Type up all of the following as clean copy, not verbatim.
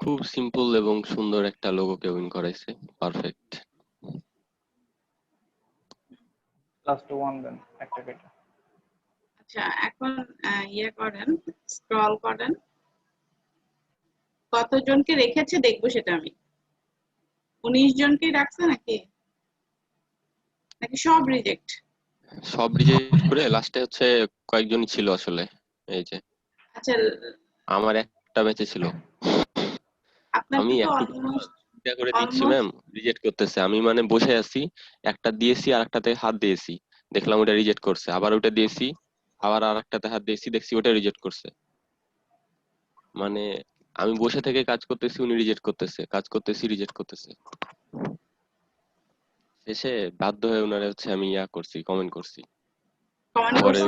খুব সিম্পল এবং সুন্দর একটা লোগোকে উইন করাইছে, পারফেক্ট। লাস্ট ওয়ান দেন একটা কেটে। আচ্ছা এখন ইয়ে করেন, স্ক্রল করেন, কতজনকে রেখেছে দেখবো সেটা আমি। 19 জনকে রাখছে নাকি নাকি সব রিজেক্ট? সব রিজেক্ট করে লাস্টে হচ্ছে কয়েকজনই ছিল আসলে। এই যে আচ্ছা আমার একটা ব্যাচে ছিল, আপনার আমি তো একটু করে দিচ্ছি ম্যাম, রিজেক্ট করতেছে। আমি মানে বসে আছি, একটা দিয়েছি আর একটাতে হাত দিয়েছি, দেখলাম ওটা রিজেক্ট করছে, আবার ওটা দিয়েছি, আবার আর একটাতে হাত দিয়েছি, দেখছি ওটা রিজেক্ট করছে। মানে আমি বসে থেকে কাজ করতেছি, উনি রিজেক্ট করতেছে, কাজ করতেছি, রিজেক্ট করতেছে। শেষে বাধ্য হয়ে ওনারে হচ্ছে আমি করছি, কমেন্ট করছি। পরে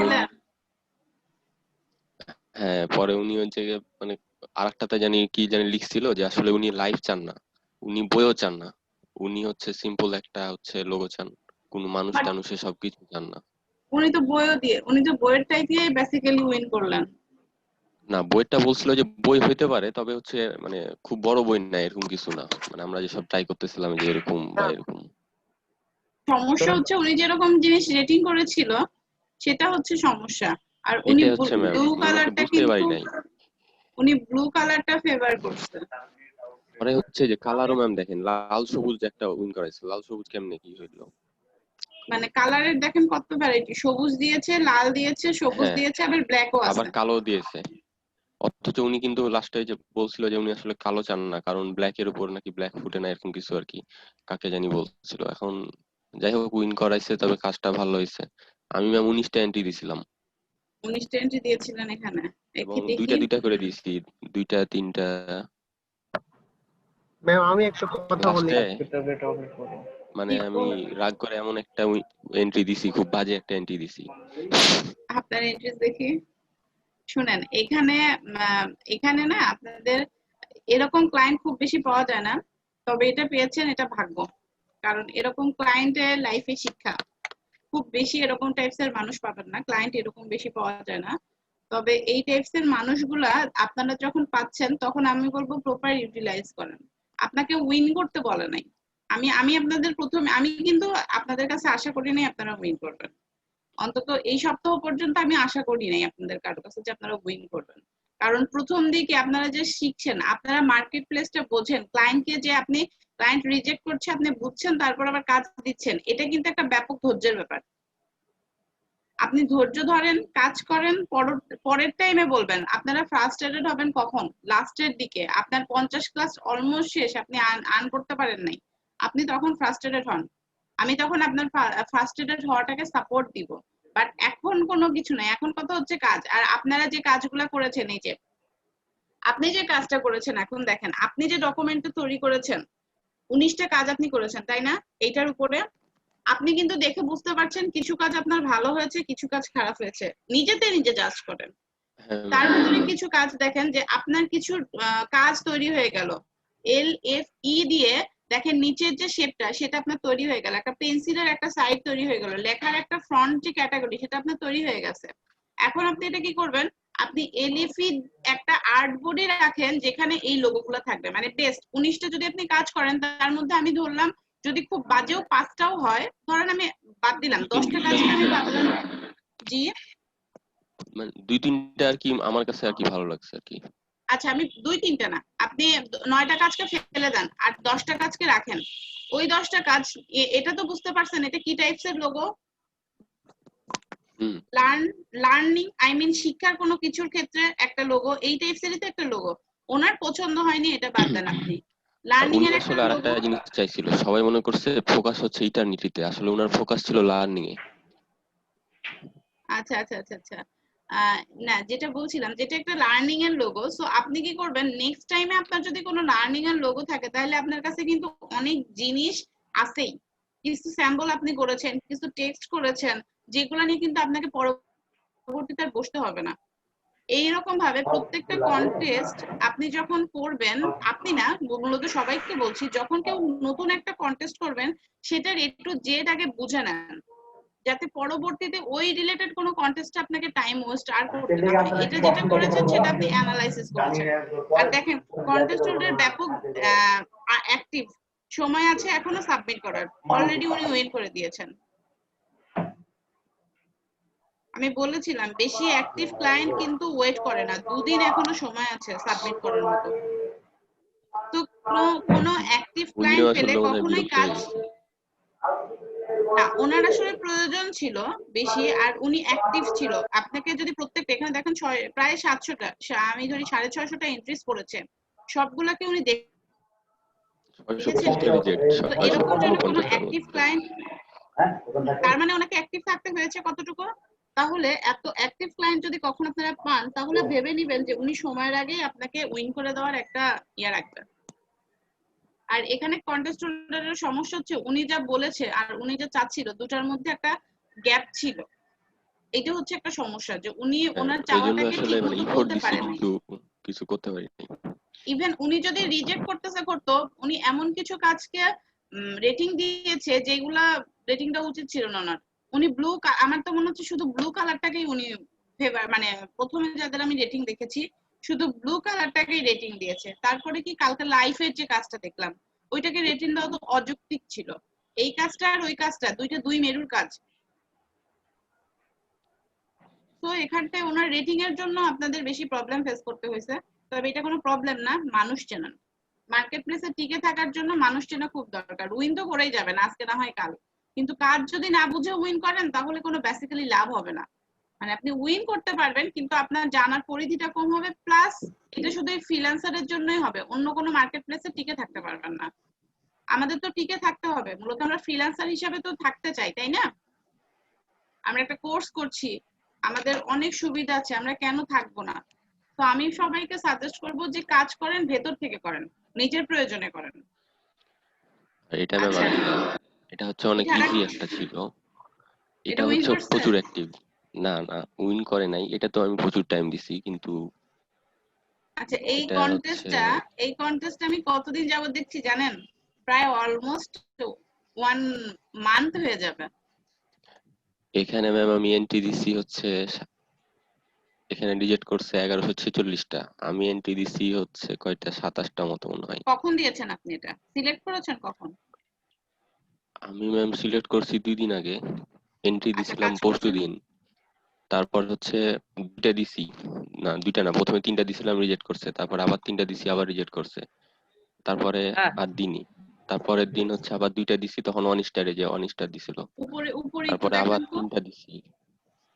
হ্যাঁ, পরে উনি হচ্ছে মানে আরেকটাতে জানি কি জানি লিখছিল যে আসলে উনি লাইভ চান না, উনি বইও চান না, উনি হচ্ছে সিম্পল একটা হচ্ছে লোগো চান, কোন মানুষ টানুষে সবকিছু চান না। উনি তো বইয়েরটাই দিয়ে বেসিক্যালি উইন করলেন। না, বইটা বলছিল যে বই হইতে পারে, তবে হচ্ছে মানে খুব বড় বই না, এরকম কিছু না, মানে আমরা যেসব ট্রাই করতেছিলাম যে এরকম বা এরকম। সমস্যা হচ্ছে উনি যেরকম জিনিস রেটিং করেছিল সেটা হচ্ছে সমস্যা। আর উনি এটাই হচ্ছে ম্যাম, ব্লু কালারটা বুঝতে কিন্তু পারি নাই। উনি ব্লু কালারটা ফেভার করছে। পরে হচ্ছে যে কালারও ম্যাম দেখেন, লাল সবুজ একটা উইন করাইছে, লাল সবুজ কেমনে কি হইলো? মানে কালারের দেখেন কত ভ্যারাইটি, সবুজ দিয়েছে, লাল দিয়েছে, সবুজ দিয়েছে, আবার ব্ল্যাকও আছে, আবার কালো দিয়েছে। অথচ উনি কিন্তু লাস্টে যে বলছিল যে উনি আসলে কালো চান না, কারণ ব্ল্যাক এর উপর নাকি ব্ল্যাক ফুটে না, এরকম কিছু আর কি, কাকে জানি বলছিল। এখন যাই হোক উইন করাইছে, তবে কাজটা ভালো হয়েছে। আমি ম্যাম 19টা এন্ট্রি দিছিলাম, 19টা এন্ট্রি দিয়েছিলেন এখানে, এবং দেখি দুইটা করে দিয়েছি, দুইটা তিনটা। ম্যাম আমি একটা কথা বলি, মানে আমি রাগ করে এমন একটা এন্ট্রি দিছি, খুব বাজে একটা এন্ট্রি দিছি। আপনার এন্ট্রিস দেখি। শুনেন, এখানে না আপনাদের এরকম ক্লায়েন্ট খুব বেশি পাওয়া যায় না, তবে এটা পেয়েছেন, এটা ভাগ্য। কারণ এরকম ক্লায়েন্টের লাইফে শিক্ষা, খুব বেশি এরকম টাইপস এর মানুষ পাবেন না, ক্লায়েন্ট এরকম বেশি পাওয়া যায় না। তবে এই টাইপস এর মানুষগুলা আপনারা যখন পাচ্ছেন তখন আমি বলবো প্রপার ইউটিলাইজ করেন। আপনাকে উইন করতে বলে নাই। আমি আপনাদের প্রথমে, আমি কিন্তু আপনাদের কাছে আশা করি নাই আপনারা উইন করবেন। অন্তত এই সপ্তাহ পর্যন্ত আমি আশা করি নাই আপনাদের কারোর কাছে যে আপনারা উইন করবেন। কারণ প্রথম দিকে আপনারা যে শিখছেন, আপনারা মার্কেট প্লেসটা বোঝেন, ক্লায়েন্টকে যে আপনি ক্লায়েন্ট রিজেক্ট করছে আপনি বুঝছেন, তারপর আবার কাজ দিচ্ছেন, এটা কিন্তু একটা ব্যাপক ধৈর্যের ব্যাপার। আপনি ধৈর্য ধরেন, কাজ করেন, পরের টাইমে বলবেন। আপনারা ফ্রাস্ট্রেটেড হবেন কখন? লাস্টের দিকে, আপনার 50 ক্লাস অলমোস্ট শেষ, আপনি আর্ন করতে পারেন নাই, আপনি তখন ফ্রাস্ট্রেটেড হন। আমি তখন আপনার ফ্রাস্ট্রেটেড হওয়াটাকে সাপোর্ট দিব। বাট এখন কোনো কিছু নাই, এখন কথা হচ্ছে কাজ। আর আপনারা যে কাজগুলো করেছেন, এই যে আপনি যে কাজটা করেছেন, এখন দেখেন আপনি যে ডকুমেন্টটা তৈরি করেছেন, 19টা কাজ আপনি করেছেন তাই না? এইটার উপরে আপনি কিন্তু দেখে বুঝতে পারছেন কিছু কাজ আপনার ভালো হয়েছে, কিছু কাজ খারাপ হয়েছে, নিজেতে নিজে জাজ করেন। তার ভিতরে কিছু কাজ দেখেন যে আপনার কিছু কাজ তৈরি হয়ে গেল, LFE দিয়ে দেখেন নিচের যে শেপটা সেটা আপনার তৈরি হয়ে গেল, একটা পেন্সিলের একটা সাইড তৈরি হয়ে গেল, লেখার একটা ফ্রন্ট যে ক্যাটাগরি সেটা আপনার তৈরি হয়ে গেছে। এখন আপনি এটা কি করবেন? আপনি LFE একটা আর্ট বোর্ডে রাখেন যেখানে এই লোগোগুলো থাকবে, মানে বেস্ট 19টা যদি আপনি কাজ করেন, তার মধ্যে আমি ধরলাম যদি খুব বাজেও 5টাও হয়, ধরেন আমি বাদ দিলাম 10টা কাজকে আমি ভাবলাম। জি মানে 2-3টা আর কি আমার কাছে আর কি ভালো লাগছে আর কি। আচ্ছা, আমি 2-3টা না, আপনি 9টা কাজকে ফেলে দেন আর 10টা কাজকে রাখেন। ওই 10টা কাজ, এটা তো বুঝতে পারছেন এটা কি টাইপস এর লোগো? লার্নিং, আই মিন শিক্ষার কোনো কিছুর ক্ষেত্রে একটা লোগো, এই টাইপস এরই তো একটা লোগো। ওনার পছন্দ হয়নি, এটা বাদ দেন আপনি। লার্নিং এর একটা আসলে আরেকটা জিনিস চাইছিল, সবাই মনে করছে ফোকাস হচ্ছে ইটারনিটিতে, আসলে ওনার ফোকাস ছিল লার্নিং এ। আচ্ছা আচ্ছা আচ্ছা আচ্ছা, না যেটা বলছিলাম, যেটা একটা লার্নিং এর লোগো, সো আপনি কি করবেন নেক্সট টাইমে আপনার যদি কোনো লার্নিং এর লোগো থাকে, তাহলে আপনার কাছে কিন্তু অনেক জিনিস আছেই, কিছু স্যাম্পল আপনি করেছেন, কিছু টেক্সট করেছেন, যেগুলো নিয়ে কিন্তু আপনাকে পরবর্তীতে আর বসতে হবে না। এইরকম ভাবে প্রত্যেকটা কন্টেস্ট আপনি যখন করবেন, আপনি না মূলত সবাইকে বলছি, যখন কেউ নতুন একটা কন্টেস্ট করবেন সেটার A to Z আগে বুঝে নেন, যাতে পরবর্তীতে ওই রিলেটেড কোনো কন্টেস্টে আপনাকে টাইম ওয়েস্ট আর করতে না হয়। এটা যেটা করেছেন সেটা আপনি অ্যানালাইসিস করেছেন। আর দেখেন কন্টেস্ট হোল্ডার ব্যাপক অ্যাক্টিভ, সময় আছে এখনো সাবমিট করার, অলরেডি উনি ওয়েট করে দিয়েছেন। আমি বলেছিলাম বেশি অ্যাক্টিভ ক্লায়েন্ট কিন্তু ওয়েট করে না, 2 দিন এখনো সময় আছে সাবমিট করার মতো। তো কোনো অ্যাক্টিভ উনিও ক্লায়েন্ট আসলে পেলে মনে হয় কখনোই বিরক্ত কাজ হয়ে গেছে। না, ওনার আসলে প্রয়োজন ছিল বেশি, আর উনি অ্যাক্টিভ ছিল। আপনাকে যদি প্রত্যেকটা এখানে দেখেন প্রায় 700টা, আমি ধরি 650টা এন্ট্রিজ পড়েছে, সবগুলাকে উনি দেখেছেন 625টা রিজেক্ট, তো এরকম যদি কোনো 650টার অ্যাক্টিভ মধ্যে। ক্লায়েন্ট, তার মানে ওনাকে অ্যাক্টিভ থাকতে হয়েছে কতটুকু? তাহলে এত অ্যাক্টিভ ক্লায়েন্ট যদি কখনো আপনারা পান তাহলে ভেবে নিবেন যে উনি সময়ের আগেই আপনাকে উইন করে দেওয়ার একটা ইয়া রাখবেন। আর এখানে কন্টেস্ট হোল্ডারের সমস্যা হচ্ছে উনি যা বলেছে আর উনি যা চাচ্ছিল দুটার মধ্যে একটা গ্যাপ ছিল। এটা হচ্ছে একটা সমস্যা যে উনি ওনার এই জন্য চাওয়াটাকে আসলে ঠিক মানে মতো ইফোর্ট বলতে দিছি পারেন নাই। কিন্তু কিছু করতে পারিনি। ইভেন উনি যদি রিজেক্ট করতো, উনি এমন কিছু কাজকে রেটিং দিয়েছে যেগুলা রেটিংটা উচিত ছিল না ওনার। উনি ব্লু, আমার তো মনে হচ্ছে শুধু ব্লু কালারটাকেই উনি ফেভার, মানে প্রথমে যাদের আমি রেটিং দেখেছি শুধু ব্লু কালারটাকেই রেটিং দিয়েছে। তারপরে কি কালকে লাইফের যে কাজটা দেখলাম ওইটাকে রেটিং দেওয়া তো অযৌক্তিক ছিল। এই কাজটা আর ওই কাজটা দুই মেরুর কাজ। তো এখানটায় ওনার রেটিং এর জন্য আপনাদের বেশি প্রবলেম ফেস করতে হয়েছে। তবে এটা কোনো প্রবলেম না, মানুষ চেনেন। মার্কেট প্লেসে টিকে থাকার জন্য মানুষ চেনা খুব দরকার। উইন তো করেই যাবেন আজকে না হয় কাল, কিন্তু কাজ যদি না বুঝে উইন করেন তাহলে কোনো বেসিক্যালি লাভ হবে না। মানে আপনি উইন করতে পারবেন কিন্তু আপনার জানার পরিধিটা কম হবে, প্লাস এটা শুধু ফ্রিল্যান্সারের জন্যই হবে, অন্য কোনো মার্কেট প্লেসে টিকে থাকতে পারবেন না। আমাদের তো টিকে থাকতে হবে, মূলত আমরা ফ্রিল্যান্সার হিসেবে তো থাকতে চাই, তাই না? আমরা একটা কোর্স করছি, আমাদের অনেক সুবিধা আছে, আমরা কেন থাকবো না? তো আমি সবাইকে সাজেস্ট করব যে কাজ করেন, ভেতর থেকে করেন, নিজের প্রয়োজনে করেন। আর এটা ম্যাম আচ্ছা, আমি না, এটা হচ্ছে অনেক এটা ইজি আরেক- একটা ছিল। এটা এটা উইন হচ্ছে করছে? প্রচুর অ্যাক্টিভ। না না, উইন করে নাই, এটা তো আমি প্রচুর টাইম দিছি কিন্তু আচ্ছা, এটা হচ্ছে এই কন্টেস্ট আমি কতদিন যাবত দেখছি জানেন? প্রায় অলমোস্ট 1 মান্থ হয়ে যাবে। এখানে ম্যাম আমি এন্ট্রি দিছি হচ্ছে এখানে রিজেক্ট করছে 1146টা, আমি এন্ট্রি দিছি হচ্ছে কয়টা 27টা মতো মনে হয়। কখন দিয়েছেন আপনি? এটা সিলেক্ট করেছেন কখন? আমি ম্যাম সিলেক্ট করছি 2 দিন আগে, এন্ট্রি আচ্ছা, দিছিলাম কাজ পরশু করছেন? দিন। তারপর হচ্ছে দুইটা দিছি, না দুইটা না, প্রথমে 3টা দিছিলাম রিজেক্ট করছে, তারপর আবার 3টা দিছি আবার রিজেক্ট করছে, তারপরে আর দিনই। তারপরের দিন হচ্ছে আবার 2টা দিছি, তখন 1 স্টারে যে 1 স্টার দিছিল। উপরে একটু তারপরে আবার দেখেন তো, 3টা দিছি,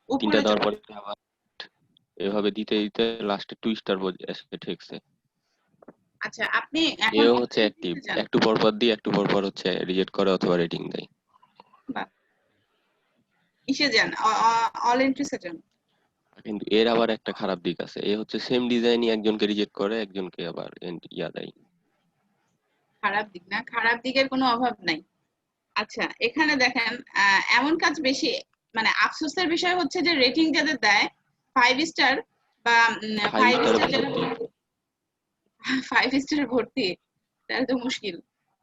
3টা উপরে দেওয়ার চলে পরে আবার এভাবে দিতে দিতে লাস্টে 2 স্টার এসে ঠেকছে। আচ্ছা, আপনি এখন এও অল হচ্ছে অ্যাক্টিভ, এন্ট্রিতে যান। একটু পর পর দিয়ে একটু পর পর হচ্ছে রিজেক্ট করে অথবা রেটিং দেয়। বাহ, ইসে যান, অল এন্ট্রিতে যান। কিন্তু এর আবার একটা খারাপ দিক আছে, এ হচ্ছে সেম ডিজাইনই একজনকে রিজেক্ট করে একজনকে আবার ইয়া দেয়। খারাপ দিক না, খারাপ দিকের কোনো অভাব নাই। আচ্ছা, এখানে দেখেন এমন কাজ বেশি, মানে আফসোসের বিষয় হচ্ছে যে রেটিং যাদের দেয় 5 স্টার বা 5 5 স্টারে স্টার যারা ভর্তি, 5 স্টার ভর্তি, তাহলে তো মুশকিল।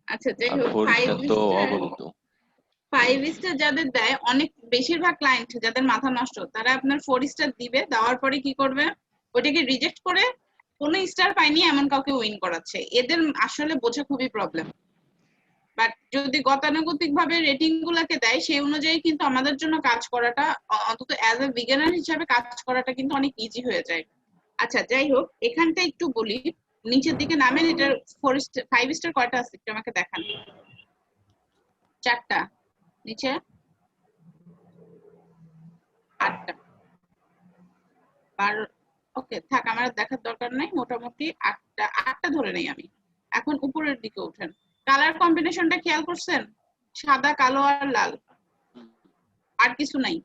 আচ্ছা, যাই আর হোক, 4 স্টার তো অগণিত। 5 স্টার যাদের দেয়, অনেক বেশিরভাগ ক্লায়েন্ট যাদের মাথা নষ্ট তারা আপনার 4 স্টার দিবে, দেওয়ার পরে কি করবে ওটাকে রিজেক্ট করে কোনো স্টার পায়নি এমন কাউকে উইন করাচ্ছে। এদের আসলে বোঝা খুবই প্রবলেম। বাট যদি গতানুগতিক ভাবে রেটিং গুলাকে দেয় সেই অনুযায়ী কিন্তু আমাদের জন্য কাজ করাটা, অন্তত অ্যাজ এ বিগিনার হিসাবে কাজ করাটা কিন্তু অনেক ইজি হয়ে যায়। আচ্ছা, যাই হোক, এখানটা একটু বলি, নিচের দিকে নামেন, এটার 5 স্টার কয়টা আছে একটু আমাকে দেখান। 4টা, নিচে 8টা, 12। ওকে, থাক, আমার আর দেখার দরকার নাই, মোটামুটি 8টা ধরে নেই আমি। এখন উপরের দিকে উঠেন, কালার কম্বিনেশনটা খেয়াল করছেন? সাদা, কালো আর লাল, আর কিছু নাই।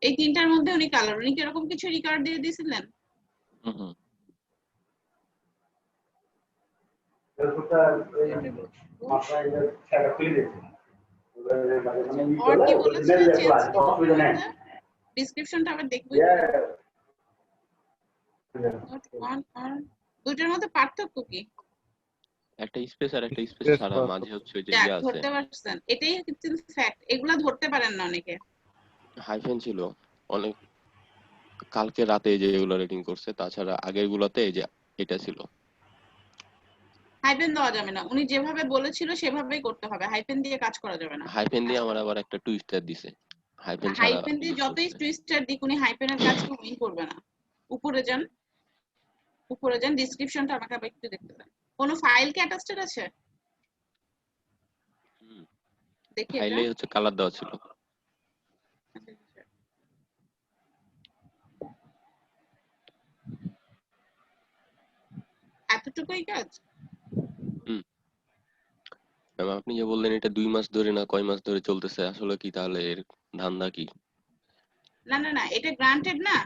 এই 3টার মধ্যে উনি কালার, উনি কি এরকম কিছু রিকার্ড দিয়ে দিয়েছিলেন? হুম। ওর কি বলেছিলেন চেঞ্জ করার মধ্যে? ডেসক্রিপশনটা আবার দেখবো একটু। Not one আর দুইটার মধ্যে পার্থক্য কি? একটা স্পেস আর একটা স্পেস Yes, ছাড়া sir. মাঝে হচ্ছে ওই যে যাক, ইয়ে আছে। ধরতে পারছেন, এটাই কিন্তু ফ্যাক্ট, এগুলা ধরতে পারেন না অনেকে। হাইফেন ছিল অনেক, কালকে রাতে যেগুলো রেটিং করছে, তাছাড়া আগের গুলাতে এই যে এটা ছিল। হাইফেন দেওয়া যাবে না, উনি যেভাবে বলেছিল সেভাবেই করতে হবে, হাইফেন দিয়ে কাজ করা যাবে না। হাইফেন দিয়ে আমার আবার একটা টুইস্টার দিছে, হাইফেন ছাড়া হাইফেন দিয়ে রিজেক্ট যতই করছে। টুইস্টার দিক, উনি হাইফেনের কাজকে উইন করবে না। উপরে যান, উপরে যান, ডিসক্রিপশনটা আমাকে আবার একটু দেখতে দেন। কোনো ফাইল কি অ্যাটাচড আছে? দেখি এটা। ফাইলে হচ্ছে কালার দেওয়া ছিল। এতটুকুই কাজ? হুম। ম্যাম আপনি যে বললেন এটা 2 মাস ধরে না কয় মাস ধরে চলতেছে, আসলে কি তাহলে এর ধান্দা কি? না না না, এটা গ্রান্টেড না।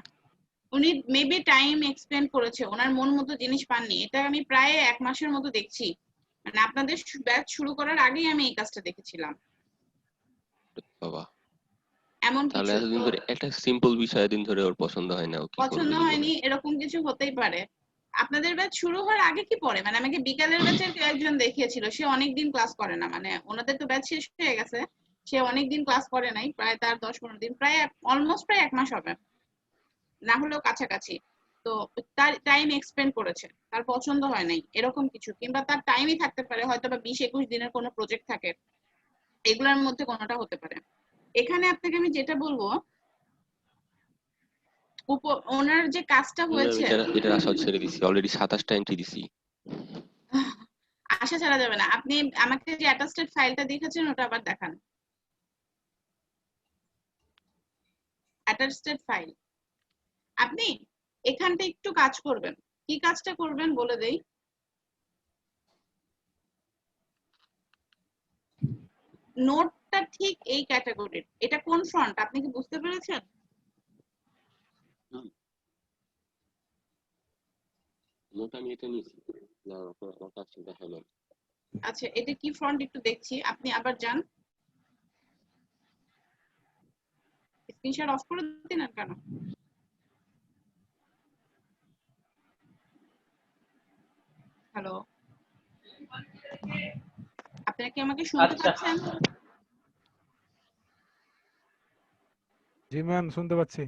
উনি মেবি টাইম এক্সটেন্ড করেছে, ওনার মন মতো জিনিস পাননি। এটা আমি প্রায় 1 মাসের মতো দেখছি, মানে আপনাদের ব্যাচ শুরু করার আগেই আমি এই কাজটা দেখেছিলাম। বাবা, এমন তাহলে কিছু এতদিন তো ধরে একটা সিম্পল বিষয় দিন ধরে ওর পছন্দ হয় না, ও কি পছন্দ করবে জীবনে? হয়নি, এরকম কিছু হতেই পারে। আপনাদের ব্যাচ শুরু হওয়ার আগে কি পরে, মানে আমাকে বিকালের ব্যাচের কেউ একজন দেখিয়েছিল, সে অনেকদিন ক্লাস করে না, মানে ওনাদের তো ব্যাচ শেষ হয়ে গেছে, সে অনেকদিন ক্লাস করে নাই, প্রায় তার 10-15 দিন, প্রায় অলমোস্ট প্রায় 1 মাস হবে, না হলেও কাছাকাছি। তো তার টাইম এক্সপেন্ড করেছে, তার পছন্দ হয় নাই এরকম কিছু, কিংবা তার টাইমই থাকতে পারে হয়তো বা 20-21 দিনের কোনো প্রজেক্ট থাকে, এগুলোর মধ্যে কোনোটা হতে পারে। এখানে আপনাকে আমি যেটা বলবো, ওনার যে কাজটা ম্যাম হয়েছে, এটার আশা ছেড়ে দিছি, অলরেডি 27টা এন্ট্রি দিছি। আশা ছাড়া যাবে না। আপনি আমাকে যে অ্যাটাস্টেড ফাইলটা দেখেছেন ওটা আবার দেখান, অ্যাটাস্টেড ফাইল। আপনি এখানটা একটু কাজ করবেন। কি কাজটা করবেন বলে দেই। নোটটা ঠিক এই ক্যাটাগরির, এটা কোন ফন্ট আপনি কি বুঝতে পেরেছেন? নোট আমি এটা নিয়েছি, না আমার কাছে দেখালো। আচ্ছা, এটা কি ফন্ট একটু দেখছি, আপনি আবার যান। স্ক্রিনশট অফ করে দিন আর কেন? হ্যালো, আপনারা কি আমাকে শুনতে আচ্ছা, পাচ্ছেন? জি ম্যাম, শুনতে পাচ্ছি।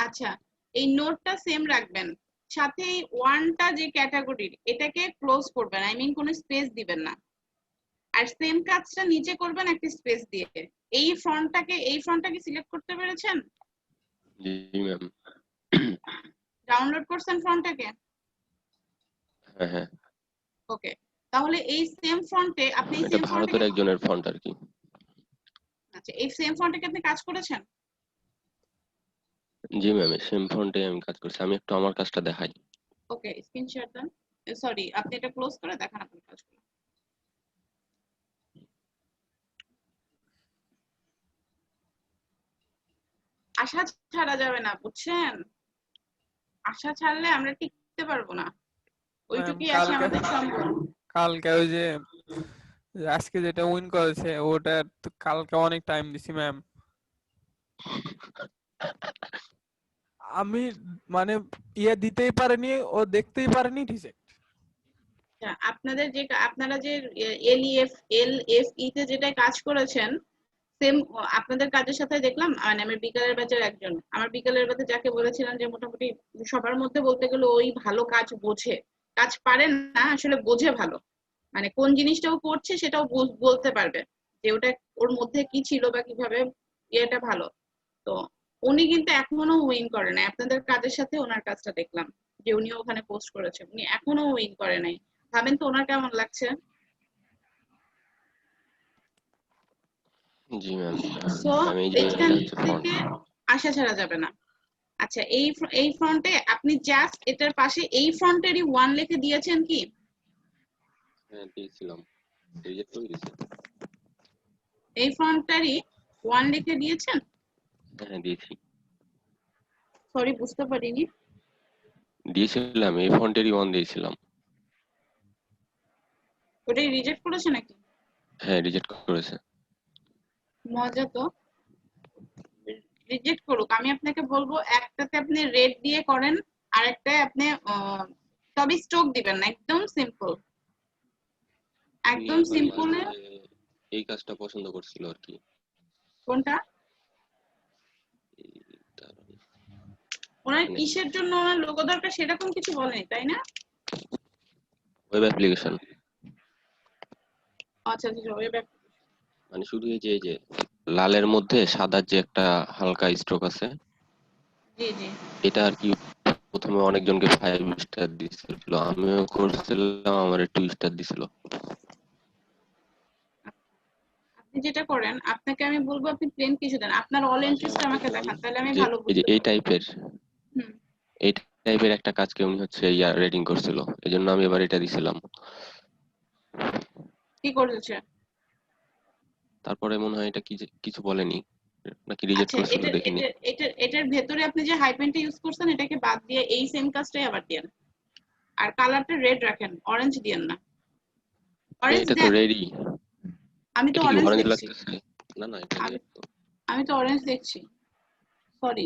আচ্ছা, এই নোটটা সেম রাখবেন, সাথে এই ওয়ানটা যে ক্যাটাগরির এটাকে ক্লোজ করবেন, আই মিন কোনো স্পেস দিবেন না। আর সেম কাজটা নিচে করবেন একটা স্পেস দিয়ে। এই ফন্টটাকে সিলেক্ট করতে পেরেছেন? জি ম্যাম। ডাউনলোড করছেন ফন্টটাকে? হ্যাঁ হ্যাঁ, ওকে, তাহলে এই সেম ফন্টে আপনি এই এটা সেম ভারতের ফন্টটাকে, একজনের ফন্ট আর কি। আচ্ছা এই সেম ফন্টটাকে আপনি কাজ করেছেন? জি ম্যাম, সেম ফন্টে আমি কাজ করছি, আমি একটু আমার কাজটা দেখাই। ওকে, স্ক্রিনশট দেন। সরি, আপনি এটা ক্লোজ করে দেখান আপনার কাজগুলো। আশা ছাড়া যাবে না, বুঝছেন? আশা ছাড়লে আমরা টিকতে পারবো না, ম্যাম ওইটুকুই আছে কালকে আমাদের সম্বল। কালকে ওই যে আজকে যেটা উইন করেছে ওটা তো কালকে অনেক টাইম দিছি ম্যাম। আমি মানে ইয়ে দিতেই পারেনি, ও দেখতেই পারেনি রিজেক্ট। আচ্ছা, আপনারা যে এল এফ ই তে যেটা কাজ করেছেন, সেম আপনাদের কাজের সাথে দেখলাম, মানে আমার বিকালের ব্যাচের একজন, আমার বিকালের ব্যাচে যাকে বলেছিলাম যে মোটামুটি সবার মধ্যে বলতে গেলে ওই ভালো কাজ বোঝে, কাজ পারেন না আসলে, বোঝে ভালো, মানে কোন জিনিসটা ও করছে সেটাও বলতে পারবে যে ওটা ওর মধ্যে কি ছিল বা কিভাবে, ইয়েটা ভালো। তো উনি কিন্তু এখনো উইন করে নাই, আপনাদের কাজের সাথে ওনার কাজটা দেখলাম, যে উনি ওখানে পোস্ট করেছে, উনি এখনো উইন করে নাই। ভাবেন তো ওনার কেমন লাগছে। জি ম্যাম। সো ম্যাম এই যে এখান এটা হচ্ছে ফন্ট। থেকে আশা ছাড়া যাবে না। আচ্ছা, এই ফন্টে আপনি জাস্ট এটার পাশে এই ফন্টেরই ওয়ান লিখে দিয়েছেন কি? হ্যাঁ দিয়েছিলাম, রিজেক্ট করে দিয়েছি। এই ফন্টটারই ওয়ান লিখে দিয়েছেন? হ্যাঁ দিয়েছি, সরি, বুঝতে পারিনি। দিয়েছিলাম এই ফন্টেরই অন দিয়েছিলাম। ওটাই রিজেক্ট করেছে নাকি? হ্যাঁ রিজেক্ট করেছে। মজা তো। রিজেক্ট করুক, আমি আপনাকে বলবো একটাতে আপনি রেড দিয়ে করেন, আরেকটায় আপনি তবে স্ট্রোক দিবেন না, একদম সিম্পল, উনি একদম আবার সিম্পলে। লাস্টে এই কাজটা পছন্দ করছিল আর কি। কোনটা? ওনার কিসের জন্য ওনার লোগো দরকার সেরকম কিছু বলেনি, তাই না? ওয়েব অ্যাপ্লিকেশন, আচ্ছা আচ্ছা, ওয়েব। মানে শুধু এই যে লালের মধ্যে সাদার যে একটা হালকা স্ট্রোক আছে, জি জি। এটা আর কি প্রথমে অনেকজনকে 5 স্টার দিছিল, আমিও করছিলাম, আমার 2 স্টার দিছিল। আপনি যেটা করেন, আপনাকে আমি বলবো আপনি প্লেন কিছু দেন, আপনার অল এন্ট্রিসটা আমাকে দেখান, তাহলে আমি যে ভালো এই যে বুঝতে এই পারবো। টাইপের হুম। এই টাইপের একটা কাজকে উনি হচ্ছে রেটিং করছিল, এই জন্য আমি এবার এটা দিছিলাম। কি করেছে? তারপরে মনে হয় এটা কিছু বলেনি, নাকি রিজেক্ট আচ্ছা, করছিল দেখিনি। এটার ভেতরে আপনি যে হাইপেনটা ইউজ করছেন এটাকে বাদ দিয়ে এই সেম কাজটাই আবার দেন। আর কালারটা রেড রাখেন, অরেঞ্জ দিয়েন না। অরেঞ্জ এটা তো দেন। রেডি, আমি তো এটা কি অরেঞ্জ অরেঞ্জ দেখছি। লাগতেছে? না না, এটা আমি red তো। আমি তো অরেঞ্জ দেখছি। সরি,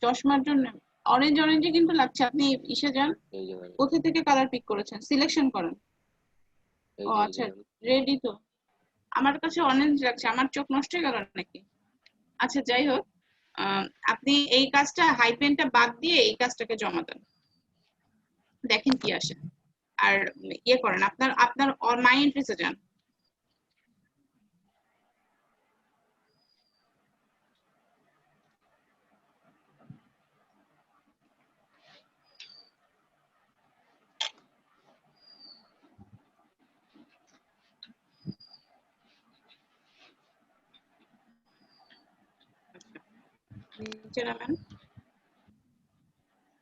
চশমার জন্য অরেঞ্জ অরেঞ্জই কিন্তু লাগছে। আপনি ইসে যান, এই যে কোথা থেকে কালার পিক করেছেন, সিলেকশন করেন। এই ও যে এই যে আচ্ছা, রেডি তো। আমার কাছে অরেঞ্জ লাগছে, আমার চোখ নষ্ট হয়ে গেল নাকি? আচ্ছা যাই হোক, আপনি এই কাজটা হাইপেনটা বাদ দিয়ে এই কাজটাকে জমা দেন, দেখেন কি আসে। আর ইয়ে করেন, আপনার আপনার মাই এন্ট্রিসে যান। নিচে নামেন,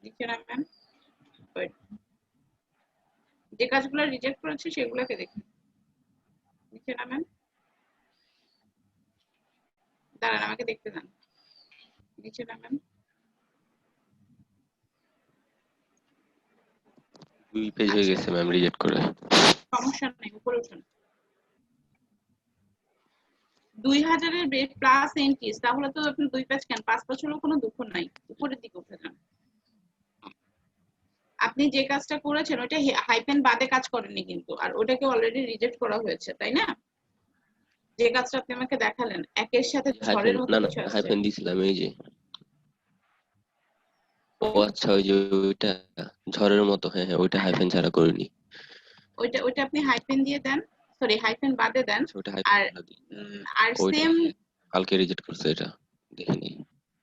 নিচে নামেন। Wait, যে কাজগুলো রিজেক্ট করেছে সেগুলোকে দেখুন। নিচে নামেন, দাঁড়ান আমাকে দেখতে দেন। নিচে নামেন। 2 পেজ হয়ে আচ্ছা, গেছে ম্যাম রিজেক্ট করে। সমস্যা নেই, উপরে উঠুন। 2000-এর প্লাস এন্ট্রিস, তাহলে তো আপনি 2 পেজ কেন, 5 পেজ হলেও কোনো দুঃখ নাই। উপরের দিকে উঠে যান। আপনি যে কাজটা করেছেন ওইটা হাইপেন বাদে কাজ করেননি কিন্তু, আর ওটাকে অলরেডি রিজেক্ট করা হয়েছে, তাই না? যে কাজটা আপনি আমাকে দেখালেন, একের সাথে হাইফেন, ঝড়ের মতো না না কিছু আসছে। হাইফেন দিছিলাম এই যে। ও আচ্ছা, ওই যে ওইটা ঝড়ের মতো, হ্যাঁ হ্যাঁ, ওইটা হাইফেন ছাড়া করিনি। ওইটা ওইটা আপনি হাইপেন দিয়ে দেন, সরি হাইপেন বাদে দেন। আচ্ছা, ওইটা হাইফেন আর ছাড়া দিই। আর ওইটা সেম। হ্যাঁ, কালকে রিজেক্ট করছে, এটা দেখিনি।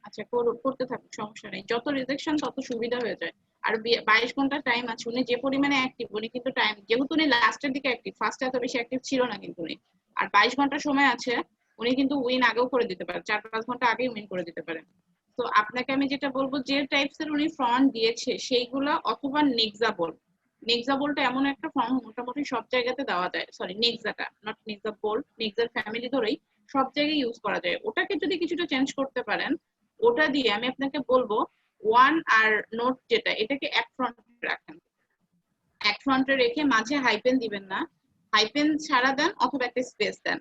আচ্ছা, করতে থাকুন, সমস্যা নেই। যত রিজেকশন তত সুবিধা হয়ে যায়। আর 22 ঘন্টা টাইম আছে। উনি যে পরিমাণে অ্যাক্টিভ, উনি কিন্তু টাইম, যেহেতু উনি লাস্টের দিকে অ্যাক্টিভ, ফার্স্টে এত বেশি অ্যাক্টিভ ছিল না কিন্তু উনি। আর 22 ঘন্টা সময় আছে, উনি কিন্তু উইন আগেও করে দিতে পারেন, 4-5 ঘন্টা আগেই উইন করে দিতে পারেন। তো আপনাকে আমি যেটা বলবো, যে টাইপস এর উনি ফ্রন্ট দিয়েছে সেইগুলা, অথবা নেক্সাবোল। নেক্সাবোলটা এমন একটা ফর্ম মোটামুটি সব জায়গাতে দেওয়া যায়, সরি নেক্সাটা নট নেক্সাবোল, নেক্সার ফ্যামিলি ধরেই সব জায়গায় ইউজ করা যায়। ওটাকে যদি কিছুটা চেঞ্জ করতে পারেন, ওটা দিয়ে আমি আপনাকে বলবো, ওয়ান আর নোট যেটা, এটাকে এক ফ্রন্টে রাখেন। এক ফ্রন্টে রেখে মাঝে হাইপেন দিবেন না, হাইপেন ছাড়া দেন অথবা একটা স্পেস দেন।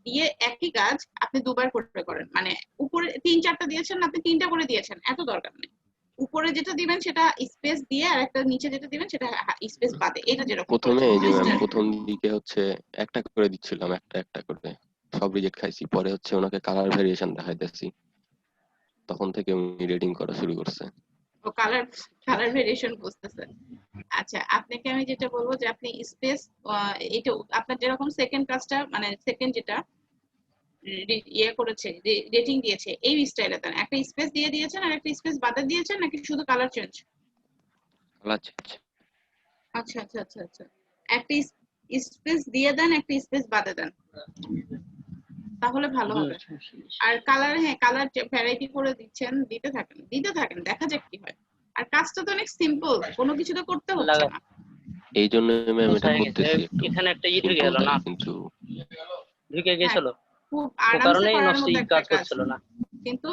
দিয়ে একই কাজ আপনি দুবার করে করেন, মানে উপরে 3-4টা দিয়েছেন, আপনি 3টা করে দিয়েছেন, এত দরকার নেই। উপরে যেটা দিবেন সেটা স্পেস দিয়ে, আর একটা নিচে যেটা দিবেন সেটা স্পেস বাদে, এটা যেরকম প্রথমে করেছেন এই যে ম্যাম 2 প্রথম দিকে হচ্ছে একটা করে দিচ্ছিলাম, একটা একটা করে সব রিজেক্ট খাইছি, পরে হচ্ছে ওনাকে কালার ভেরিয়েশন দেখাইতেছি, তখন থেকে উনি রেটিং করা শুরু করছে। ও কালার, কালার ভেরিয়েশন বুঝতেছে। আচ্ছা, আপনাকে আমি যেটা বলবো যে আপনি স্পেস, এটা আপনার যেরকম সেকেন্ড কাজটা, মানে সেকেন্ড যেটা ইয়ে করেছে, রেটিং দিয়েছে, এই স্টাইলে দেন। একটা স্পেস দিয়ে দিয়েছেন আর একটা স্পেস বাদে দিয়েছেন, নাকি শুধু কালার চেঞ্জ? Colour change. আচ্ছা আচ্ছা আচ্ছা আচ্ছা, একটা স্পেস দিয়ে দেন, একটা স্পেস বাদে দেন, তাহলে ভালো হবে। আর কালার, হ্যাঁ কালার ভ্যারাইটি করে দিচ্ছেন, দিতে থাকেন, দেখা যাক কি হয়। আর কাজটা তো অনেক সিম্পল, কোনো কিছু তো করতে হচ্ছে না। এই জন্য ম্যাম এটা হয়ে গেছে, করতেছি একটু এখানে একটা ঢুকে সিম্পল গেল না, থাকে, কিন্তু ঢুকে হ্যাঁ, গেছিল, খুব ও আরামসে কারণেই করার নষ্ট মতো একটা কাজ কাজ, করছিল না। কিন্তু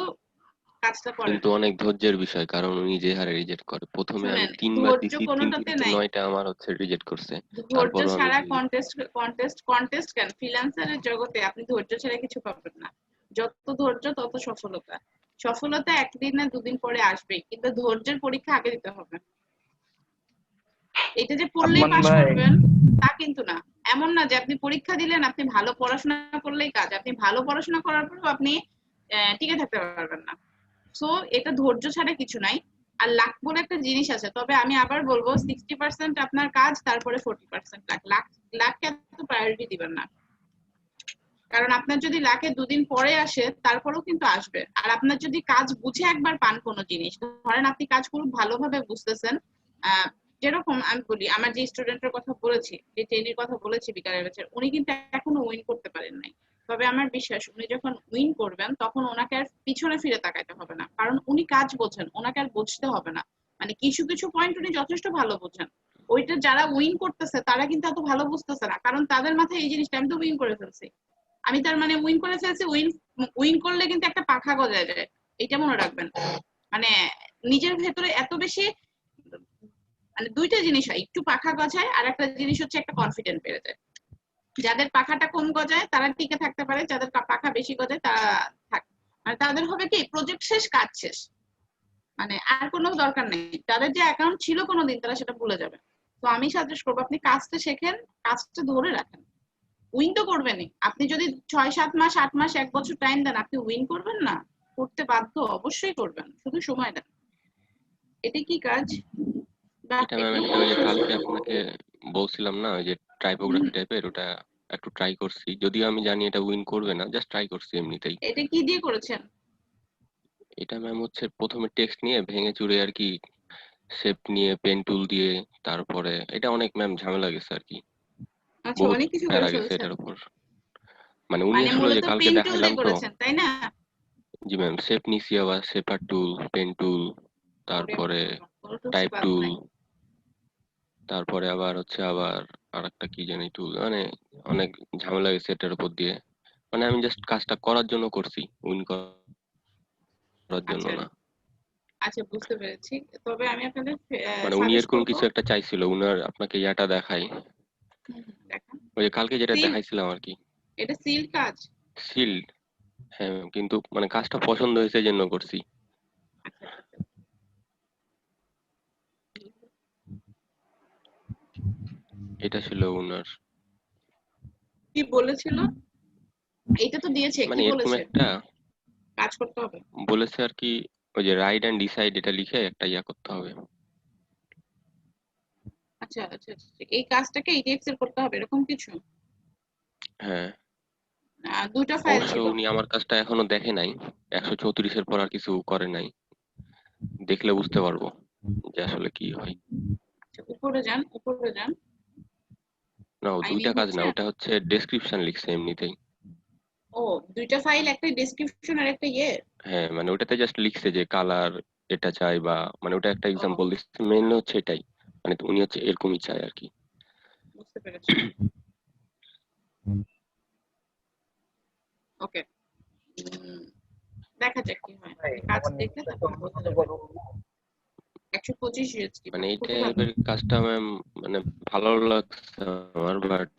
কাজটা করেন। কিন্তু অনেক ধৈর্যের বিষয়, কারণ উনি যে হারে রিজেক্ট করে, প্রথমে আমি শুনেন, 3 বার ধৈর্য দিছি, কোনোটাতে 3 নাই। 9টা আমার হচ্ছে রিজেক্ট করছে। ধৈর্য তারপরও আমি ছাড়া দিই। কন্টেস্ট কেন, ফ্রিল্যান্সারের জগতে আপনি ধৈর্য ছাড়া কিছু পাবেন না। যত ধৈর্য তত সফলতা। সফলতা একদিন না দুদিন পরে আসবেই, কিন্তু ধৈর্যের পরীক্ষা আগে দিতে হবে। এটা যে পড়লেই আফমান পাশ ভাই, করবেন তা কিন্তু না। এমন না যে আপনি পরীক্ষা দিলেন, আপনি ভালো পড়াশোনা করলেই কাজ, আপনি ভালো পড়াশোনা করার পরেও আপনি টিকে থাকতে পারবেন না। সো এটা ধৈর্য ছাড়া কিছু নাই। আর লাক বলে একটা জিনিস আছে, তবে আমি আবার বলবো 60% আপনার কাজ, তারপরে 40% লাক। লাককে এত প্রায়োরিটি দিবেন না, কারণ আপনার যদি লাকে দুদিন পরে আসে তারপরেও কিন্তু আসবে। আর আপনার যদি কাজ বুঝে একবার পান কোনো জিনিস, ধরেন আপনি কাজ খুব ভালোভাবে বুঝতেছেন, যেরকম আমি বলি, আমার যে স্টুডেন্টের কথা বলেছি, যে ট্রেনির কথা বলেছি বিকালের ব্যাচের, উনি কিন্তু এখনো উইন করতে পারেন নাই। তবে আমার বিশ্বাস উনি যখন উইন করবেন তখন ওনাকে আর পিছনে ফিরে তাকাইতে হবে না, কারণ উনি কাজ বোঝেন, ওনাকে আর বুঝতে হবে না। মানে কিছু কিছু পয়েন্ট উনি যথেষ্ট ভালো বোঝেন, ওইটা যারা উইন করতেছে তারা কিন্তু এত ভালো বুঝতেছে না, কারণ তাদের মাথায় এই জিনিসটা আমি তো উইন করে ফেলছি, আমি তার মানে উইন করে ফেলছি। উইন উইন করলে কিন্তু একটা পাখা গজায় যায়, এটা মনে রাখবেন। মানে নিজের ভেতরে এত বেশি, মানে দুইটা জিনিস হয়, একটু পাখা গজায় আর একটা জিনিস হচ্ছে একটা কনফিডেন্ট বেড়ে যায়। যাদের পাখাটা কম গজায় তারা টিকে থাকতে পারে, যাদের পাখা বেশি গজায় তারা থাকে, মানে তাদের হবে কি প্রজেক্ট শেষ কাজ শেষ, মানে আর কোনো দরকার নেই, তাদের যে অ্যাকাউন্ট ছিল কোনোদিন তারা সেটা ভুলে যাবে। তো আমি সাজেস্ট করবো আপনি কাজটা শেখেন, কাজটা ধরে রাখেন। উইন তো করবেনই, আপনি যদি 6-7 মাস 8 মাস 1 বছর টাইম দেন, আপনি উইন করবেন না? করতে বাধ্য, অবশ্যই করবেন, শুধু সময় দেন। এটা কি কাজ? বাহ, এটা ম্যাম এগুলো একটা খুব ওই যে সুন্দর। কালকে আপনাকে বলছিলাম না, ওই যে টাইপোগ্রাফি টাইপের, ওটা একটু ট্রাই করছি, যদিও আমি জানি এটা উইন করবে না, জাস্ট ট্রাই করছি এমনিতেই। এটা কি দিয়ে করেছেন? এটা ম্যাম হচ্ছে প্রথমে টেক্সট নিয়ে ভেঙে চুরে আর কি, শেপ নিয়ে পেন টুল দিয়ে, তারপরে এটা অনেক ম্যাম ঝামেলা গেছে আর কি, আচ্ছা, বহুত অনেক কিছু করে প্যারা গেছে ফেলছেন। এটার উপর। মানে উনি মানে আসলে ওই যে মূলত কালকে পেন টুল দেখাইলাম দিয়ে তো। করেছেন, তাই না? জি ম্যাম, শেপ নিছি, আবার শেপার টুল, পেন টুল, ওরে তারপরে বাবা, কোনো টুলসই টাইপ বাদ টুল, নাই। তারপরে আবার হচ্ছে আবার আরেকটা কি জানি টুল, মানে অনেক ঝামেলা গেছে এটার উপর দিয়ে। মানে আমি জাস্ট কাজটা করার জন্য করছি, উইন করার জন্য আচ্ছা না। আচ্ছা, বুঝতে পেরেছি। তবে আমি আপনাদের মানে উনি সাজেস্ট এরকম করবো। কিছু একটা চাইছিল, উনার আপনাকে ইয়াটা দেখাই, দেখান। ওই যে কালকে যেটা সিল, দেখাইছিলাম আর কি, এটা সিল কাজ। শিল্ড। হ্যাঁ ma'am, কিন্তু মানে কাজটা পছন্দ হয়েছে জন্য করছি। আচ্ছা আচ্ছা আচ্ছা। এটা ছিল উনার, কি বলেছিল? এইটা তো দিয়েছে, কি মানে এরকম বলেছে? একটা কাজ করতে হবে। বলেছে আর কি, ওই যে রাইট এন্ড ডিসাইড এটা লিখে একটা ইয়া করতে হবে। আচ্ছা আচ্ছা আচ্ছা, এই কাজটাকে EDX এর করতে হবে এরকম কিছু? হ্যাঁ, দুটো ফাইল অবশ্য ছিল। উনি আমার কাজটা এখনো দেখে নাই, 134-এর পর আর কিছু করে নাই, দেখলে বুঝতে পারবো যে আসলে কি হয়। আচ্ছা, উপরে যান, উপরে যান। না, ও আইনি দুইটা কাজ না, হচ্ছে। ওটা হচ্ছে ডেসক্রিপশন লিখছে এমনিতেই। ও, দুইটা ফাইল, একটা ডেসক্রিপশন আর একটা ইয়ে। হ্যাঁ, মানে ওটাতে জাস্ট লিখছে যে কালার এটা চাই, বা মানে ওটা একটা ও, এক্সাম্পল দিচ্ছে, মেইনলি হচ্ছে এটাই, মানে উনি হচ্ছে এরকমই চায় আর কি। বুঝতে পেরেছি। ওকে, দেখা যাক কি হয়, আপনি কাজ দেখলে তারপর বোঝা যাবে। 125 USD, মানে এই খুবই ভালো। টাইপের কাজটা ম্যাম মানে ভালো লাগছে আমার, বাট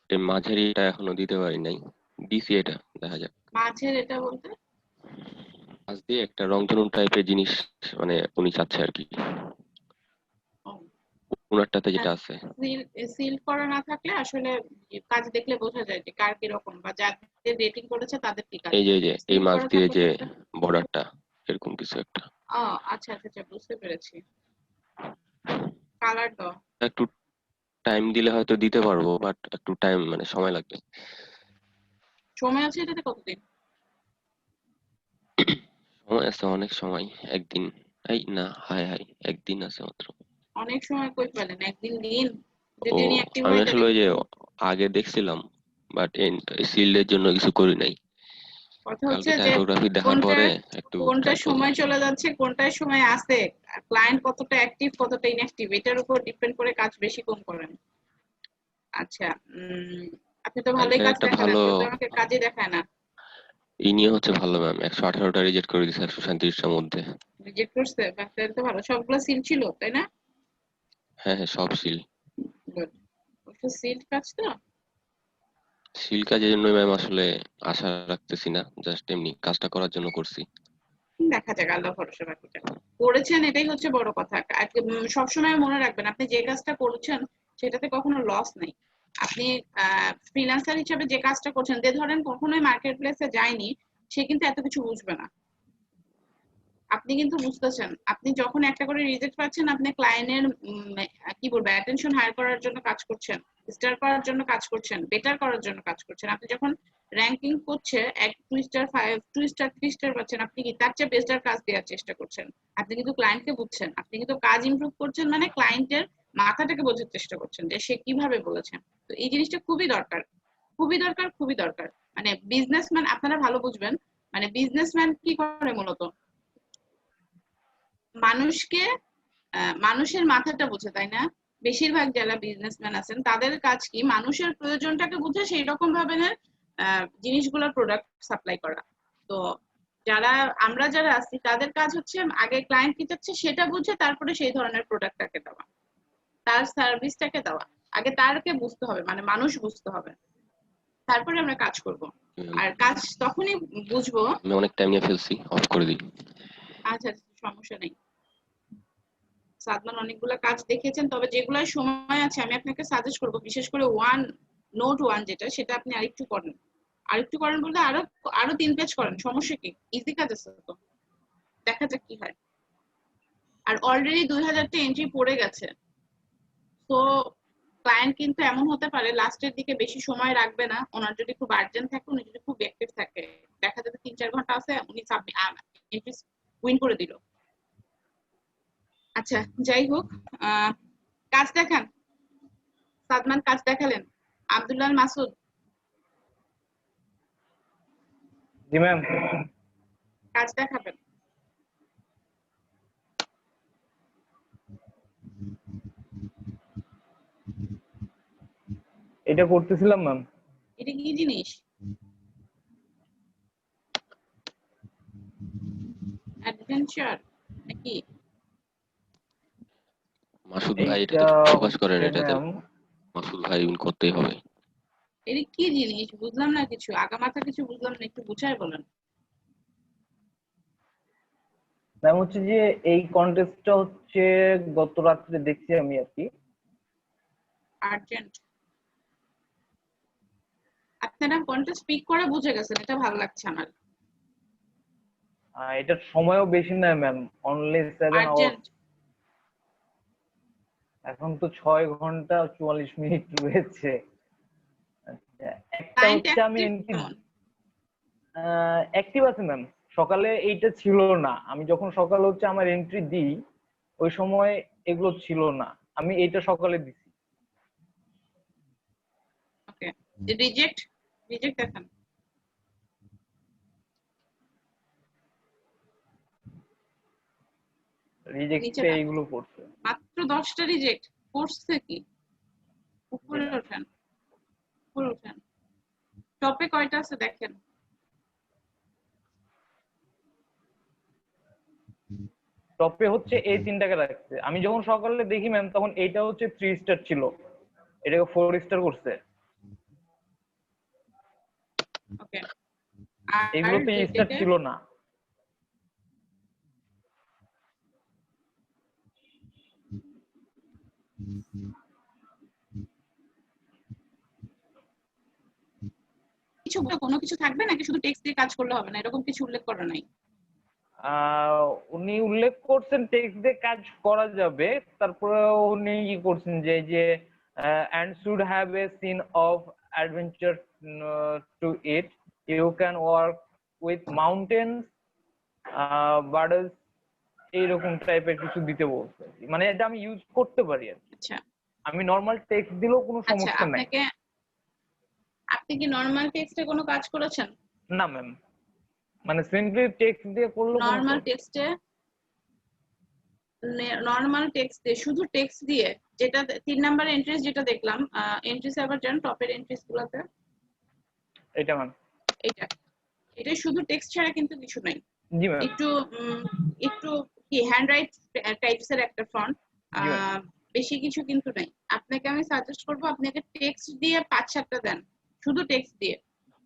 এই মাঝের এটা এখনো দিতে পারি নাই, দিছি এটা, দেখা যাক। মাঝের এটা বলতে? মাঝ দিয়ে একটা রংধনু টাইপের জিনিস, মানে উনি চাচ্ছে আর কি, ও, উনারটাতে না, যেটা আছে। সিল সিল করা না থাকলে আসলে কাজ দেখলে বোঝা যায় যে কার কি রকম, বা যাদের রেটিং করেছে তাদের কি কাজ। এই যে এই সিল মাঝ করা দিয়ে থাকলে যে তো একটা। বর্ডারটা, এরকম কিছু একটা। ও, আচ্ছা আচ্ছা আচ্ছা, বুঝতে পেরেছি। কালার দাও। একটু টাইম দিলে হয়তো দিতে পারবো, বাট একটু টাইম মানে সময় লাগবে। সময় আছে এটাতে কতদিন? সময় আছে, অনেক সময়, একদিন। এই না, হাই হাই, একদিন আছে মাত্র। অনেক সময় কই পেলেন, একদিন দিন, ও, যদি উনি অ্যাক্টিভ আমি হয় তাহলে আসলে ওই যে কিন্তু। আগে দেখছিলাম, বাট শিল্ডের জন্য কিছু করি নাই। কথা হচ্ছে কালকে যে টাইপোগ্রাফি দেখার কোনটা পরে একটু কোনটা ট্রাই করলাম। সময় চলে যাচ্ছে, কোনটায় সময় আছে, ক্লায়েন্ট কতটা অ্যাক্টিভ কতটা ইনঅ্যাক্টিভ, এটার উপর ডিপেন্ড করে কাজ বেশি কম করেন। আচ্ছা, আপনি তো ভালোই কালকে কাজ একটা দেখালেন, ভালো কেউ তো আমাকে কাজই দেখায় না। ই নিয়ে হচ্ছে ভালো ম্যাম, 118টা রিজেক্ট করে দিচ্ছে 137টার মধ্যে। রিজেক্ট করছে, বাহ, তাহলে তো ভালো, সবগুলো সিল ছিল তাই না? হ্যাঁ হ্যাঁ, সব সিল। গুড। ওটা সিল কাজ তো। সিল কাজের জন্য ম্যাম আসলে আশা রাখতেছি না, জাস্ট এমনি কাজটা করার জন্য করছি। দেখা যাক, আল্লাহ ভরসা, বাকিটা করেছেন এটাই হচ্ছে বড় কথা। আর সবসময় মনে রাখবেন আপনি যে কাজটা করছেন সেটাতে কখনো লস নেই। আপনি ফ্রিল্যান্সার হিসেবে যে কাজটা করছেন, যে ধরেন কখনোই মার্কেট প্লেসে যায়নি, সে কিন্তু এত কিছু বুঝবে না। আপনি কিন্তু বুঝতেছেন, আপনি যখন একটা করে রিজেক্ট পাচ্ছেন, আপনি ক্লায়েন্টের কি বলবো অ্যাটেনশন হায়ার করার জন্য কাজ করছেন, স্টার করার জন্য কাজ করছেন, বেটার করার জন্য কাজ করছেন। আপনি যখন র্যাঙ্কিং করছে 1 2 স্টার 5 2 স্টার 3 স্টার পাচ্ছেন, আপনি কি তার চেয়ে বেটার কাজ দেওয়ার চেষ্টা করছেন। আপনি কিন্তু ক্লায়েন্টকে বুঝছেন, আপনি কিন্তু কাজ ইমপ্রুভ করছেন, মানে ক্লায়েন্টের মাথাটাকে বোঝার চেষ্টা করছেন যে সে কিভাবে বলেছেন। তো এই জিনিসটা খুবই দরকার, খুবই দরকার, খুবই দরকার। মানে বিজনেসম্যান আপনারা ভালো বুঝবেন, মানে বিজনেসম্যান কি করে মূলত মানুষকে মানুষের মাথাটা বোঝে, তাই না? বেশিরভাগ যারা বিজনেসম্যান আছেন তাদের কাজ কি মানুষের প্রয়োজনটাকে বুঝে সেই রকম ভাবে জিনিসগুলোর প্রোডাক্ট সাপ্লাই করা। তো আমরা যারা আছি তাদের কাজ হচ্ছে আগে ক্লায়েন্ট কি চাচ্ছে সেটা বুঝে তারপরে সেই ধরনের প্রোডাক্টটাকে দেওয়া, তার সার্ভিসটাকে দেওয়া। আগে তারকে বুঝতে হবে, মানে মানুষ বুঝতে হবে, তারপরে আমরা কাজ করব। আর কাজ তখনই বুঝবো। আমি অনেক টাইম নিয়ে ফেলছি, অফ করে দিই। আচ্ছা, সমস্যা নেই। সাদমান অনেকগুলো কাজ দেখিয়েছেন, তবে যেগুলোর সময় আছে আমি আপনাকে সাজেস্ট করব, বিশেষ করে নোট 1 যেটা, সেটা আপনি আরেকটু করেন। আরেকটু করেন বলতে আরো 3 পেজ করেন, সমস্যা কি? ইজি কাজ আছে তো, দেখা যাক কি হয়। আর অলরেডি 2000টা এন্ট্রি পড়ে গেছে। তো ক্লায়েন্ট কিন্তু এমন হতে পারে লাস্টের দিকে বেশি সময় রাখবে না, ওনার যদি খুব আর্জেন্ট থাকে, উনি যদি খুব অ্যাক্টিভ থাকে, দেখা যাবে 3 4 ঘন্টা আছে উনি এন্ট্রি উইন করে দিল। আচ্ছা, যাই হোক, কাজ দেখান। সাদমান কাজ দেখালেন। আব্দুল্লাহ মাসুদ জি ম্যাম। কাজ দেখাবেন। এটা করতেছিলাম ম্যাম। এটা কি জিনিস? অ্যাডভেঞ্চার নাকি? মাসুদ ভাই এইটা এটাতে ফোকাস করেন, হচ্ছে এটাতে ম্যাম, মাসুদ ভাই উইন করতেই হবে। এটা কি জিনিস বুঝলাম না কিছু, আগামাথা কিছু বুঝলাম না, একটু বুঝায় বলেন। ম্যাম হচ্ছে যে এই কন্টেস্টটা হচ্ছে গত রাত্রে দেখছি আমি আর কি। আর্জেন্ট। আপনারা কন্টেন্ট স্পিক করে বুঝে গেছেন, এটা ভালো লাগছে আমার। এটার সময়ও বেশি নয় ম্যাম, অনলি 7 আওয়ার্স। আর্জেন্ট। এখন তো 6 ঘন্টা 44 মিনিট রয়েছে। আচ্ছা, একটা ক্লায়েন্ট হচ্ছে আমি অ্যাক্টিভ কেমন? অ্যাক্টিভ আছে ম্যাম। সকালে এইটা ছিল না, আমি যখন সকালে হচ্ছে আমার এন্ট্রি দিই ওই সময় এগুলো ছিল না, আমি এইটা সকালে দিছি। ওকে, রিজেক্ট রিজেক্ট দেখান। রিজেক্ট নিচে দেন। এইগুলো পড়ছে। মাত্র 10টা রিজেক্ট করছে কি? উপরে ওঠেন, উপরে ওঠেন। টপে কয়টা আছে দেখেন। টপে হচ্ছে এই 3টাকে রাখছে। আমি যখন সকালে দেখি ম্যাম তখন এইটা হচ্ছে 3 স্টার ছিল, এটাকে 4 স্টার করছে। ওকে, এগুলোতে স্টার ছিল না। কিছু কোনো কিছু থাকবে নাকি শুধু টেক্সট দিয়ে কাজ করলে হবে না, এরকম কিছু উল্লেখ করা নাই? উনি উল্লেখ করছেন টেক্সট দিয়ে কাজ করা যাবে, তারপরে উনি কি করছেন যে and should have a scene of adventure to it, you can work with mountains, birds, এইরকম টাইপের কিছু দিতে বলছে। মানে এটা আমি ইউজ করতে পারি আর কি। আচ্ছা আমি নর্মাল টেক্সট দিলেও কোনো আচ্ছা, সমস্যা নাই। আপনি কি নরমাল টেক্সটে কোনো কাজ করেছেন? না ম্যাম, মানে সিম্পলি টেক্সট দিয়ে করলে কোনো নরমাল টেক্সটে, নরমাল টেক্সট দিয়ে, শুধু টেক্সট দিয়ে, যেটা 3 নাম্বার এন্ট্রিস যেটা দেখলাম, এন্ট্রিস আবার যান টপের এন্ট্রিস গুলোতে। এটা ম্যাম, এটা এটা শুধু টেক্সট ছাড়া কিন্তু কিছু নাই। জি ম্যাম, একটু একটু কি হ্যান্ড রাইট টাইপস এর একটা ফন্ট, জি ম্যাম। বেশি কিছু কিন্তু নাই। আপনাকে আমি সাজেস্ট করবো আপনি আগে টেক্সট দিয়ে 5-7টা দেন, শুধু টেক্সট দিয়ে।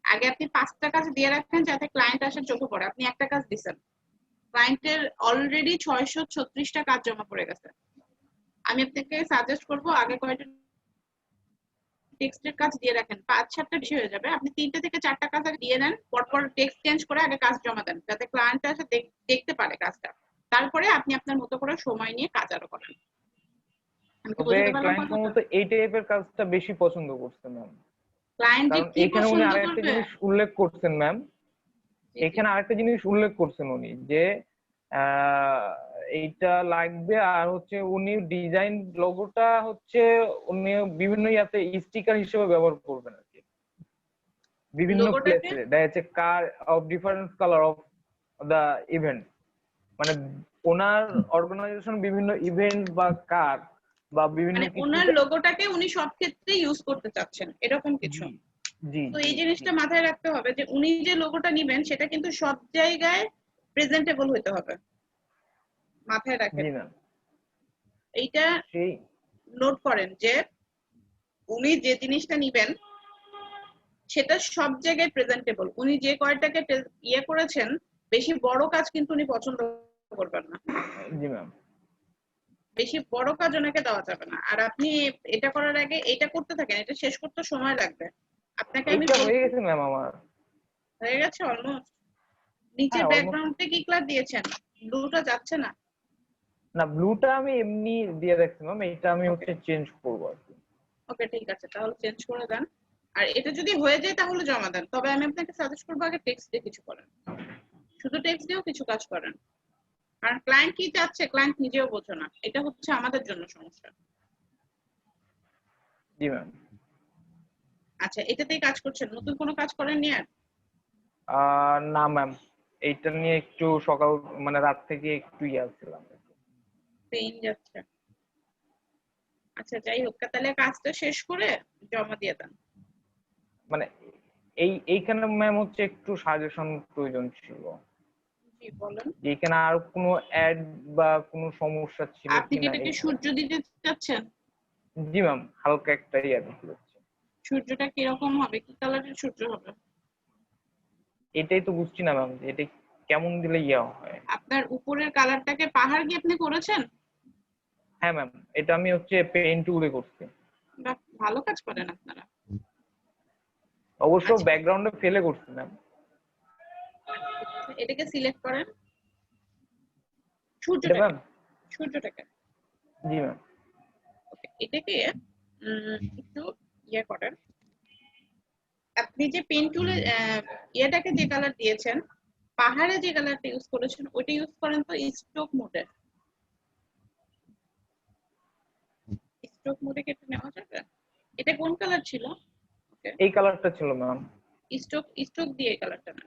আগে আপনি 5টা কাজ দিয়ে রাখেন যাতে ক্লায়েন্ট আসার চোখে পড়ে। আপনি একটা কাজ দিছেন, ক্লায়েন্টের অলরেডি 636টা কাজ জমা পড়ে গেছে। আমি আপনাকে সাজেস্ট করবো আগে কয়েকটা টেক্সটের কাজ দিয়ে রাখেন, 5-7টা বেশি হয়ে যাবে। আপনি 3টে থেকে 4টা কাজ আগে দিয়ে দেন, পরপর টেক্সট চেঞ্জ করে আগে কাজ জমা দেন, যাতে ক্লায়েন্ট এসে দেখতে পারে কাজটা। তারপরে আপনি আপনার মতো করে সময় নিয়ে কাজ আরো করেন। আমি কি তবে বোঝাতে পারলাম ক্লায়েন্ট কথাটা? সম্ভবত এই টাইপের কাজটা বেশি পছন্দ করছে ম্যাম। ক্লায়েন্ট যে কারণ কি এখানে উনি পছন্দ আরেকটা করবে? জিনিস উল্লেখ করছেন ম্যাম, জি, জি। এখানে আরেকটা জিনিস উল্লেখ করছেন উনি যে আহ, এইটা লাগবে, আর হচ্ছে উনি ডিজাইন লোগোটা হচ্ছে উনি বিভিন্ন ইয়াতে স্টিকার হিসেবে ব্যবহার করবেন আর কি, বিভিন্ন লোগোটাকে প্লেসে দেখা যাচ্ছে car of different colour of the event, মানে ওনার অর্গানাইজেশন বিভিন্ন ইভেন্ট বা কার বা বিভিন্ন মানে কিছু। ওনার লোগোটাকে উনি সব ক্ষেত্রে ইউজ করতে চাচ্ছেন, এরকম কিছু। জি জি তো জি এই জি জিনিসটা মাথায় রাখতে হবে যে উনি যে লোগোটা নিবেন সেটা কিন্তু সব জায়গায় প্রেজেন্টেবল হতে হবে, মাথায় রাখেন। জি ম্যাম। এইটা সেই নোট করেন যে উনি যে জিনিসটা নিবেন সেটা সব জায়গায় প্রেজেন্টেবল। উনি যে কয়টাকে ইয়ে করেছেন, বেশি বড় কাজ কিন্তু উনি পছন্দ করবেন না। জি ম্যাম। বেশি বড় কাজ ওনাকে দেওয়া যাবে না। আর আপনি এটা করার আগে এটা করতে থাকেন, এটা শেষ করতে সময় লাগবে। আপনাকে আমি এইটা হয়ে বলবো, গেছে ম্যাম আমার। হয়ে গেছে অলমোস্ট। নিচের হ্যাঁ অলমোস্ট। ব্যাকগ্রাউন্ডে কি কালার দিয়েছেন? ব্লুটা যাচ্ছে না? না ব্লুটা আমি এমনি দিয়ে রাখছি ম্যাম, এটা আমি ওকে, হচ্ছে চেঞ্জ করবো আর কি। ওকে, ঠিক আছে, তাহলে চেঞ্জ করে দেন। আর এটা যদি হয়ে যায় তাহলে জমা দেন। তবে আমি আপনাকে সাজেস্ট করবো আগে টেক্সট দিয়ে কিছু করেন, শুধু টেক্সট দিয়েও কিছু কাজ করেন। কারণ ক্লায়েন্ট কি চাচ্ছে ক্লায়েন্ট নিজেও বোঝে না, এটা হচ্ছে আমাদের জন্য সমস্যা। জি ম্যাম। আচ্ছা, এটাতেই কাজ করছেন, নতুন কোনো কাজ করেননি আর? না ম্যাম, এইটা নিয়ে একটু সকাল মানে রাত থেকে একটু ইয়ে ছিলাম। পেইন যাচ্ছে। আচ্ছা, যাই হোক, তাহলে কাজটা শেষ করে জমা দিয়ে দেন। মানে এইখানে ম্যাম হচ্ছে একটু সাজেশন প্রয়োজন ছিল, জি, বলেন। যে এখানে আর কোনো অ্যাড বা কোনো সমস্যা ছিল আপনি কি কিনা এটাকে এইটা। সূর্য দিতে চাচ্ছেন? জি ম্যাম, হালকা একটা ইয়ে দেখতে পাচ্ছি। সূর্যটা কিরকম হবে, কি কালারের সূর্য হবে? এটাই তো বুঝছি না ম্যাম, এটা কেমন দিলে ইয়ে হয়। আপনার উপরের কালারটাকে পাহাড় কি আপনি করেছেন? হ্যাঁ ম্যাম, এটা আমি হচ্ছে পেইন্ট টুলে করছি। বাহ, ভালো কাজ করেন আপনারা। অবশ্য আচ্ছা, ব্যাকগ্রাউন্ডে ফেলে করছি ম্যাম। ঠিক আছে, এটাকে সিলেক্ট করেন। এটা সূর্যটাকে, ম্যাম। সূর্যটাকে। জি ম্যাম। ওকে, এটাকে একটু ইয়ে করেন। আপনি যে পেন টুলে ইয়েটাকে যে কালার দিয়েছেন, পাহাড়ে যে কালারটা ইউজ করেছেন ওইটা ইউজ করেন তো স্ট্রোক মোডে। স্ট্রোক মোডে কেটে নেওয়া যাবে? এটা কোন কালার ছিল? ওকে, এই কালারটা ছিল ম্যাম। স্ট্রোক স্ট্রোক দিয়ে এই কালারটা না।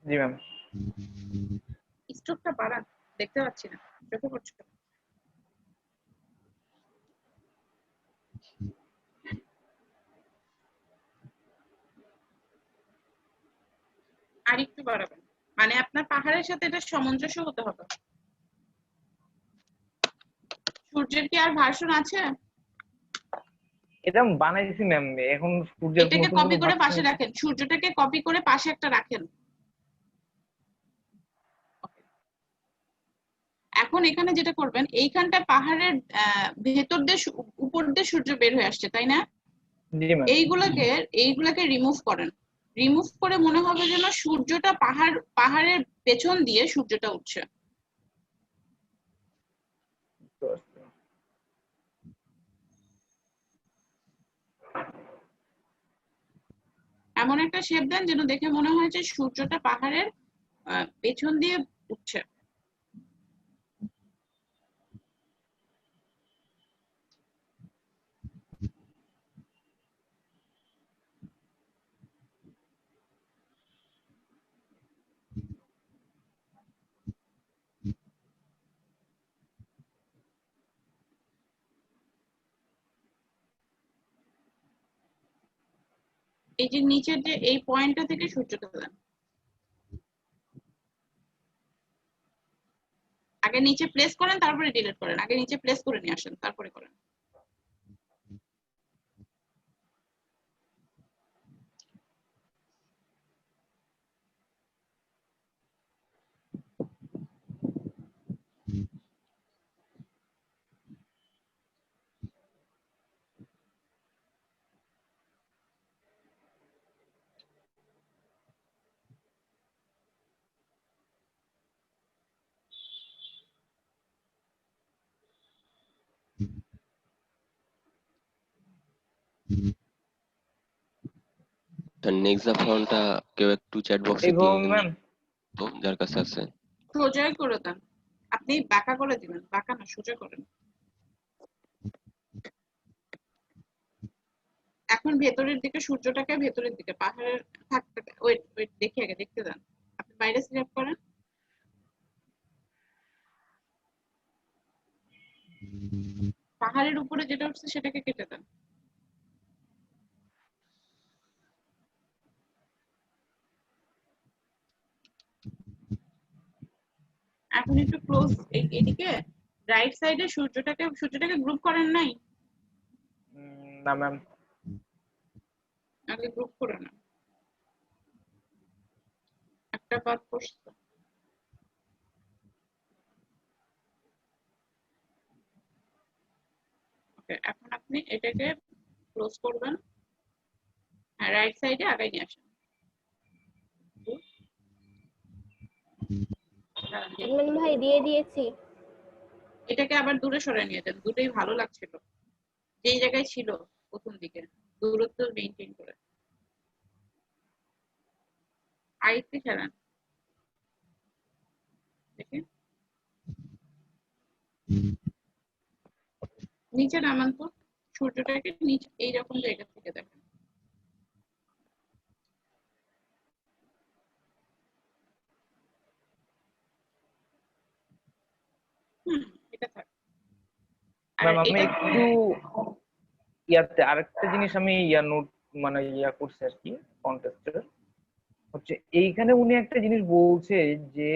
জি ম্যাম। স্ট্রোকটা বাড়ান, দেখতে পাচ্ছি না, চোখে পড়ছে না। আর একটু বাড়াবেন, মানে আপনার পাহাড়ের সাথে এটা সামঞ্জস্য হতে হবে। সূর্যের কি আর ভার্সন আছে? এটা আমি বানাইছি ম্যাম, এখন সূর্যের এটাকে নতুন কপি কোনো করে ভার্সন। পাশে রাখেন, সূর্যটাকে কপি করে পাশে একটা রাখেন। এখন এখানে যেটা করবেন, এইখানটা পাহাড়ের ভেতর দিয়ে উপর দিয়ে সূর্য বের হয়ে আসছে, তাই না? জি ম্যাম। এইগুলাকে এইগুলাকে রিমুভ করেন। রিমুভ করে মনে হবে যেন সূর্যটা পাহাড়ের পেছন দিয়ে সূর্যটা উঠছে। এমন একটা শেপ দেন যেন দেখে মনে হয় যে সূর্যটা পাহাড়ের পেছন দিয়ে উঠছে। এই যে নিচের যে এই পয়েন্টটা থেকে সূর্যটা দেন। আগে নিচে প্লেস করেন তারপরে ডিলিট করেন, আগে নিচে প্লেস করে নিয়ে আসেন তারপরে করেন। নেক্সা ফন্টটা কেউ একটু চ্যাট বক্সে এইভাবে দিয়ে ম্যাম তো যার কাছে আছে। সোজা করে দেন, আপনি বাঁকা করে দিবেন, বাঁকা না সোজা করেন। এখন ভেতরের দিকে, সূর্যটাকে ভেতরের দিকে, পাহাড়ের থাকতে, ওয়েট ওয়েট দেখে আগে দেখতে দেন। আপনি বাইরে সিলেক্ট করেন, পাহাড়ের উপরে যেটা উঠছে সেটাকে কেটে দেন। এখন একটু ক্লোজ, এইদিকে রাইট সাইডে সূর্যটাকে গ্রুপ করেন নাই? না ম্যাম। আগে গ্রুপ করে না, একটা বাদ পড়ছে। ওকে, এখন আপনি এটাকে ক্লোজ করবেন, হ্যাঁ রাইট সাইডে আগাই নিয়ে আসেন। এডমিন ভাই দিয়ে দিয়েছি। এটাকে আবার দূরে সরে নিয়ে যান, দুটোই ভালো লাগছিল, যেই জায়গায় ছিল প্রথম দিকে, দূরত্ব মেনটেন করে। আরেকটু খেলান, দেখেন নিচে নামান তো, সূর্যটাকে নিচে এইরকম জায়গা থেকে দেখেন। এটা থাক। আর ম্যাম আমি এটা একটু আরেকটা জিনিস আমি নোট মানে করছি আর কি কন্টেস্টের হচ্ছে, এইখানে উনি একটা জিনিস বলছে যে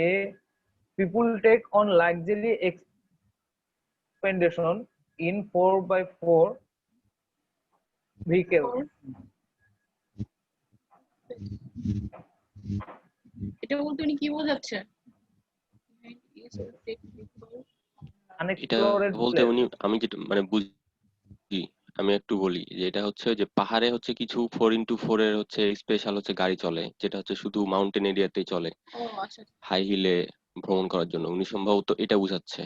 people take on luxury expenditure in 4x4 vehicle. এটা বলতে উনি কি বোঝাচ্ছে? এটা আনএক্সপ্লোরেড বলতে প্লেস। উনি, আমি যেটা মানে বুঝি, আমি একটু বলি যে এটা হচ্ছে যে পাহাড়ে হচ্ছে কিছু 4x4 এর হচ্ছে স্পেশাল হচ্ছে গাড়ি চলে, যেটা হচ্ছে শুধু মাউন্টেন এরিয়াতেই চলে, ও আচ্ছা। হাই হিলে ভ্রমণ করার জন্য। উনি সম্ভবত এটা বুঝাচ্ছে।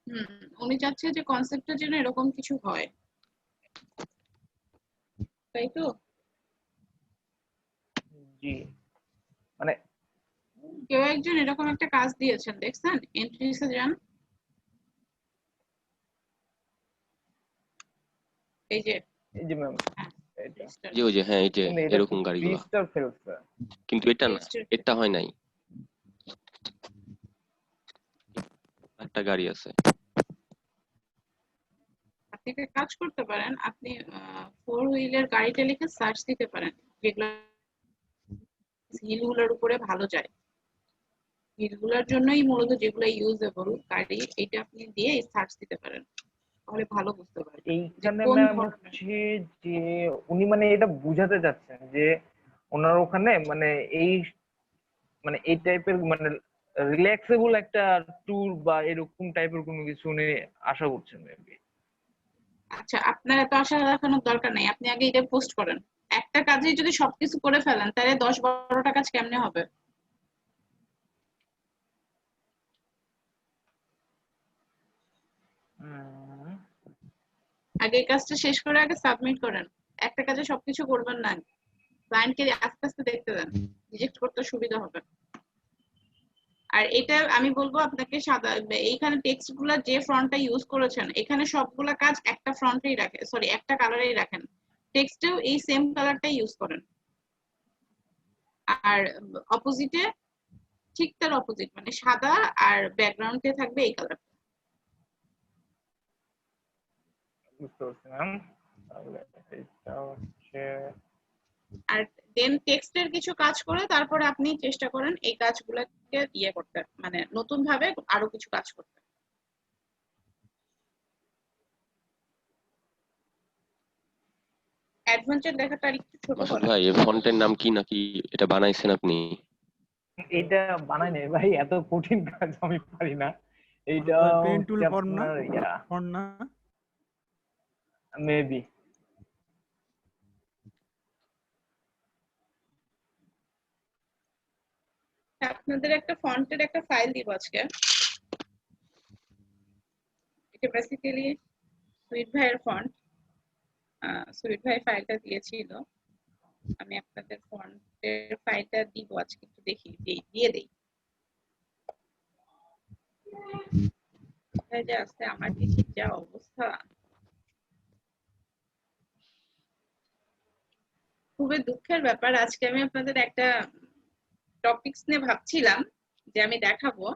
হুম, উনি চাচ্ছে যে কনসেপ্টটা যেন এরকম কিছু হয়, তাই তো? জি মানে কেউ একজন এরকম একটা কাজ দিয়েছেন, দেখছেন? এন্ট্রিসে যান, এই যে এই যে ম্যাম এটা, যে ওই যে হ্যাঁ এই যে কিন্তু এটা এরকম গাড়িগুলা, 3 স্টার ফেলছে। কিন্তু এটা না, এটা হয় নাই, একটা গাড়ি আছে। আপনি একটা কাজ করতে পারেন, আপনি 4 হুইলের গাড়িটা লিখে সার্চ দিতে পারেন, যেগুলো হিলগুলোর উপরে ভালো যায়, হিলগুলোর জন্যই মূলত যেগুলো ইউজেবল গাড়ি, এটা আপনি দিয়ে সার্চ দিতে পারেন, তাহলে ভালো বুঝতে পারবেন যে এইখানে কোন ম্যাম ধরনের। হচ্ছে যে উনি মানে এটা বুঝাতে চাচ্ছেন যে ওনার ওখানে মানে এই মানে এই টাইপের মানে রিল্যাক্সেবল একটা ট্যুর বা এরকম টাইপের কোনো কিছু উনি আশা করছেন মেবি। আচ্ছা, আপনার এত আশা দেখানোর দরকার নাই, আপনি আগে এটা পোস্ট করেন। একটা কাজে যদি সবকিছু করে ফেলেন তাহলে 10-12টা কাজ কেমনে হবে? আগে এই কাজটা শেষ করে আগে সাবমিট করেন। একটা কাজে সবকিছু করবেন না, ক্লায়েন্টকে আস্তে আস্তে দেখতে দেন, রিজেক্ট করতে সুবিধা হবে। আর এটা আমি বলবো আপনাকে, সাদা এইখানে টেক্সট গুলা যে ফন্টটা ইউজ করেছেন, এখানে সবগুলা কাজ একটা ফন্টেই রাখেন, সরি একটা কালারেই রাখেন, টেক্সটেও এই সেম কালারটাই ইউজ করেন। আর অপোজিটে ঠিক তার অপোজিট মানে সাদা, আর ব্যাকগ্রাউন্ডে থাকবে এই কালার। বুঝতে পারছি ম্যাম। তাহলে এটা হচ্ছে আর দেন টেক্সটের কিছু কাজ করে তারপরে আপনি চেষ্টা করেন এই কাজগুলোকে ইয়ে করতে, মানে নতুন ভাবে আরো কিছু কাজ করতে। অ্যাডভেঞ্চার লেখাটা আর একটু ছোট মাসুদ করেন। ভাই, এই ফন্টের নাম কি, নাকি এটা বানাইছেন আপনি? এটা বানাই নাই ভাই, এত কঠিন কাজ আমি পারি না। এইটা পেন টুল হচ্ছে ফন্ট না, আপনার ফন্ট না। মেবি। আপনাদের একটা ফন্টের একটা ফাইল দিব আজকে, এটা বেসিক্যালি সুইট ভাইয়ের ফন্ট, সুইট ভাই ফাইলটা দিয়েছিল, আমি আপনাদের ফন্টের ফাইলটা দিব আজকে, একটু দেখি দিয়ে দেই। কোথায় যে আছে আমার পিসির যা অবস্থা, খুবই দুঃখের ব্যাপার। আজকে আমি আপনাদের একটা টপিকস নিয়ে ভাবছিলাম যে আমি দেখাবো,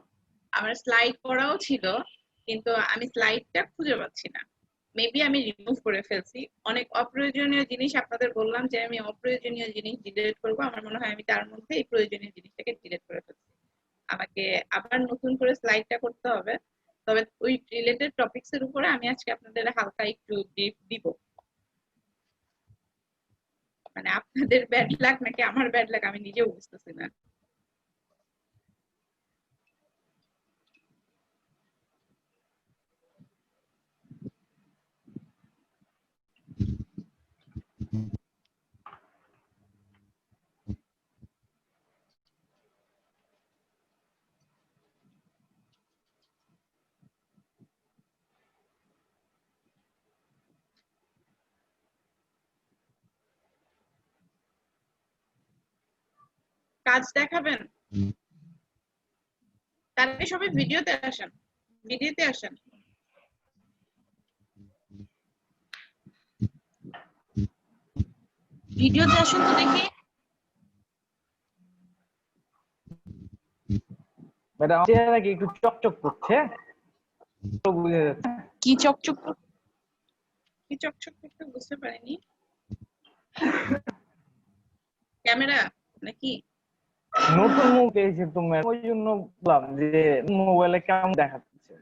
আমার স্লাইড করাও ছিল, কিন্তু আমি স্লাইডটা খুঁজে পাচ্ছি না। মেবি আমি রিমুভ করে ফেলছি। অনেক অপ্রয়োজনীয় জিনিস আপনাদের বললাম যে আমি অপ্রয়োজনীয় জিনিস ডিলিট করবো, আমার মনে হয় আমি তার মধ্যে এই প্রয়োজনীয় জিনিসটাকে ডিলিট করে ফেলছি। আমাকে আবার নতুন করে স্লাইডটা করতে হবে। তবে ওই রিলেটেড টপিকস এর উপরে আমি আজকে আপনাদের হালকা একটু দিব। মানে আপনাদের ব্যাড লাক নাকি আমার ব্যাড লাক আমি নিজেও বুঝতেছি না। কাজ দেখাবেন, তাহলে সবাই ভিডিওতে আসেন, ভিডিওতে আসেন। ভিডিওতে আসুন তো দেখি। ম্যাডাম চেহারা কি একটু চকচক করছে, তো বুঝে যাচ্ছে। কি চকচক কি চকচক করতে বুঝতে পারিনি। ক্যামেরা নাকি? নতুন মুখ পেয়েছে তো ম্যাডাম, ওই জন্য বললাম যে মোবাইলে কেমন দেখাচ্ছে।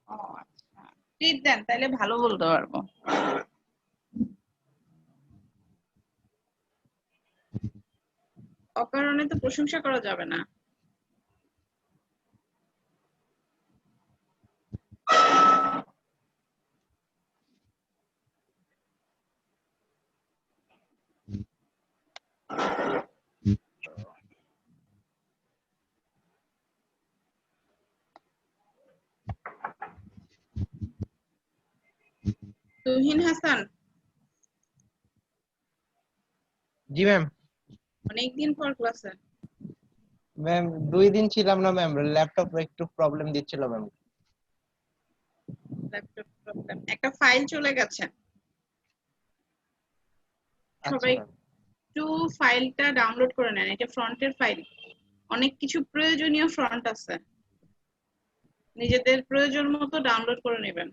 ও আচ্ছা, ট্রিট দেন তাহলে ভালো বলতে পারবো। অকারণে তো প্রশংসা করা যাবে না। তুহিন হাসান, জি ম্যাম। অনেকদিন পর ক্লাসে। ম্যাম 2 দিন ছিলাম না ম্যাম, ল্যাপটপ একটু প্রবলেম দিচ্ছিল ম্যাম। ল্যাপটপ প্রবলেম, একটা ফাইল চলে গেছে। আচ্ছা সবাই ম্যাম। একটু ফাইলটা ডাউনলোড করে নেন, এটা ফ্রন্টের ফাইল। অনেক কিছু প্রয়োজনীয় ফ্রন্ট আছে, নিজেদের প্রয়োজন মতো ডাউনলোড করে নেবেন।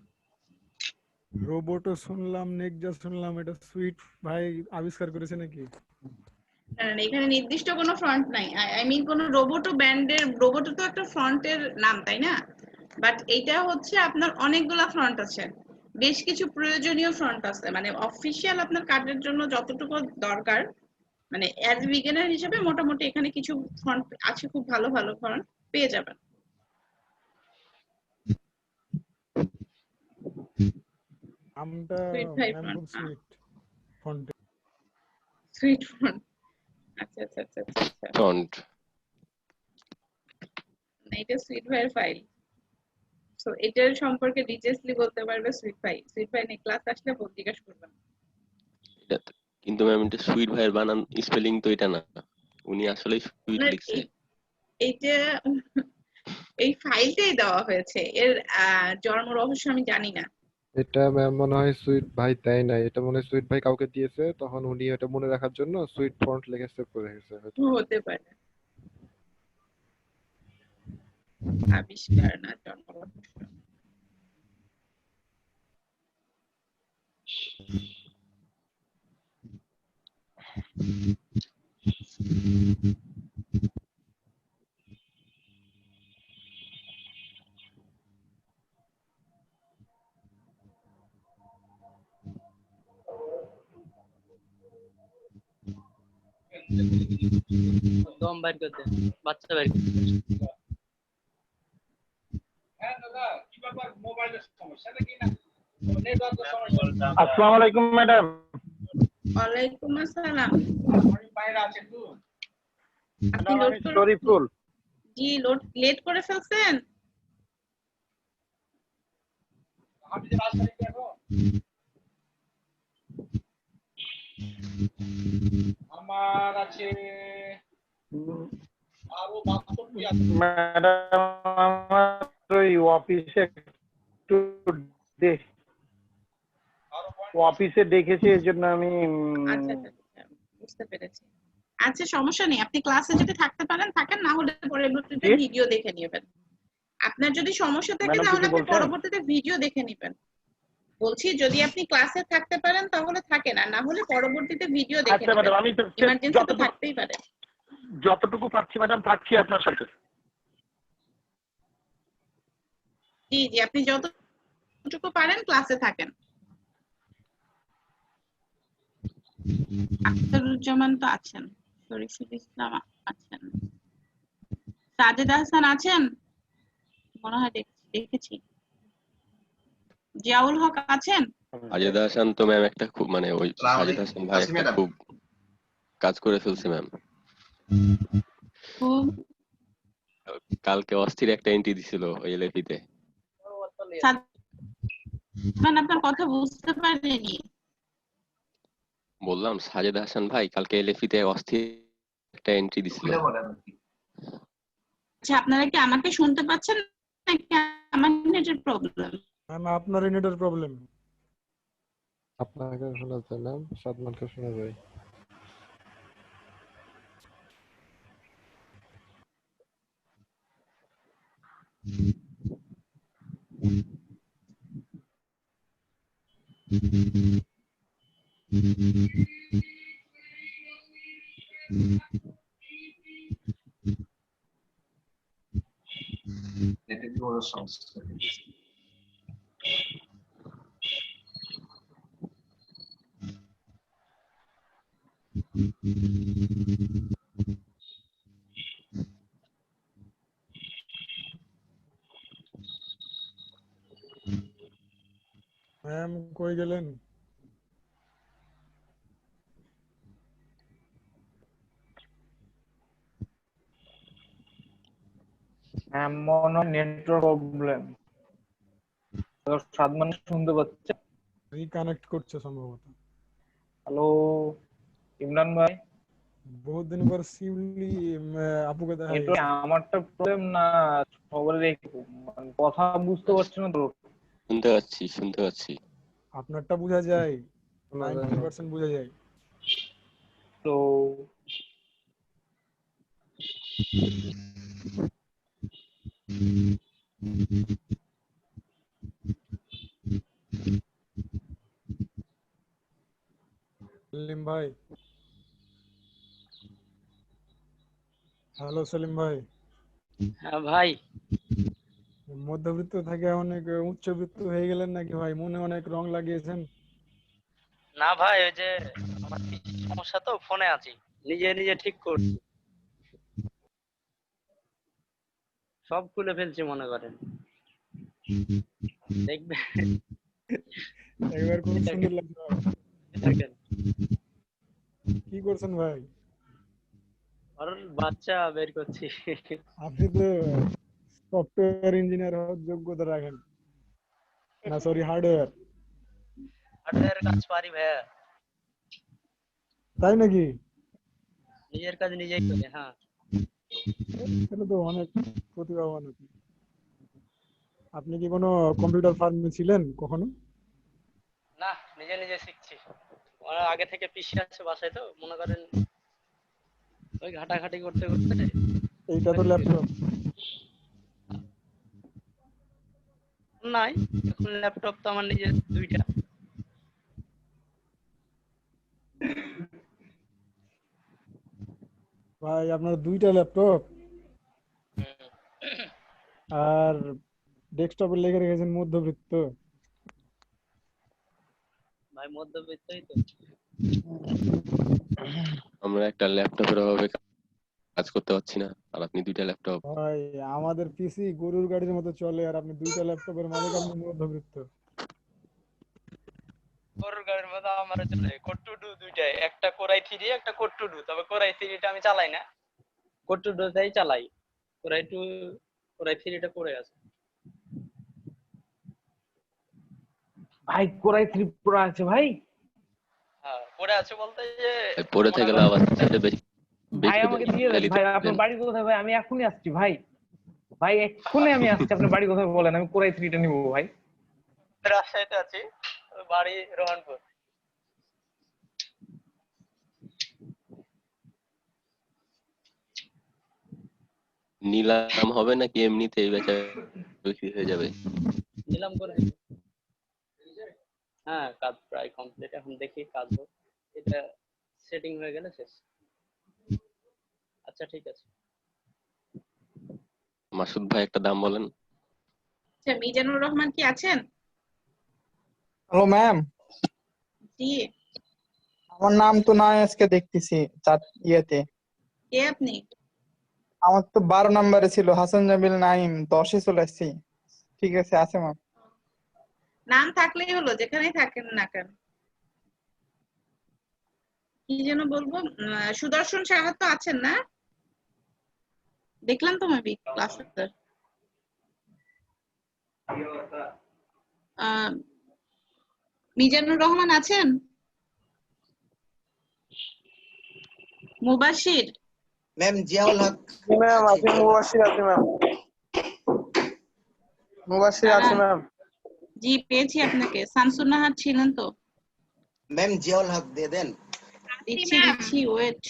রোবটও শুনলাম, নেক্সট শুনলাম, এটা সুইট ভাই আবিষ্কার করেছে নাকি? এখানে নির্দিষ্ট কোনো ফ্রন্ট নাই। আই মিন কোনো রোবটও ব্র্যান্ডের, রোবটও তো একটা ফ্রন্টের নাম, তাই না? বাট এইটা হচ্ছে আপনার অনেকগুলা ফ্রন্ট আছে, বেশ কিছু প্রয়োজনীয় ফ্রন্ট আছে, মানে অফিসিয়াল আপনার কাজের জন্য যতটুকু দরকার, মানে অ্যাজ বিগিনার হিসেবে মোটামুটি এখানে কিছু ফন্ট আছে, খুব ভালো ভালো ফন্ট পেয়ে যাবেন। নামটা সুইট ভাই ম্যাম ফন্ট, খুব সুইট ফন্ট। Sweet font. আচ্ছা আচ্ছা আচ্ছা আচ্ছা, ফন্ট না এটা সুইট ভাইয়ের ফাইল। সো এটার সম্পর্কে ডিটেইলসলি বলতে পারবে সুইট ভাই। সুইট ভাই নে ক্লাস আসলে জিজ্ঞাসা করবেন। কিন্তু ম্যাম এটা সুইট ভাইয়ের বানান স্পেলিং তো এটা না, উনি আসলে সুইট আপনার লিখছে। এইটা এই ফাইলটাই দেওয়া হয়েছে, এর জন্ম রহস্য আমি জানি না। এটা ম্যাম মনে হয় সুইট ভাই দেয় নাই, এটা মনে হয় সুইট ভাই কাউকে দিয়েছে, তখন উনি এটা মনে রাখার জন্য সুইট ফন্ট লিখে সেভ করে রেখেছে হয়তো। হতে পারে, আবিষ্কার না জন্ম রহস্য। দম বাইর করতে, বাচ্চা বাইর করতে। আসসালামু আলাইকুম ম্যাডাম। ওয়ালাইকুম আসসালাম। আপনি ম্যাডাম লোড আমি করে, শরীফুল। জি লোড লেট করে ফেলছেন। আমার আছে ম্যাডাম আমার ওই অফিসে একটু অফিসে দেখেছি এর জন্য আমি আচ্ছা আচ্ছা আচ্ছা, বুঝতে পেরেছি। আচ্ছা সমস্যা নেই, আপনি ক্লাসে যদি থাকতে পারেন থাকেন, না হলে পরবর্তীতে কি? ভিডিও দেখে নেবেন। আপনার যদি সমস্যা থাকে ম্যাডাম তাহলে কিছু আপনি বলছেন? পরবর্তীতে ভিডিও দেখে নেবেন। বলছি যদি আপনি ক্লাসে থাকতে পারেন তাহলে থাকেন, আর না হলে পরবর্তীতে ভিডিও দেখে আচ্ছা নেবেন। ম্যাডাম আমি তো ইমার্জেন্সি তো যতটুকু থাকতেই পারে। যতটুকু পাচ্ছি ম্যাডাম থাকছি আপনার সাথে। জি জি, আপনি যতটুকু পারেন ক্লাসে থাকেন। আখতারুজ্জামান তো আছেন, শরীফুল ইসলাম আছেন, সাজেদা হাসান আছেন মনে হয়, দেখেছি। জিয়াউল হক আছেন। সাজেদা হাসান তো ম্যাম একটা খুব মানে ওই সাজেদা হাসান ভাই একটা খুব কাজ করে ফেলছে ম্যাম। খুব কালকে অস্থির একটা এন্ট্রি দিছিল ওই এলএপিতে। সাজমান আপনার কথা বুঝতে পারিনি। বললাম সাজেদা হাসান ভাই কালকে এলএপিতে অস্থির একটা এন্ট্রি দিছিল। আচ্ছা আপনারা কি আমাকে শুনতে পাচ্ছেন নাকি আমার নেটের প্রবলেম? ম্যাম আপনার নেটের প্রবলেম। আপনাকে শোনা যায় না, সাদমানকে শোনা যায়। ম্যাম কই গেলেন? এমন নেটওয়ার্ক প্রবলেম। তো সাদমান শুনতে পাচ্ছে? রিকানেক্ট করছে সম্ভবত। হ্যালো ইমরান ভাই, বহুত দিন পর শিউলি আপুকে দেখা গেছে। নেটওয়ার্ক আমারটা প্রবলেম না সবারই, মানে কথা বুঝতে পারছি না তো। শুনতে পাচ্ছি। আপনারটা বোঝা যায়, 90% বোঝা যায়। তো সেলিম ভাই, হ্যালো সেলিম ভাই। হ্যাঁ ভাই, মধ্যবিত্ত থেকে অনেক উচ্চবিত্ত হয়ে গেলেন নাকি ভাই? মনে অনেক রং লাগিয়েছেন। না ভাই ওই যে আমার কিছু সমস্যা তো ফোনে আছি, নিজে নিজে ঠিক করছি, সব খুলে ফেলছি মনে করেন, দেখবে একবার খুব সুন্দর লাগছে। দেখেন কি করছেন ভাই? আর বাচ্চা বের করছি। আপনি তো সফটওয়্যার ইঞ্জিনিয়ার হওয়ার যোগ্যতা রাখেন না, সরি হার্ডওয়্যার। হার্ডওয়্যার কাজ পারি ভাইয়া, তাই নাকি? নিজের কাজ নিজেই করি। হ্যাঁ তাহলে তো অনেক প্রতিভাবান আপনি। আপনি কি কোনো কম্পিউটার ফার্মে ছিলেন কখনো? না, নিজে নিজে শিখছি, আগে থেকে পিসি আছে বাসায়, তো মনে করেন ওই ঘাটাঘাটি করতে করতে। এইটা তো ল্যাপটপ। নাই, এখন ল্যাপটপ তো আমার নিজের দুইটা। ভাই আপনার দুইটা ল্যাপটপ আর ডেস্কটপে লেগে রেখেছেন মধ্যবিত্ত। ভাই মধ্যবিত্তই তো। আমরা একটা ল্যাপটপের অভাবে কাজ করতে পারছি না, আর আপনি দুইটা ল্যাপটপ। ভাই আমাদের পিসি গরুর গাড়ির মতো চলে, আর আপনি দুইটা ল্যাপটপের মালিক, আপনি মধ্যবিত্ত। গরুর গাড়ির মতো আমারও চলে, কোট্টু দুইটাই, একটা কোরাই 3 একটা কোট্টু 2, তবে কোরাই 3 টা আমি চালাই না, কোট্টু 2টাই চালাই। কোরাই 2 কোরাই 3 টা পড়ে আছে। ভাই কোরাই 3 প্রো আছে ভাই। হ্যাঁ, কোরাই পড়ে আছে বলতে যে পড়ে থেকে লাভ আছে, সেটা বেশি ভাই বেশি আমাকে দিয়ে দেন গালি ভাই, দেন। আপনার বাড়ি কোথায় ভাই? আমি এখনই আসছি ভাই, ভাই এক্ষুনি আমি আসছি। আপনার বাড়ি কোথায় বলেন, আমি কোরাই 3টা নিবো ভাই। রাজশাহীতে আছি, বাড়ি রোহনপুর। নিলাম হবে নাকি এমনিতেই বেচা বিক্রি হয়ে যাবে? নিলাম করে হ্যাঁ, কাজ প্রায় কমপ্লিট। এখন দেখি কাজ হোক, এটা সেটিং হয়ে গেলে শেষ। আচ্ছা ঠিক আছে। মাসুদ ভাই একটা দাম বলেন। আচ্ছা, মিজানুর রহমান কি আছেন? হ্যালো ম্যাম, জি, আমার নাম তো নাই আজকে দেখতেছি ইয়েতে। কে আপনি? আমার তো 12 নম্বরে ছিল, হাসান জামিল নাইম, 10-এ চলে আসছি। ঠিক আছে, আছে ম্যাম। নাম থাকলেই হলো, যেখানেই থাকেন না কেন। কি যেন বলবো, সুদর্শন সাহা তো আছেন না? দেখলাম তো মেবি ক্লাসে। মিজানুর রহমান আছেন? মুবাশির? ম্যাম জিয়াউল হক ম্যাম আছে, মুবাশির আছে ম্যাম, মুবাশির আছে ম্যাম। জি, পেয়েছি আপনাকে। শামসুন নাহার ছিলেন তো? ম্যাম জিয়াউল হক দিয়ে দেন। দিচ্ছি ওয়েট।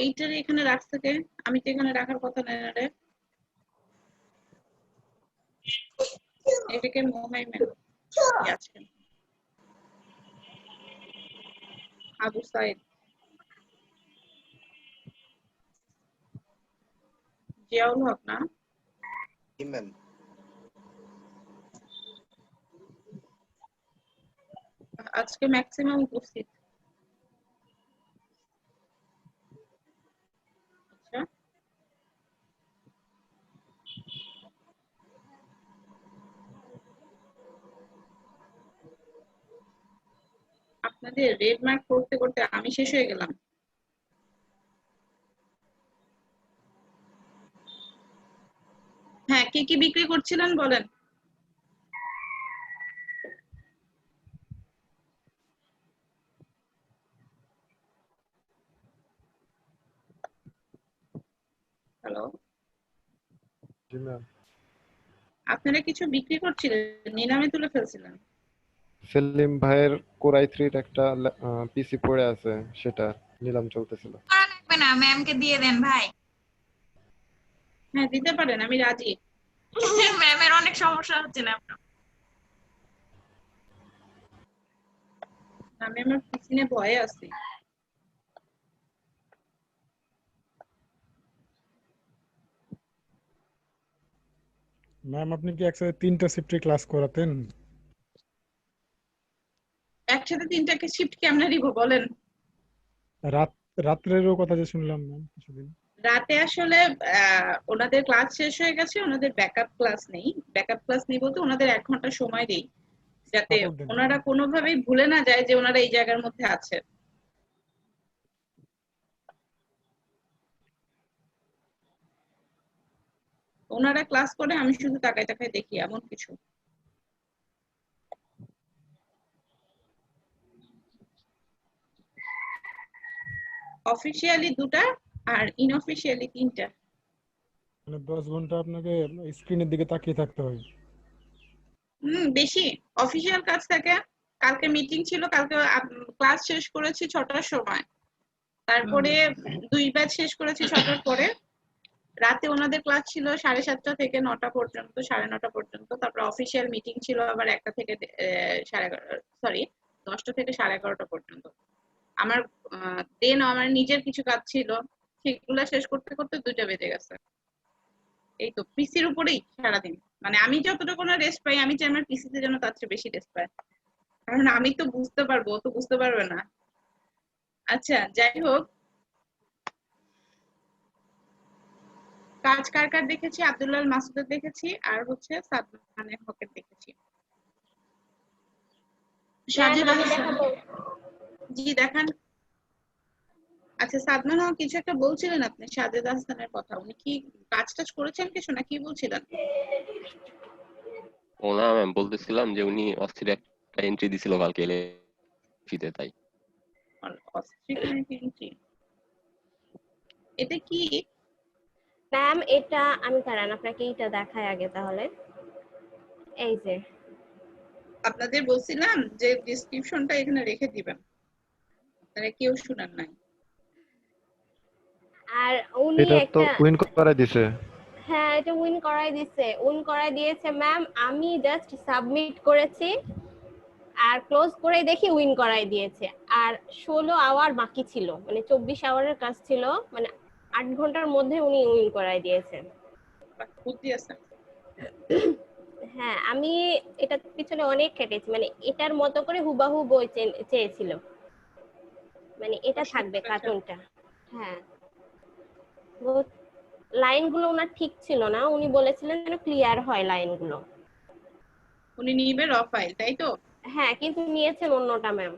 এইটার এখানে রাখছে কে? আমি তো এখানে রাখার কথা না রে। এটাকে মোহাইমেন আছে। আবু সাইদ, জিয়াউল হক না? জি ম্যাম। আজকে ম্যাক্সিমাম উপস্থিত। আচ্ছা, আপনাদের রেড মার্ক করতে করতে আমি শেষ হয়ে গেলাম। হ্যাঁ, কি কি বিক্রি করছিলেন বলেন। হ্যালো, জি ম্যাম। আপনারা কিছু বিক্রি করছিলেন, নিলামে তুলে ফেলছিলেন। সেলিম ভাইয়ের কোরাই 3 একটা পিসি পড়ে আছে, সেটা নিলাম চলতেছিল। করা লাগবে না, ম্যামকে দিয়ে দেন ভাই। হ্যাঁ, দিতে পারেন, আমি রাজি। ম্যামের অনেক সমস্যা হচ্ছে না আপনার? আমি আমার পিছনে ভয়ে আছি। ম্যাম আপনি কি একসাথে 3টা শিফটে ক্লাস করাতেন? একসাথে 3টাকে শিফট কেমনে দিব বলেন। রাত্রেরও কথা যে শুনলাম ম্যাম কিছুদিন। রাতে আসলে ওনাদের ক্লাস শেষ হয়ে গেছে, ওনাদের ব্যাকআপ ক্লাস নেই। ব্যাকআপ ক্লাস নেই বলতে ওনাদের 1 ঘন্টা সময় দেই, যাতে সাপোর্ট দেন। ওনারা কোনোভাবেই ভুলে না যায় যে ওনারা এই জায়গার মধ্যে আছে। ওনারা ক্লাস করে, আমি শুধু তাকায় তাকায় দেখি, এমন কিছু। অফিসিয়ালি 2টা আর ইনঅফিসিয়ালি 3টা। মানে 10 ঘন্টা আপনাকে স্ক্রিনের দিকে তাকিয়ে থাকতে হয়। বেশি অফিসিয়াল কাজ থাকে। কালকে মিটিং ছিল, কালকে ক্লাস শেষ করেছি 6টার সময়, তারপরে 2 ব্যাচ শেষ করেছি 6টার পরে। রাতে ওনাদের ক্লাস ছিল 7:30 থেকে 9টা পর্যন্ত, 9:30 পর্যন্ত। তারপর অফিসিয়াল মিটিং ছিল আবার 1টা থেকে 10টা থেকে 11:30 পর্যন্ত। আমার দেন আমার নিজের কিছু কাজ ছিল, সেগুলো শেষ করতে করতে 2টা বেজে গেছে। এই তো পিসির উপরেই সারাদিন। মানে আমি যতটুকু না রেস্ট পাই, আমি চাই আমার পিসিতে যেন তার চেয়ে বেশি রেস্ট পায়, কারণ আমি তো বুঝতে পারবো, ও তো বুঝতে পারবে না। আচ্ছা, যাই হোক, কাজ কার কার দেখেছি, আব্দুল্লাহ মাসুদের দেখেছি, আর হচ্ছে সাদমান হকের দেখেছি। সাজেদা আমি হাসান, দেখাবো। জি দেখান। আচ্ছা, সাদমান হক কিছু একটা বলছিলেন আপনি সাজেদা হাসানের কথা, উনি কি কাজ টাজ করেছেন কিছু, না কি বলছিলেন? ও না ম্যাম, বলতেছিলাম যে উনি অস্থির একটা এন্ট্রি দিছিল কালকে ফিতে, তাই। এটা কি? ম্যাম এটা আমি কারণ আপনাকে এটা দেখাই আগে তাহলে। এই যে আপনাদের বলছিলাম যে ডেসক্রিপশনটা এখানে রেখে দিবেন, তাহলে কেউ শুনেন নাই। আর উনি এটা তো একটা উইন করে দিছে। হ্যাঁ এটা উইন করাই দিয়েছে ম্যাম। আমি জাস্ট সাবমিট করেছি আর ক্লোজ করে দেখি উইন করাই দিয়েছে। আর 16 আওয়ার বাকি ছিল, মানে 24 আওয়ারের কাজ ছিল, মানে 8 ঘন্টার মধ্যে উনি উইন করাই দিয়েছেন। বুদ্ধি আছে। হ্যাঁ আমি এটার পিছনে অনেক খেটেছি, মানে এটার মতো করে হুবাহু বই চেয়েছিল, মানে এটা থাকবে কার্টুনটা। হ্যাঁ লাইনগুলো ওনার ঠিক ছিল না, উনি বলেছিলেন যেন ক্লিয়ার হয় লাইনগুলো। উনি নিবে র ফাইল, তাই তো? হ্যাঁ কিন্তু নিয়েছেন অন্যটা ম্যাম।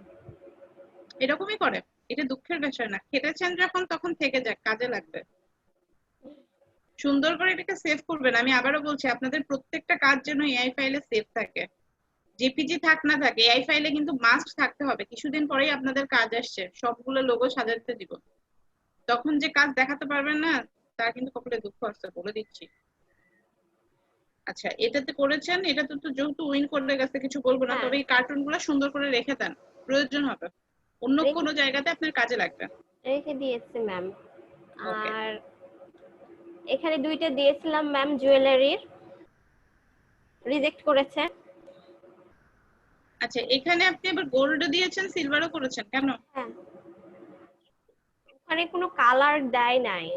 এরকমই করে, এটা দুঃখের বিষয় না। খেটেছেন যখন তখন থেকে যাক, কাজে লাগবে। সুন্দর করে এটাকে সেভ করবেন। আমি আবারও বলছি, আপনাদের প্রত্যেকটা কাজ যেন এআই ফাইলে সেভ থাকে। জেপিজি থাক না থাকে, এআই ফাইলে কিন্তু মাস্ট থাকতে হবে। কিছুদিন পরেই আপনাদের কাজ আসছে, সবগুলো লোগো সাজাতে দিব। তখন যে কাজ দেখাতে পারবেন না, তার কিন্তু কপালে দুঃখ আছে, বলে দিচ্ছি। আচ্ছা, এটাতে করেছেন, এটাতে তো যেহেতু উইন করে গেছে কিছু বলবো না, তবে এই কার্টুন গুলো সুন্দর করে রেখে দেন, প্রয়োজন হবে, অন্য কোনো জায়গাতে আপনার কাজে লাগবে। রেখে দিয়েছি ম্যাম। আর এখানে দুইটা দিয়েছিলাম ম্যাম জুয়েলারির, রিজেক্ট করেছে। আচ্ছা, এখানে আপনি আবার গোল্ড দিয়েছেন, সিলভারও করেছেন কেন? হ্যাঁ ওখানে কোনো কালার দেয় নাই।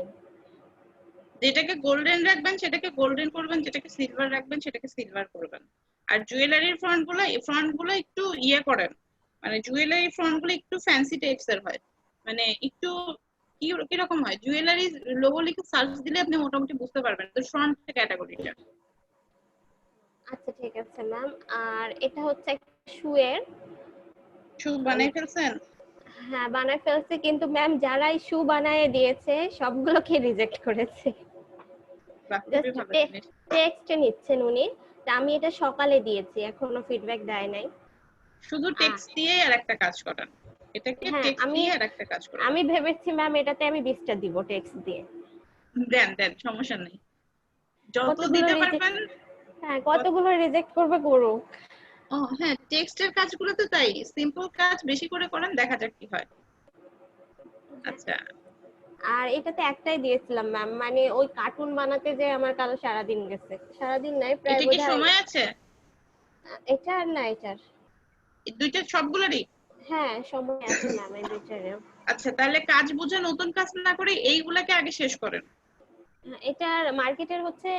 যেটাকে গোল্ডেন রাখবেন সেটাকে গোল্ডেন করবেন, যেটাকে সিলভার রাখবেন সেটাকে সিলভার করবেন। আর জুয়েলারির ফ্রন্ট গুলো একটু ইয়ে করেন, মানে জুয়েলারি ফ্রন্ট গুলো একটু ফ্যান্সি টাইপস এর হয়, মানে একটু কিরকম হয়, জুয়েলারি লোগো লিখে সার্চ দিলে আপনি মোটামুটি বুঝতে পারবেন তো ফ্রন্ট ক্যাটাগরিটা। আচ্ছা ঠিক আছে ম্যাম। আর এটা হচ্ছে শুয়ের। শু বানাই ফেলছেন? হ্যাঁ বানায় ফেলছে, কিন্তু ম্যাম যারাই শু বানায় দিয়েছে সবগুলোকে রিজেক্ট করেছে। টেক্সট নিচ্ছেন উনি, তা আমি এটা সকালে দিয়েছি, এখনো ফিডব্যাক দেয় নাই। শুধু টেক্সট দিয়ে আরেকটা কাজ করেন, এটাকে টেক্সট দিয়ে আরেকটা কাজ করেন। আমি ভেবেছি ম্যাম এটাতে আমি 20টা দিব টেক্সট দিয়ে। দেন সমস্যা নেই, যত দিতে পারবেন। হ্যাঁ কতগুলো রিজেক্ট করবে করুক। ও হ্যাঁ, টেক্সটের কাজগুলো তো তাই, সিম্পল কাজ বেশি করে করেন, দেখা যাক কি হয়। আচ্ছা, আর এটাতে একটাই দিয়েছিলাম ম্যাম, মানে ওই কার্টুন বানাতে যে আমার কাল সারাদিন গেছে, সারাদিন নাই প্রায়। এটা কি সময় আছে? এটা আর না এটার দুইটা সবগুলোরই? হ্যাঁ সময় আছে ম্যাম এই দুইটারে। আচ্ছা, তাহলে কাজ বুঝে নতুন কাজ না করে এইগুলাকে আগে শেষ করেন। এটার মার্কেটের হচ্ছে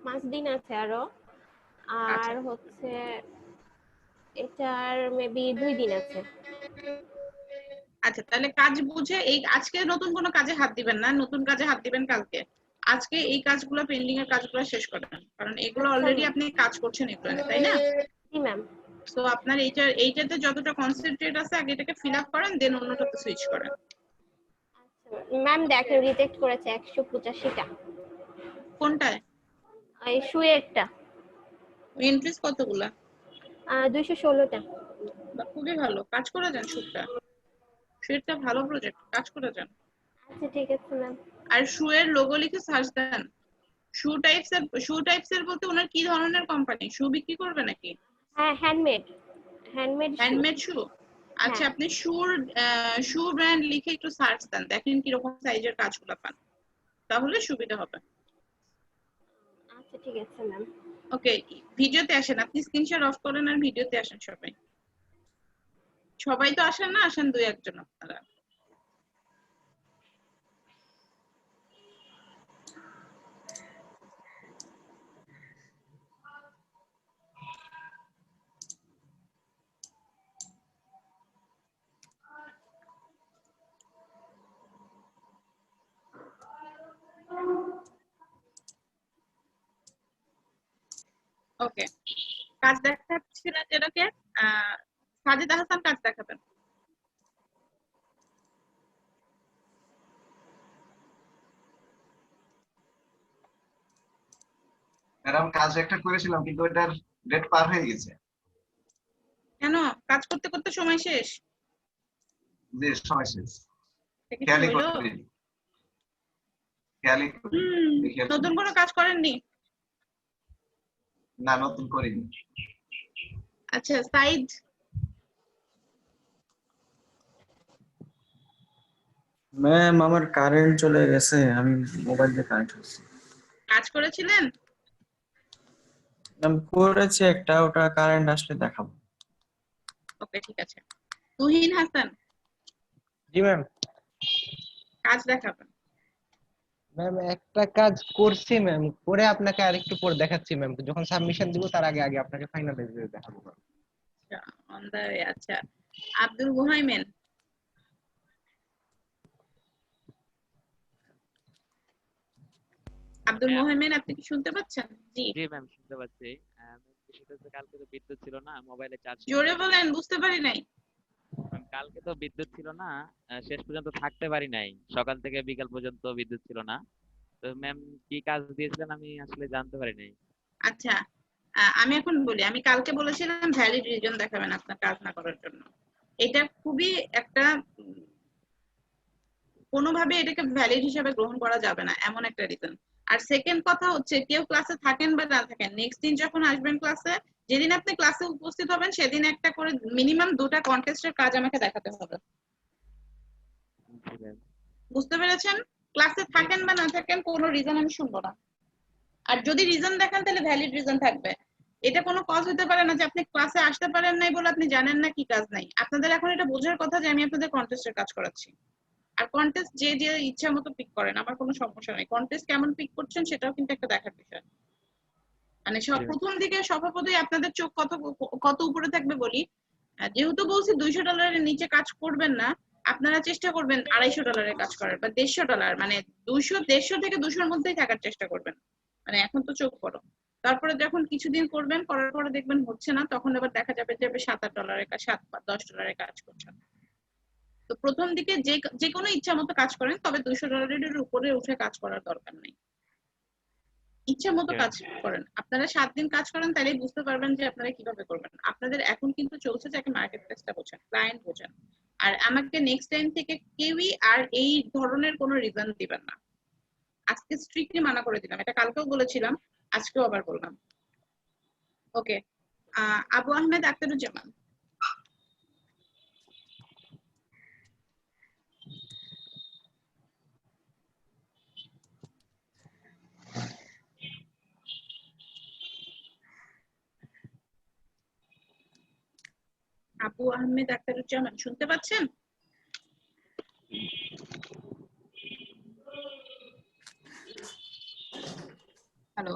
5 দিন আছে আরো, আর হচ্ছে এটার মেবি 2 দিন আছে। আচ্ছা, তাহলে কাজ বুঝে এই আজকে নতুন কোনো কাজে হাত দিবেন না, নতুন কাজে হাত দিবেন কালকে। আজকে এই কাজগুলো, পেন্ডিং এর কাজগুলো শেষ করেন, কারণ এগুলো অলরেডি আপনি কাজ করছেন এগুলো, তাই না? জি ম্যাম। সো আপনার এইটাতে যতটা কনসেন্ট্রেট আছে আগে এটাকে ফিল আপ করেন, দেন অন্যটাতে সুইচ করেন। ম্যাম দেখেন রিজেক্ট করেছে 185টা। কোনটায়? এই শুয়েরটা। এন্ট্রিজ কতগুলা? 216টা। খুবই ভালো কাজ করে যান। শুয়েরটা ভালো প্রজেক্ট, কাজ করে যান। আচ্ছা ঠিক আছে ম্যাম। আর শুয়ের লোগো লিখে সার্চ দেন। শু টাইপস এর বলতে ওনার কি ধরনের কোম্পানি? শু বিক্রি করবে নাকি? হ্যাঁ হ্যান্ডমেড শু। আচ্ছা, আপনি শু ব্র্যান্ড লিখে একটু সার্চ দেন, দেখেন কি রকম সাইজের কাজগুলো পান, তাহলে সুবিধা হবে। আচ্ছা ঠিক আছে ম্যাম। ওকে, ভিডিওতে আসেন, আপনি স্ক্রিনশট অফ করেন আর ভিডিওতে আসেন। সবাই তো আসেন না, আসেন 2-1 জন আপনারা। ওকে, কাজ দেখাচ্ছিলেন যেটাকে সাজিদা হাসান কাজ দেখাবেন। ম্যাডাম কাজ একটা করেছিলাম কিন্তু ওটার ডেট পার হয়ে গেছে। কেন? কাজ করতে করতে সময় শেষ? যে সময় শেষ। এটা কি খেয়ালই হইলো? করিনি। খেয়ালই করিনি। দেখে নতুন কোনো কাজ করেননি? না, নতুন করিনি। আচ্ছা, সাইদ ম্যাম আমার কারেন্ট চলে গেছে, আমি মোবাইল দিয়ে কানেক্ট করছি। কাজ করেছিলেন? ম্যাম করেছি একটা, ওটা কারেন্ট আসলে দেখাবো। ওকে, ঠিক আছে। তুহিন হাসান জি ম্যাম। কাজ দেখাবেন। ম্যাম একটা কাজ করছি ম্যাম, করে আপনাকে আরেকটু পর দেখাচ্ছি ম্যাম, যখন সাবমিশন দিব তার আগে আগে আপনাকে ফাইনালাইজ করে দেখাবো ম্যাম। আচ্ছা, অন দা ওয়ে। আচ্ছা, আব্দুল মুহাইমিন আব্দুল মুহাইমিন আপনি কি শুনতে পাচ্ছেন? জি জি ম্যাম, শুনতে পাচ্ছি। বিষয়টা হচ্ছে কালকে তো বিদ্যুৎ ছিল না, মোবাইলে চার্জ ছিল জোরে না। বলেন, বুঝতে পারি নাই। কালকে তো বিদ্যুৎ ছিল না, শেষ পর্যন্ত থাকতে পারি নাই, সকাল থেকে বিকাল পর্যন্ত বিদ্যুৎ ছিল না। তো ম্যাম কি কাজ দিয়েছিলেন আমি আসলে জানতে পারি নাই। আচ্ছা, আমি এখন বলি। আমি কালকে বলেছিলাম ভ্যালিড রিজন দেখাবেন আপনার কাজ না করার জন্য। এটা খুবই একটা কোনোভাবে এটাকে ভ্যালিড হিসেবে গ্রহণ করা যাবে না, এমন একটা রিজন। আর সেকেন্ড কথা হচ্ছে, কেউ ক্লাসে থাকেন বা না থাকেন, নেক্সট দিন যখন আসবেন ক্লাসে, যেদিন আপনি ক্লাসে উপস্থিত হবেন সেদিন একটা করে মিনিমাম 2টা কন্টেস্টের কাজ আমাকে দেখাতে হবে। বুঝতে পেরেছেন? ক্লাসে থাকেন বা না থাকেন কোনো রিজন আমি শুনবো না। আর যদি রিজন দেখান তাহলে ভ্যালিড রিজন থাকবে। এটা কোনো কজ হতে পারে না যে আপনি ক্লাসে আসতে পারেন নাই বলে আপনি জানেন না কি কাজ নাই। আপনাদের এখন এটা বোঝার কথা যে আমি আপনাদের কন্টেস্টের কাজ করাচ্ছি। আর কন্টেস্ট যে যে ইচ্ছা মতো পিক করেন, আমার কোনো সমস্যা নেই। কন্টেস্ট কেমন পিক করছেন সেটাও কিন্তু একটা দেখার বিষয়। মানে সব প্রথম দিকে স্বভাবতই আপনাদের চোখ কত কত উপরে থাকবে বলি। যেহেতু বলছি $200 নিচে কাজ করবেন না, আপনারা চেষ্টা করবেন $250 কাজ করার বা $150, মানে 150 থেকে 200-র মধ্যেই থাকার চেষ্টা করবেন। মানে এখন তো চোখ করো, তারপরে যখন কিছুদিন করবেন, করার পরে দেখবেন হচ্ছে না, তখন আবার দেখা যাবে যে $7-8 কাজ, $7-10 কাজ করছেন। তো প্রথম দিকে যে কোনো ইচ্ছা মতো কাজ করেন, তবে $200 উপরে উঠে কাজ করার দরকার নেই। ইচ্ছা মতো কাজ করেন। আপনারা 7 দিন কাজ করেন, তাহলেই বুঝতে পারবেন যে আপনারা কিভাবে করবেন। আপনাদের এখন কিন্তু চলছে যে একটা মার্কেট প্লেসটা বোঝেন, ক্লায়েন্ট বোঝেন। আর আমাকে নেক্সট টাইম থেকে কেউই আর এই ধরনের কোনো রিজন দিবেন না। আজকে স্ট্রিক্টলি মানা করে দিলাম, এটা কালকেও বলেছিলাম, আজকেও আবার বললাম। ওকে, আবু আহমেদ আখতারুজ্জামান। আবু আহমেদ আখতারুজ্জামান শুনতে পাচ্ছেন? Hello,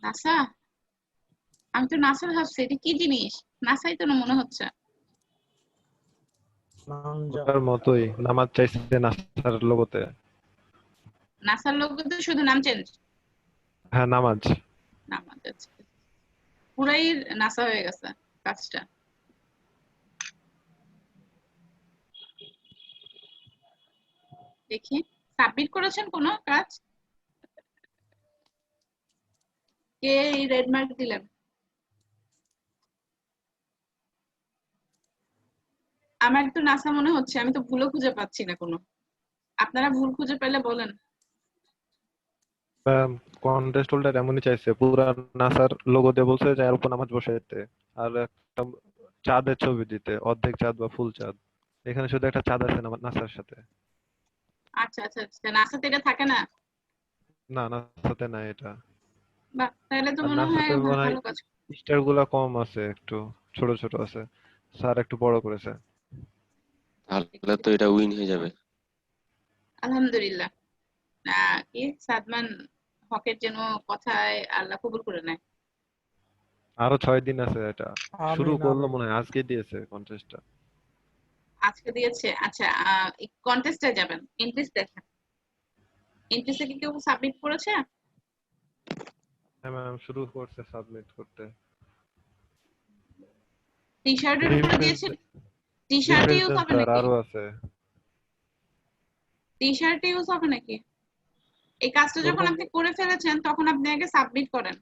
NASA? আমি তো নাসার ভাবছি, এটা কি জিনিস? নাসাই তো না মনে হচ্ছে। ওটার মতোই নামাজ চাইছে নাসার লোগোতে। নাসার লোগোতে শুধু নাম চেঞ্জ? হ্যাঁ, নামাজ। নামাজ, আচ্ছা। পুরাই নাসা হয়ে গেছে কাজটা। দেখি, সাবমিট করেছেন কোনো কাজ? কে এই রেড মার্ক দিলেন? আমার তো নাসা মনে হচ্ছে, আমি তো ভুলও খুঁজে পাচ্ছি না কোনো। আপনারা ভুল খুঁজে পেলে বলেন। কন্টেস্ট হোল্ডার এমনই চাইছে, পুরা নাসার লোগো দিয়ে বলছে যে এর উপর নামাজ বসাইতে, আর একটা চাঁদের ছবি দিতে, অর্ধেক চাঁদ বা ফুল চাঁদ। এখানে শুধু একটা চাঁদ আছে নাসার সাথে। আচ্ছা আচ্ছা আচ্ছা, নাসাতে এটা থাকে না? না, নাসাতে নাই এটা। বাহ, তাহলে তো আর মনে হয় নাসাতে মনে হয় ভালো কাজ। স্টার গুলা কম আছে, একটু ছোট ছোট আছে, স্যার একটু বড় করেছে। তাহলে তো এটা উইন হয়ে যাবে। আলহামদুলিল্লাহ। কি সাদমান হকের যেন কথায় আল্লাহ কবুল করে নেয়। আরো 6 দিন আছে, এটা শুরু আমিন করলো আমিন। মনে হয় আজকে দিয়েছে কন্টেস্টটা। আজকে দিয়েছে? আচ্ছা, কন্টেস্টে যাবেন, এন্ট্রিস দেখেন। এন্ট্রিসে কি কেউ সাবমিট করেছে? হ্যাঁ ম্যাম, শুরু করছে সাবমিট করতে। টি শার্টের উপরে দিয়েছেন, টি শার্টে ইউজ হবে রিপ্রেজেন্টার নাকি? আরো আছে। টি শার্টে ইউজ হবে নাকি? এই কাজটা যখন ওরকম আপনি করে ফেলেছেন তখন আপনি আগে সাবমিট করেন।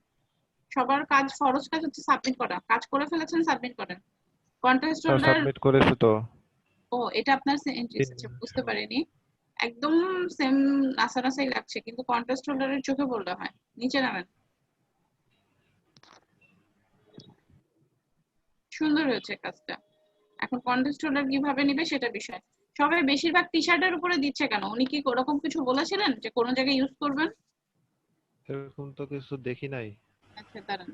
সবার কাজ, ফরজ কাজ হচ্ছে সাবমিট করা। কাজ করে ফেলেছেন, সাবমিট করেন। কন্টেস্ট হোল্ডার, সাবমিট করেছি তো। ও এটা আপনার এন্ট্রিস আছে, বুঝতে পারিনি। একদম সেম নাসানাসাই লাগছে, কিন্তু কন্টেস্ট হোল্ডারের চোখে বলতে হয়। নিচে নামেন। সুন্দর হয়েছে কাজটা। এখন কন্টেস্ট হোল্ডার কিভাবে নিবে সেটা বিষয়। সবাই বেশিরভাগ টি শার্টের উপরে দিচ্ছে কেন? উনি কি ওরকম কিছু বলেছিলেন যে কোন জায়গায় ইউজ করবেন? এরকম তো কিছু দেখি নাই, আচ্ছা দাঁড়ান।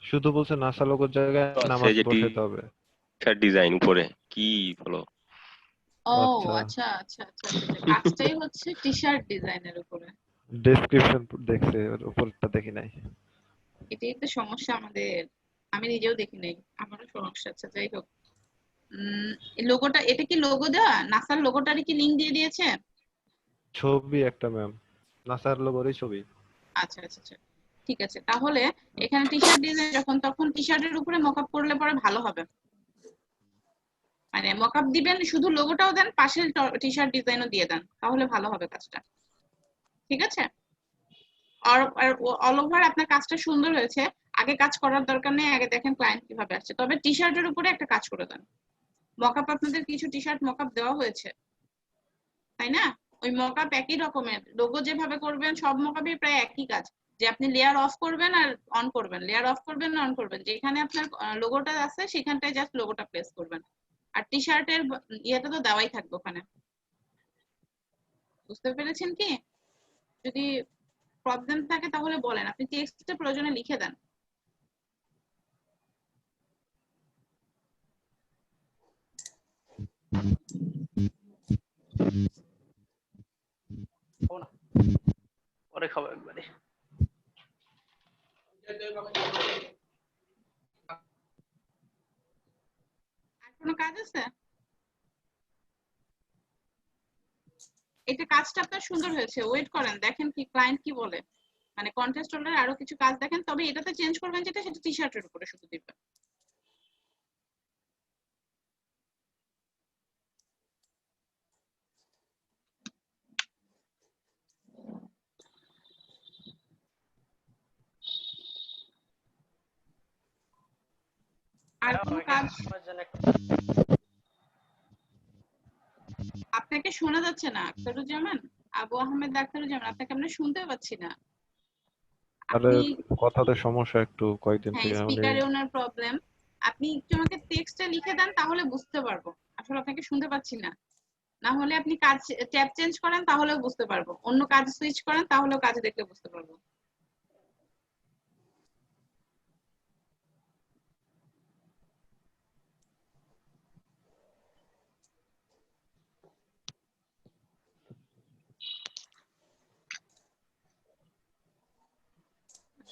শুধু বলছে নাসা লোগোর জায়গায় আছে নামাজ যে বসাইতে হবে। টি-শার্ট ডিজাইন উপরে কি বলো? ও আচ্ছা, আচ্ছা আচ্ছা আচ্ছা আচ্ছা, কাজটাই হচ্ছে টি শার্ট ডিজাইনের উপরে। ডেসক্রিপশন দেখছে, ওর উপরটা দেখি নাই। এটাই তো সমস্যা আমাদের। আমি নিজেও দেখি নাই, আমারও সমস্যা। আচ্ছা যাই হোক, লোগোটা, এটা কি লোগো দেওয়া? নাসার লোগোটারই কি লিংক দিয়ে দিয়েছে? ছবি একটা ম্যাম, নাসার লোগোরই ছবি। আচ্ছা আচ্ছা আচ্ছা, ঠিক আছে। তাহলে এখানে টি শার্ট ডিজাইন যখন, তখন টি শার্টের উপরে মকআপ করলে পরে ভালো হবে। মানে মকআপ দিবেন, শুধু লোগোটাও দেন, পাশে টি শার্ট ডিজাইনও দিয়ে দেন, তাহলে ভালো হবে কাজটা। ঠিক আছে? আর অল ওভার আপনার কাজটা সুন্দর হয়েছে। আগে কাজ করার দরকার নেই, আগে দেখেন ক্লায়েন্ট কিভাবে আসছে। তবে টি শার্টের উপরে একটা কাজ করে দেন। মকআপ, আপনাদের কিছু টি শার্ট মকআপ দেওয়া হয়েছে, তাই না? ওই মকআপ একই রকমের, লোগো যেভাবে করবেন সব মকআপই প্রায় একই কাজ। যে আপনি লেয়ার অফ করবেন আর অন করবেন, লেয়ার অফ করবেন অন করবেন, যেখানে আপনার লোগোটা আছে সেখানটায় জাস্ট লোগোটা প্লেস করবেন। আর টি শার্টের ইয়েটা তো দেওয়াই থাকবে ওখানে। বুঝতে পেরেছেন কি? যদি প্রবলেম থাকে তাহলে বলেন, আপনি টেক্সটে প্রয়োজনে লিখে দেন। পরে খাবো একবারে। আর কোনো কাজ আছে? এটা কাজটা আপনার সুন্দর হয়েছে, ওয়েট করেন, দেখেন কি ক্লায়েন্ট কি বলে। মানে কন্টেস্ট হোল্ডার আরো কিছু কাজ দেখেন, তবে এটাতে চেঞ্জ করবেন যেটা, সেটা টি শার্টের উপরে শুধু দিবেন। আর কোনো কাজ? আপনাকে শোনা যাচ্ছে না আখতারুজ্জামান, আবু আহমেদ আখতারুজ্জামান, আপনাকে আমরা শুনতে পাচ্ছি না। আরে আপনি, কথাতে সমস্যা একটু কয়েকদিন হ্যাঁ থেকে মানে স্পিকারে ওনার প্রবলেম। আপনি একটু আমাকে টেক্সটে লিখে দেন, তাহলে বুঝতে পারবো। আসলে আপনাকে শুনতে পাচ্ছি না। না হলে আপনি কাজ ট্যাব চেঞ্জ করেন, তাহলেও বুঝতে পারবো। অন্য কাজ সুইচ করেন, তাহলেও কাজ দেখলে বুঝতে পারবো।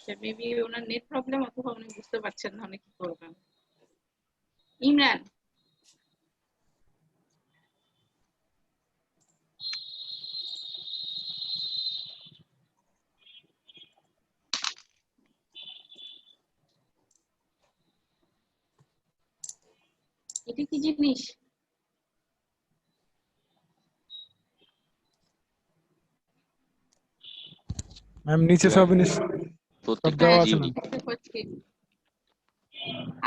আচ্ছা, মেবি ওনার নেট প্রবলেম, অথবা উনি বুঝতে পারছেন না উনি কি করবেন। ইমরান, এটা কি জিনিস? ম্যাম নিচে সব সব দেওয়া আছে ম্যাম।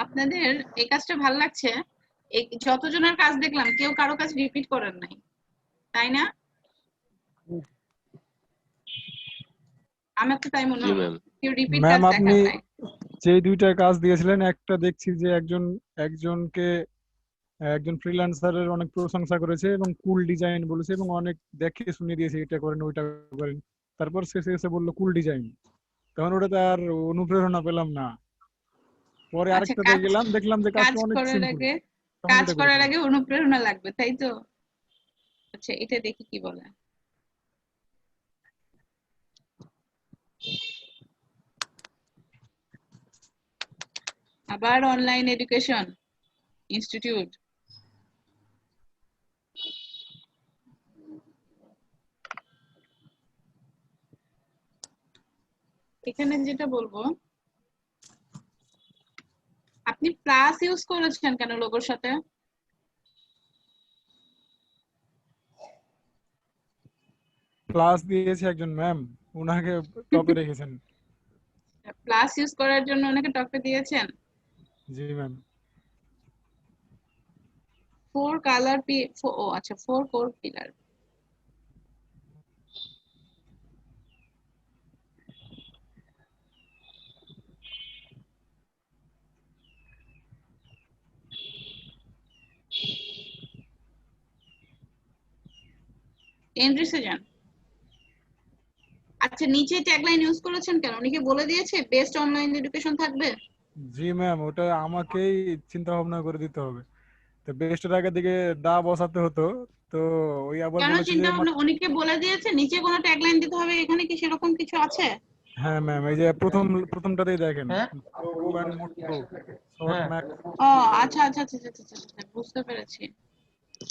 আপনাদের এই কাজটা ভালো লাগছে? এই যতজনের কাজ দেখলাম, কেউ কারো কাজ রিপিট করেন নাই, তাই না? আমার তো তাই মনে হলো, কেউ রিপিট কাজ ম্যাম আপনি দেখান নাই। যে দুইটা কাজ দিয়েছিলেন, একটা দেখছি যে একজন ফ্রিল্যান্সারের অনেক প্রশংসা করেছে এবং কুল ডিজাইন বলেছে এবং অনেক দেখে শুনে দিয়েছে, এটা করেন ওইটা করেন। তারপর শেষে এসে বললো কুল ডিজাইন, তখন ওটাতে আর অনুপ্রেরণা পেলাম না। পরে আচ্ছা, আরেকটাতে গেলাম, দেখলাম যে কাজটা অনেক সিম্পল, তখন কাজ এটা করে করার ফেললাম। আগে অনুপ্রেরণা লাগবে, তাই তো? আচ্ছা, এটা দেখি কি বলে। আবার অনলাইন এডুকেশন ইনস্টিটিউট। এখানে যেটা বলবো, আপনি প্লাস ইউজ করেছেন কেন লোগোর সাথে? ক্লাস দিয়েছে একজন ম্যাম, উনাকে টপে রেখেছেন। প্লাস ইউজ করার জন্য ওনাকে টপে দিয়েছেন? জি ম্যাম। 4 কালার ও আচ্ছা 4 কোর পিলার। এন্ট্রিসে যান। আচ্ছা নিচে ট্যাগলাইন ইউজ করেছেন কেন? উনি কি বলে দিয়েছে বেস্ট অনলাইন এডুকেশন থাকবে? জি ম্যাম, ওটা আমাকেই চিন্তা ভাবনা করে দিতে হবে। তো বেস্টের আগের দিকে দা বসাতে হতো, তো ওই আবার কেন বলেছে যে চিন্তা ভাবনা? উনি কি বলে দিয়েছে নিচে কোনো ট্যাগলাইন দিতে হবে? এখানে কি সেরকম কিছু আছে? হ্যাঁ ম্যাম, এই যে প্রথমটাতেই দেখেন, go and mode pro short mac. ও আচ্ছা আচ্ছা আচ্ছা আচ্ছা আচ্ছা, আচ্ছা, বুঝতে পেরেছি।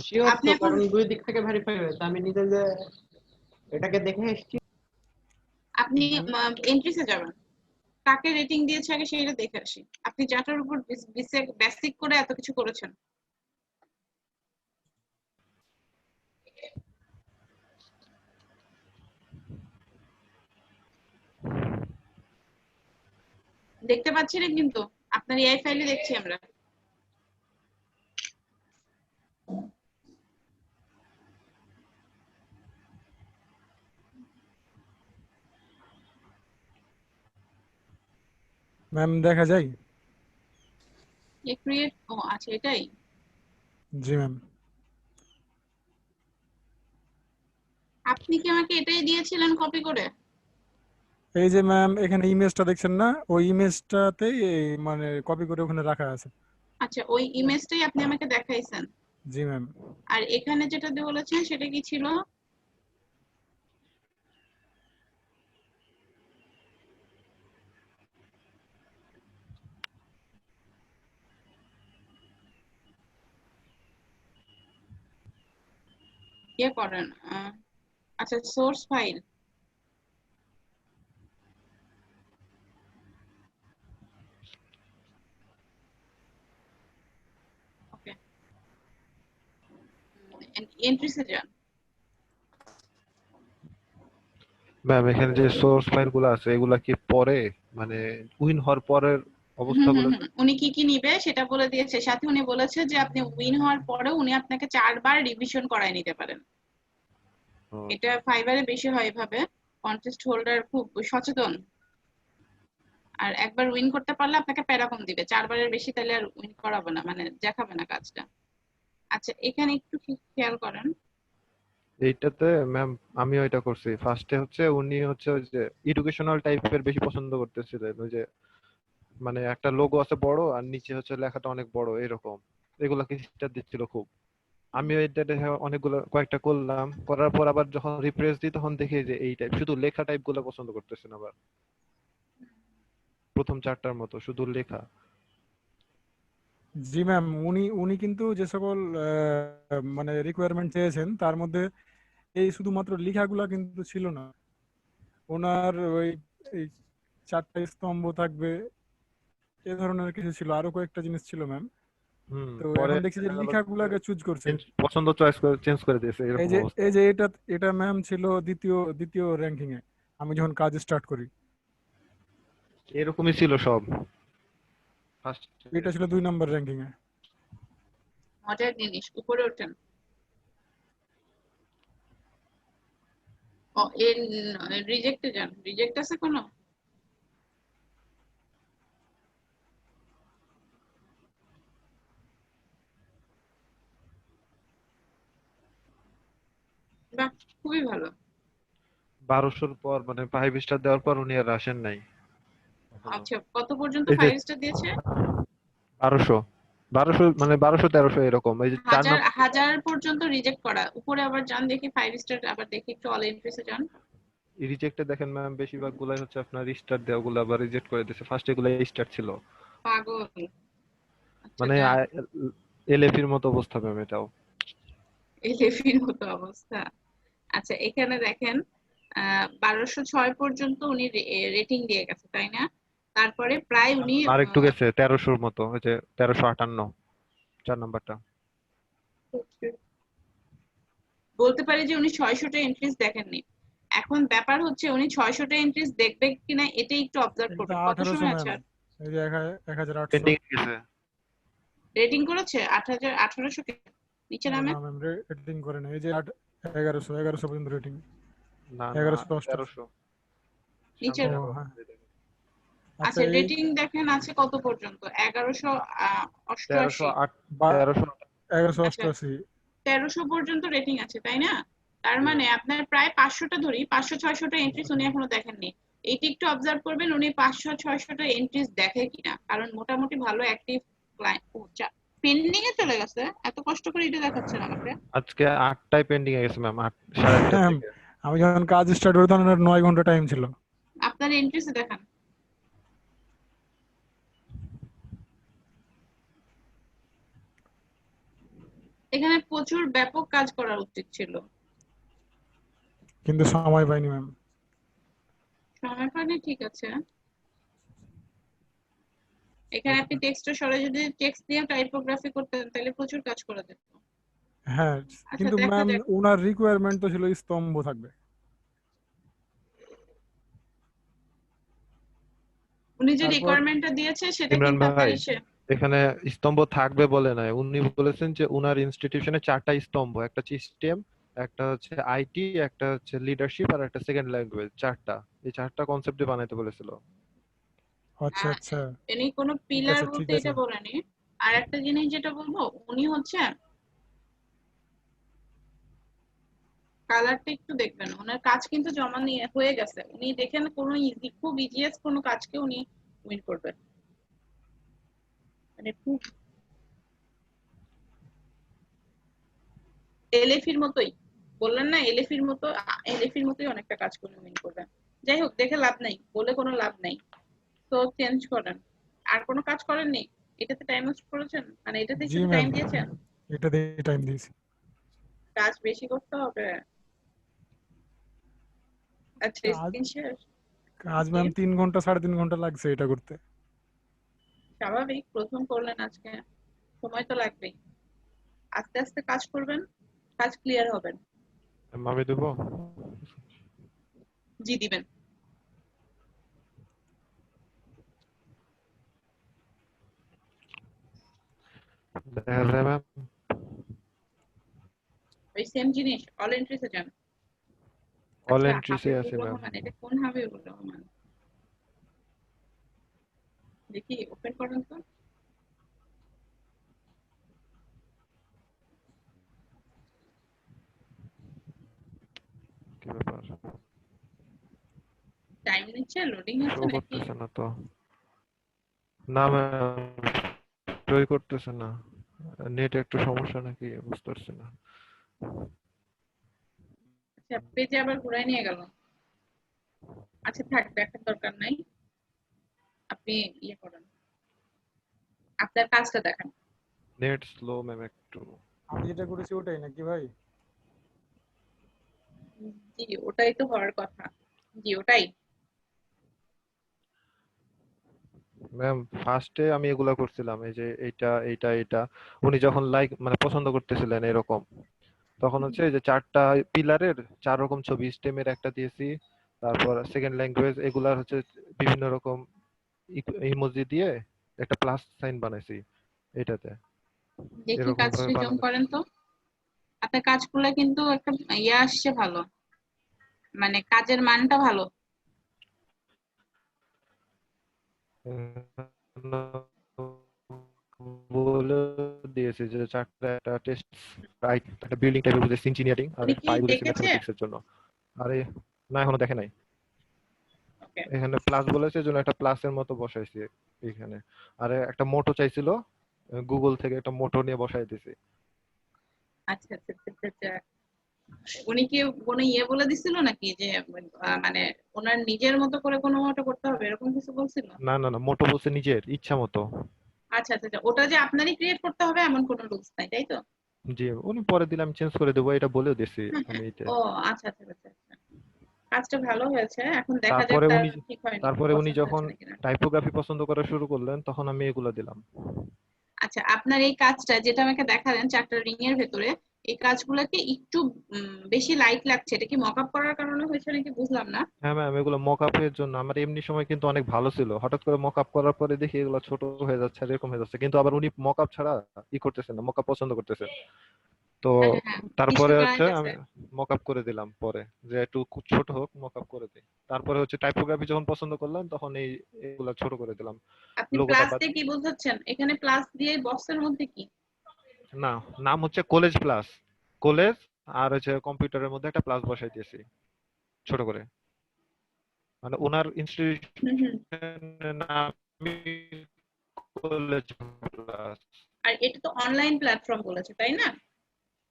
শিওর আপনি তো, এখন কারণ দুই দিক থেকে ভেরিফাই হয়েছে, আমি নিজে যে এটাকে দেখে এসেছি। আপনি এন্ট্রিসে যাবেন, কাকে রেটিং দিয়েছে আগে সেইটা দেখে আসি। আপনি যাটার উপর বেসিক করে এত কিছু করেছেন। দেখতে পাচ্ছি না কিন্তু আপনার এআই ফাইলে দেখছি আমরা। ম্যাম দেখা যায়? ক্রিয়েট, ও আচ্ছা এটাই। জি ম্যাম। আপনি কি আমাকে এটাই দিয়েছিলেন কপি করে? এই যে ম্যাম এখানে ইমেজটা দেখছেন না, ওই ইমেজটাতেই মানে কপি করে ওখানে রাখা আছে। আচ্ছা ওই ইমেজটাই আপনি আমাকে দেখাইছেন। জি ম্যাম। আর এখানে যেটা দিয়ে বলেছেন সেটা কি ছিল? ইয়ে করেন, আচ্ছা সোর্স ফাইল। ওকে, এন্ট্রিসে যান। ম্যাম এখানে যে সোর্স ফাইলগুলো আছে এগুলা কি পরে মানে উইন হওয়ার পরের অবস্থাগুলো? উনি কি কি নিবে সেটা বলে দিয়েছে, সাথে উনি বলেছে যে আপনি উইন হওয়ার পরেও উনি আপনাকে 4 বার রিভিশন করায় নিতে পারেন। এটা ফাইবারে বেশি হয় এভাবে, কন্টেস্ট হোল্ডার খুব সচেতন। আর একবার উইন করতে পারলে আপনাকে প্যারাকম দিবে, 4 বারের বেশি তাহলে আর উইন করাবে না, মানে দেখাবে না কাজটা। আচ্ছা এখানে একটু খেয়াল করেন। এইটাতে ম্যাম আমিও এটা করছি। ফার্স্টে হচ্ছে উনি হচ্ছে ওই যে এডুকেশনাল টাইপের বেশি পছন্দ করতেছিলেন, ওই যে মানে একটা লোগো আছে বড় আর নিচে হচ্ছে লেখাটা অনেক বড় এরকম, এগুলা কি স্টার দিচ্ছিল খুব। আমিও এটা দেখে অনেকগুলো কয়েকটা করলাম, করার পর আবার যখন রিফ্রেশ দিই তখন দেখি যে এই টাইপ শুধু লেখা টাইপ গুলো পছন্দ করতেছেন আবার, প্রথম চারটার মতো শুধু লেখা। জি ম্যাম, উনি উনি কিন্তু যে সকল মানে রিকোয়ারমেন্ট চেয়েছেন তার মধ্যে এই শুধুমাত্র লেখাগুলা কিন্তু ছিল না। ওনার ওই এই 4টা স্তম্ভ থাকবে এ ধরনের কিছু ছিল, আরো কয়েকটা জিনিস ছিল ম্যাম। তো পরে এখন দেখছি যে লেখাগুলাকে চুজ করছে। পছন্দ চয়েস করে চেঞ্জ করে দিয়েছে এই এরকম যে অবস্থা। এই যে এটা ম্যাম ছিল দ্বিতীয় র্যাঙ্কিং এ আমি যখন কাজ স্টার্ট করি। এরকমই ছিল সব। এটা ছিল 2 নম্বর র্যাঙ্কিং এ। মজার জিনিস, উপরে ওঠেন। ও এর রিজেক্টে যান। রিজেক্ট আছে কোনো? বাহ, খুবই ভালো। 1200-র পর মানে 5 স্টার দেওয়ার পর উনি আর আসেন নাই। আচ্ছা কত পর্যন্ত এই যে 5 স্টার দিয়েছে? 1200 মানে 1200-1300 এরকম। এই যে 4 নম্বর হাজার পর্যন্ত রিজেক্ট করা। উপরে আবার যান দেখি 5 স্টার, আবার দেখি একটু অল এন্ট্রিসে যান। রিজেক্টে দেখেন ম্যাম বেশিরভাগ গুলাই হচ্ছে আপনার স্টার দেওয়া গুলো আবার রিজেক্ট করে দিয়েছে। ফার্স্ট এগুলো স্টার ছিল, পাগল। মানে এলএফির মতো অবস্থা ম্যাম এটাও। এলএফির মতো অবস্থা। আচ্ছা এখানে দেখেন 1206 পর্যন্ত উনি রেটিং দিয়ে গেছে তাই না? তারপরে প্রায় উনি আর একটু গেছে 1300-র মতো, ওই যে 1358 4 নাম্বারটা। বলতে পারি যে উনি 600টা এন্ট্রিজ দেখেননি। এখন ব্যাপার হচ্ছে উনি 600টা এন্ট্রিজ দেখবে কিনা এটা একটু অবজার্ভ এটা করবেন। কত 1800 সময় ম্যাম, আছে? এই যে 1800 পেন্ডিং গেছে। রেটিং করেছে 1800 কে নিচে নামে? না ম্যাম রেটিং করে না, এই যে 1100 পর্যন্ত রেটিং, না 1188 1300 নিচে। ও হ্যাঁ আচ্ছা আচ্ছা এই রেটিং দেখেন আছে কত পর্যন্ত? 1188। 1188 1300 পর্যন্ত রেটিং আছে তাই না? তার মানে আপনার প্রায় 500টা ধরি, 500-600টা এন্ট্রিজ উনি এখনো দেখেননি। এইটা একটু অবজার্ভ করবেন উনি 500-600টা এন্ট্রিজ দেখে কিনা, কারণ মোটামুটি ভালো অ্যাক্টিভ ক্লায়েন্ট। পেন্ডিং এ চলে গেছে, এত কষ্ট করে এটা দেখাচ্ছেন আমাকে। আজকে 8টায় পেন্ডিং এ গেছে ম্যাম, 8:30 ম্যাম থেকে। আমি যখন কাজ স্টার্ট করি তখন 9 ঘন্টা টাইম ছিল। আপনার এন্ট্রিজ দেখান। এখানে প্রচুর ব্যাপক কাজ করা উচিত ছিল, কিন্তু সময় পাইনি ম্যাম। সময় পাইনি, ঠিক আছে। এখানে আপনি টেক্সটটা সরাই যদি টেক্সট দিয়ে টাইপোগ্রাফি করতেন তাহলে প্রচুর কাজ করা যেত। হ্যাঁ আচ্ছা কিন্তু দেখা ম্যাম যাক। ওনার রিকোয়ারমেন্ট তো ছিল স্তম্ভ থাকবে। উনি যে তারপর রিকোয়ারমেন্টটা দিয়েছে সেটা ইমরান কিন্তু আপনার ভাই, এসে এখানে স্তম্ভ থাকবে বলে নাই, উনি বলেছেন যে উনার ইনস্টিটিউশনে 4টা স্তম্ভ, একটা সিস্টেম, একটা হচ্ছে আইটি, একটা হচ্ছে লিডারশিপ, আর একটা সেকেন্ড ল্যাঙ্গুয়েজ, 4টা। এই 4টা কনসেপ্টে বানাইতে বলেছিল। আচ্ছা আচ্ছা ইনি কোনো ঠিক পিলার আছে ঠিক বলতে আছে। এটা বলেনি। আর একটা জিনিস যেটা বলবো, উনি হচ্ছে কালারটা একটু দেখবেন। ওনার কাজ কিন্তু জমা নিয়ে হয়ে গেছে, উনি দেখেন কোনো ইজি, খুব ইজিয়েস্ট কোনো কাজকে উনি উইন করবেন, মানে খুব এলএফির মতোই। বললেন না এলএফির মতো, এলএফির মতোই অনেকটা কাজ করে উইন করবেন। যাই হোক, দেখে লাভ নাই, বলে কোনো লাভ নাই, তো চেঞ্জ করেন। আর কোনো কাজ করেননি? এটাতে টাইম ওয়েস্ট করেছেন, মানে এটাতে জি শুধু ম্যাম টাইম দিয়েছেন? এটা দিয়ে টাইম দিয়েছি। কাজ বেশি করতে হবে। আচ্ছা কাজ স্ক্রিন শেয়ার কাজ ম্যাম 3 ঘন্টা 3.5 ঘন্টা লাগছে এটা করতে। স্বাভাবিক, প্রথম করলেন আজকে, সময় তো লাগবেই। আস্তে আস্তে কাজ করবেন, কাজ ক্লিয়ার হবেন। আমি দেবো। জি দিবেন। দেখা যায় ম্যাম। ওই সেম জিনিস অল এন্ট্রিসে যান। অল আচ্ছা এন্ট্রিসে আছে হাবিবুর ম্যাম। রহমান, এটা কোন হাবিবুর রহমান? দেখি ওপেন করেন তো। কি ব্যাপার, টাইম নিচ্ছে, লোডিং শো হচ্ছে নাকি? করতেছে না তো। না ম্যাম, শোই করতেছে না, নেট একটু সমস্যা নাকি বুঝতে পারছি না। আচ্ছা পেজে আবার ঘুরাই নিয়ে গেল। আচ্ছা থাক, দেখার দরকার নাই, আপনি ইয়ে করেন, আপনার কাজটা দেখান। নেট স্লো ম্যাম একটু। আমি যেটা করেছি ওটাই নাকি ভাই? জি ওটাই তো হওয়ার কথা। জি ওটাই। ম্যাম ফার্স্টে আমি এগুলা করছিলাম, এই যে এইটা এইটা এটা, উনি যখন লাইক মানে পছন্দ করতেছিলেন এরকম, তখন হচ্ছে এই যে 4টা পিলারের 4 রকম ছবি, স্টেমের একটা দিয়েছি, তারপর সেকেন্ড ল্যাঙ্গুয়েজ, এগুলার হচ্ছে বিভিন্ন রকম ইমোজি দিয়ে একটা প্লাস সাইন বানাইছি এটাতে, দেখি এরকম কাজ ভাবে রিজুম বানানো। করেন তো। আপনার কাজগুলো কিন্তু একটা ইয়ে আসছে ভালো, মানে কাজের মানটা ভালো। বলে দিয়েছে যে 4টা একটা টেস্ট, রাইট, একটা বিল্ডিং টাইপের বুঝেছি ইঞ্জিনিয়ারিং, আর উনি একটা কি পাই বুঝেছি দেখেছে? ম্যাথমেটিক্স এর জন্য। আরে না, এখনো দেখে নাই। ওকে এখানে প্লাস বলেছে, জন্য একটা প্লাসের মতো বসাইছি এখানে। আর একটা মোটো চাইছিল, গুগল থেকে একটা মোটো নিয়ে বসাই দিয়েছি। আচ্ছা আচ্ছা আচ্ছা আচ্ছা। উনি কি কোনো ইয়ে বলে দিছিল নাকি যে মানে ওনার নিজের মতো করে কোনো মতো করতে হবে এরকম কিছু বলছিল? না না না, মোটো বলছে নিজের ইচ্ছা মতো। আচ্ছা আচ্ছা আচ্ছা, ওটা যে আপনারই ক্রিয়েট করতে হবে এমন কোনো রুলস নাই তাই তো? জি, উনি পরে দিলে আমি চেঞ্জ করে দেবো, এটা বলেও দিয়েছি হ্যাঁ, আমি হ্যাঁ। এতে। ও আচ্ছা আচ্ছা আচ্ছা আচ্ছা। কাজটা ভালো হয়েছে, এখন দেখা যাক তারপরে তার উনি ঠিক হয়নি, তারপরে উনি পছন্দ যখন হয়েছে নাকি না। টাইপোগ্রাফি পছন্দ করা শুরু করলেন তখন আমি এগুলো দিলাম। আচ্ছা, আপনার এই কাজটা যেটা আমাকে দেখালেন 4টা রিং এর ভেতরে, এই কাজগুলোকে একটু বেশি লাইট লাগছে, এটা কি মকআপ করার কারণে হয়েছে নাকি বুঝলাম না। হ্যাঁ ম্যাম, এগুলো মকআপের জন্য। আমার এমনি সময় কিন্তু অনেক ভালো ছিল, হঠাৎ করে মকআপ করার পরে দেখি এগুলো ছোট হয়ে যাচ্ছে আর এরকম হয়ে যাচ্ছে, কিন্তু আবার উনি মকআপ ছাড়া ই করতেছেন না, মকআপ পছন্দ করতেছেন। তো হ্যাঁ হ্যাঁ, তারপরে দৃশ্য হচ্ছে টানাইতেছে। আমি মকআপ করে দিলাম পরে, যে একটু ছোট হোক, মকআপ করে দিই। তারপরে হচ্ছে টাইপোগ্রাফি যখন পছন্দ করলাম তখন এগুলা ছোট করে দিলাম, আপনি লোগোটা প্লাস বাদ। দিয়ে কি বোঝাচ্ছেন? এখানে প্লাস দিয়ে বক্সের মধ্যে কি? না, নাম হচ্ছে কলেজ প্লাস, কলেজ, আর হচ্ছে কম্পিউটারের মধ্যে একটা প্লাস বসাই দিয়েছি ছোট করে, মানে ওনার ইনস্টিটিউশনের নামই কলেজ প্লাস। আর এটা তো অনলাইন প্ল্যাটফর্ম বলেছে, তাই না?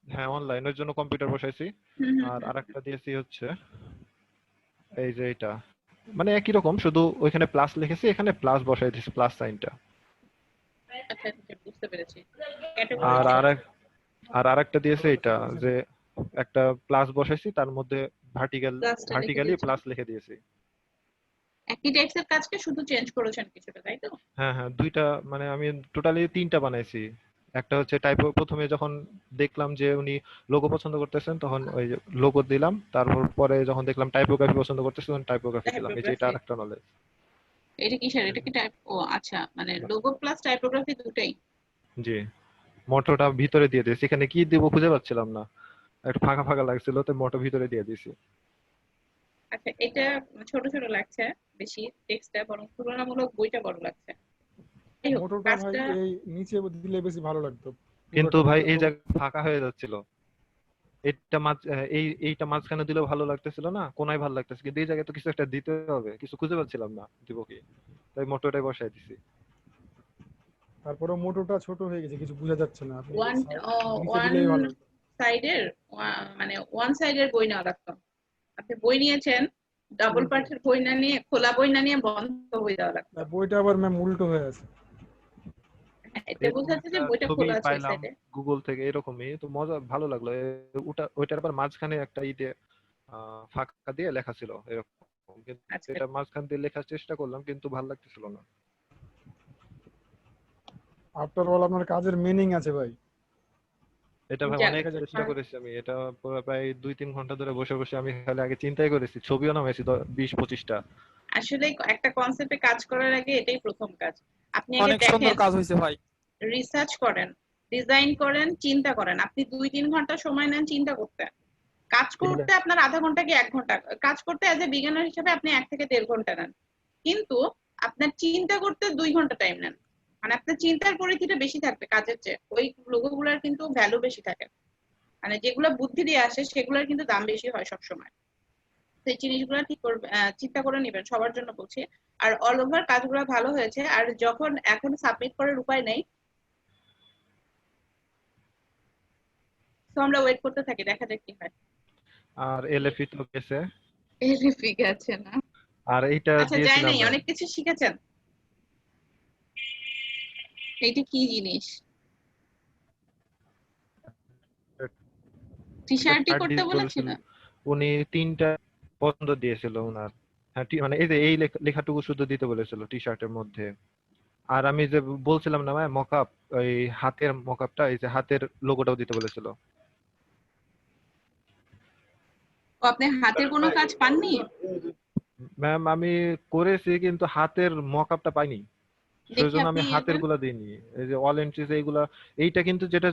হ্যাঁ, অনলাইনের জন্য কম্পিউটার বসাইছি। হুম হুম আর হুম। আরেকটা দিয়েছি হচ্ছে এই যে এটা, মানে একই রকম, শুধু ওইখানে প্লাস লিখেছি, এখানে প্লাস বসাই দিয়েছি, প্লাস সাইনটা। আচ্ছা আচ্ছা, বুঝতে পেরেছি। আর ক্যাটাগরিটা আরেকটা দিয়েছে এটা, যে একটা প্লাস বসাইছি, তার মধ্যে প্লাসটা লিখে ভার্টিক্যালি দিয়েছেন। প্লাস লিখে দিয়েছি। একই টাইপসের কাজকে শুধু চেঞ্জ করেছেন কিছুটা, তাই তো? হ্যাঁ হ্যাঁ, দুইটা, মানে আমি টোটালি তিনটা বানাইছি। একটা হচ্ছে প্রথমে যখন দেখলাম যে উনি লোগো পছন্দ করতেছেন তখন ওই লোগো দিলাম, তারপর পরে যখন দেখলাম টাইপোগ্রাফি পছন্দ করতেছেন তখন টাইপোগ্রাফি দিলাম। এই যে এটা টাইপোগ্রাফি। আরেকটা নলেজ। এটা কিসের? এটা কি টাইপ? ও আচ্ছা, মানে লোগো প্লাস টাইপোগ্রাফি দুটাই। জি, মোটোটা ভিতরে দিয়ে দিয়েছি, এখানে কি দিব খুঁজে পাচ্ছিলাম না, একটু ফাঁকা ফাঁকা লাগছিল, তো মোটো ভিতরে দিয়ে দিয়েছি। আচ্ছা, এটা ছোট ছোট লাগছে বেশি, টেক্সটটা বরং তুলনামূলক বইটা বড় লাগছে। যাই হোক, মোটোটা ভাই কাজটা এই নিচে দিলে বেশি ভালো লাগতো, কিন্তু পুরোটা ভাই দিলে এই তো। জায়গা ফাঁকা হয়ে যাচ্ছিল, এইটা মাঝখানে দিলেও ভালো লাগতেছিল না, কোনায় ভালো লাগতেছে, কিন্তু এই জায়গায় তো কিছু একটা দিতে হবে, কিছু খুঁজে পাচ্ছিলাম না দিব কি, তাই মোটোটাই বসাই দিছি। তারপরে মোটোটা ছোট হয়ে গেছে, কিছু বোঝা যাচ্ছে না, আপনি ওয়ান নিচে ওয়ান দিলেই ভালো হতো। সাইডের, মানে ওয়ান সাইডের বই নেওয়া লাগতো। আপনি বই নিয়েছেন, ডাবল পার্টের বই না নিয়ে, খোলা বই না নিয়ে বন্ধ বই দেওয়া লাগতো। আর বইটা আবার ম্যাম উল্টো হয়ে আছে। হ্যাঁ, এটা এরকম বোঝাচ্ছে যে একটা বইটা ছবি খোলা আছে ওই পাইলাম সাইডে। গুগল থেকে, এরকমই তো মজা, ভালো লাগলো। ওইটার আবার মাঝখানে একটা ফাঁকা দিয়ে লেখা ছিল এরকম, কিন্তু আচ্ছা, এটা মাঝখান দিয়ে লেখার চেষ্টা করলাম কিন্তু ভালো লাগতেছিল না। আফটার অল আপনার কাজের মিনিং আছে ভাই। এটা ভাই যাক, অনেক চেষ্টা করেছি আমি, এটা পুরো প্রায় 2-3 ঘন্টা ধরে বসে বসে আমি খালি আগে চিন্তাই করেছি, ছবিও নামাইছি 20-25টা। আসলে একটা কনসেপ্টে কাজ করার আগে এটাই প্রথম কাজ। আপনি আগে অনেক সুন্দর দেখেন, কাজ হয়েছে ভাই। রিসার্চ করেন, ডিজাইন করেন, চিন্তা করেন। আপনি 2-3 ঘন্টা সময় নেন চিন্তা করতে। কাজ করতে আপনার আধা ঘন্টা কি 1 ঘন্টা, কাজ করতে এজ এ বিগিনার হিসেবে আপনি 1 থেকে 1.5 ঘন্টা নেন, কিন্তু আপনার চিন্তা করতে 2 ঘন্টা টাইম নেন। মানে আপনার চিন্তার পরিধিটা বেশি থাকবে কাজের চেয়ে। ওই লোগোগুলোর কিন্তু ভ্যালু বেশি থাকে, মানে যেগুলো বুদ্ধি দিয়ে আসে সেগুলোর কিন্তু দাম বেশি হয় সবসময়। সেই জিনিসগুলো ঠিক করবে, চিন্তা করে নেবেন, সবার জন্য বলছি। আর অল ওভার কাজগুলো ভালো হয়েছে। আর যখন এখন সাবমিট করার উপায় নেই, তো আমরা ওয়েট করতে থাকি, দেখা যাক কি হয়। আর এলএফি তো গেছে, ঠিক আছে না? আর এইটা আচ্ছা, যাই দিয়েছিলাম নাই, ম্যাম। অনেক কিছু শিখেছেন। এইটা কি জিনিস? টি শার্টই করতে বলেছিল? উনি 3টা পছন্দ দিয়েছিল ওনার। হ্যাঁ, মানে এই যে এই লেখাটুকু শুধু দিতে বলেছিল টি শার্টের মধ্যে। আর আমি যে বলছিলাম না ভাই মকআপ, ওই হাতের মকআপটা, এই যে হাতের লোগোটাও দিতে বলেছিল। ও, আপনি হাতের কোনো কাজ পাননি? ম্যাম আমি করেছি কিন্তু হাতের মকআপটা পাইনি, দেখি সেজন্য আপনি আমি ইয়ে হাতের করেন। গুলা দিইনি। এই যে অল এন্ট্রিজ এইগুলা, এইটা কিন্তু যেটা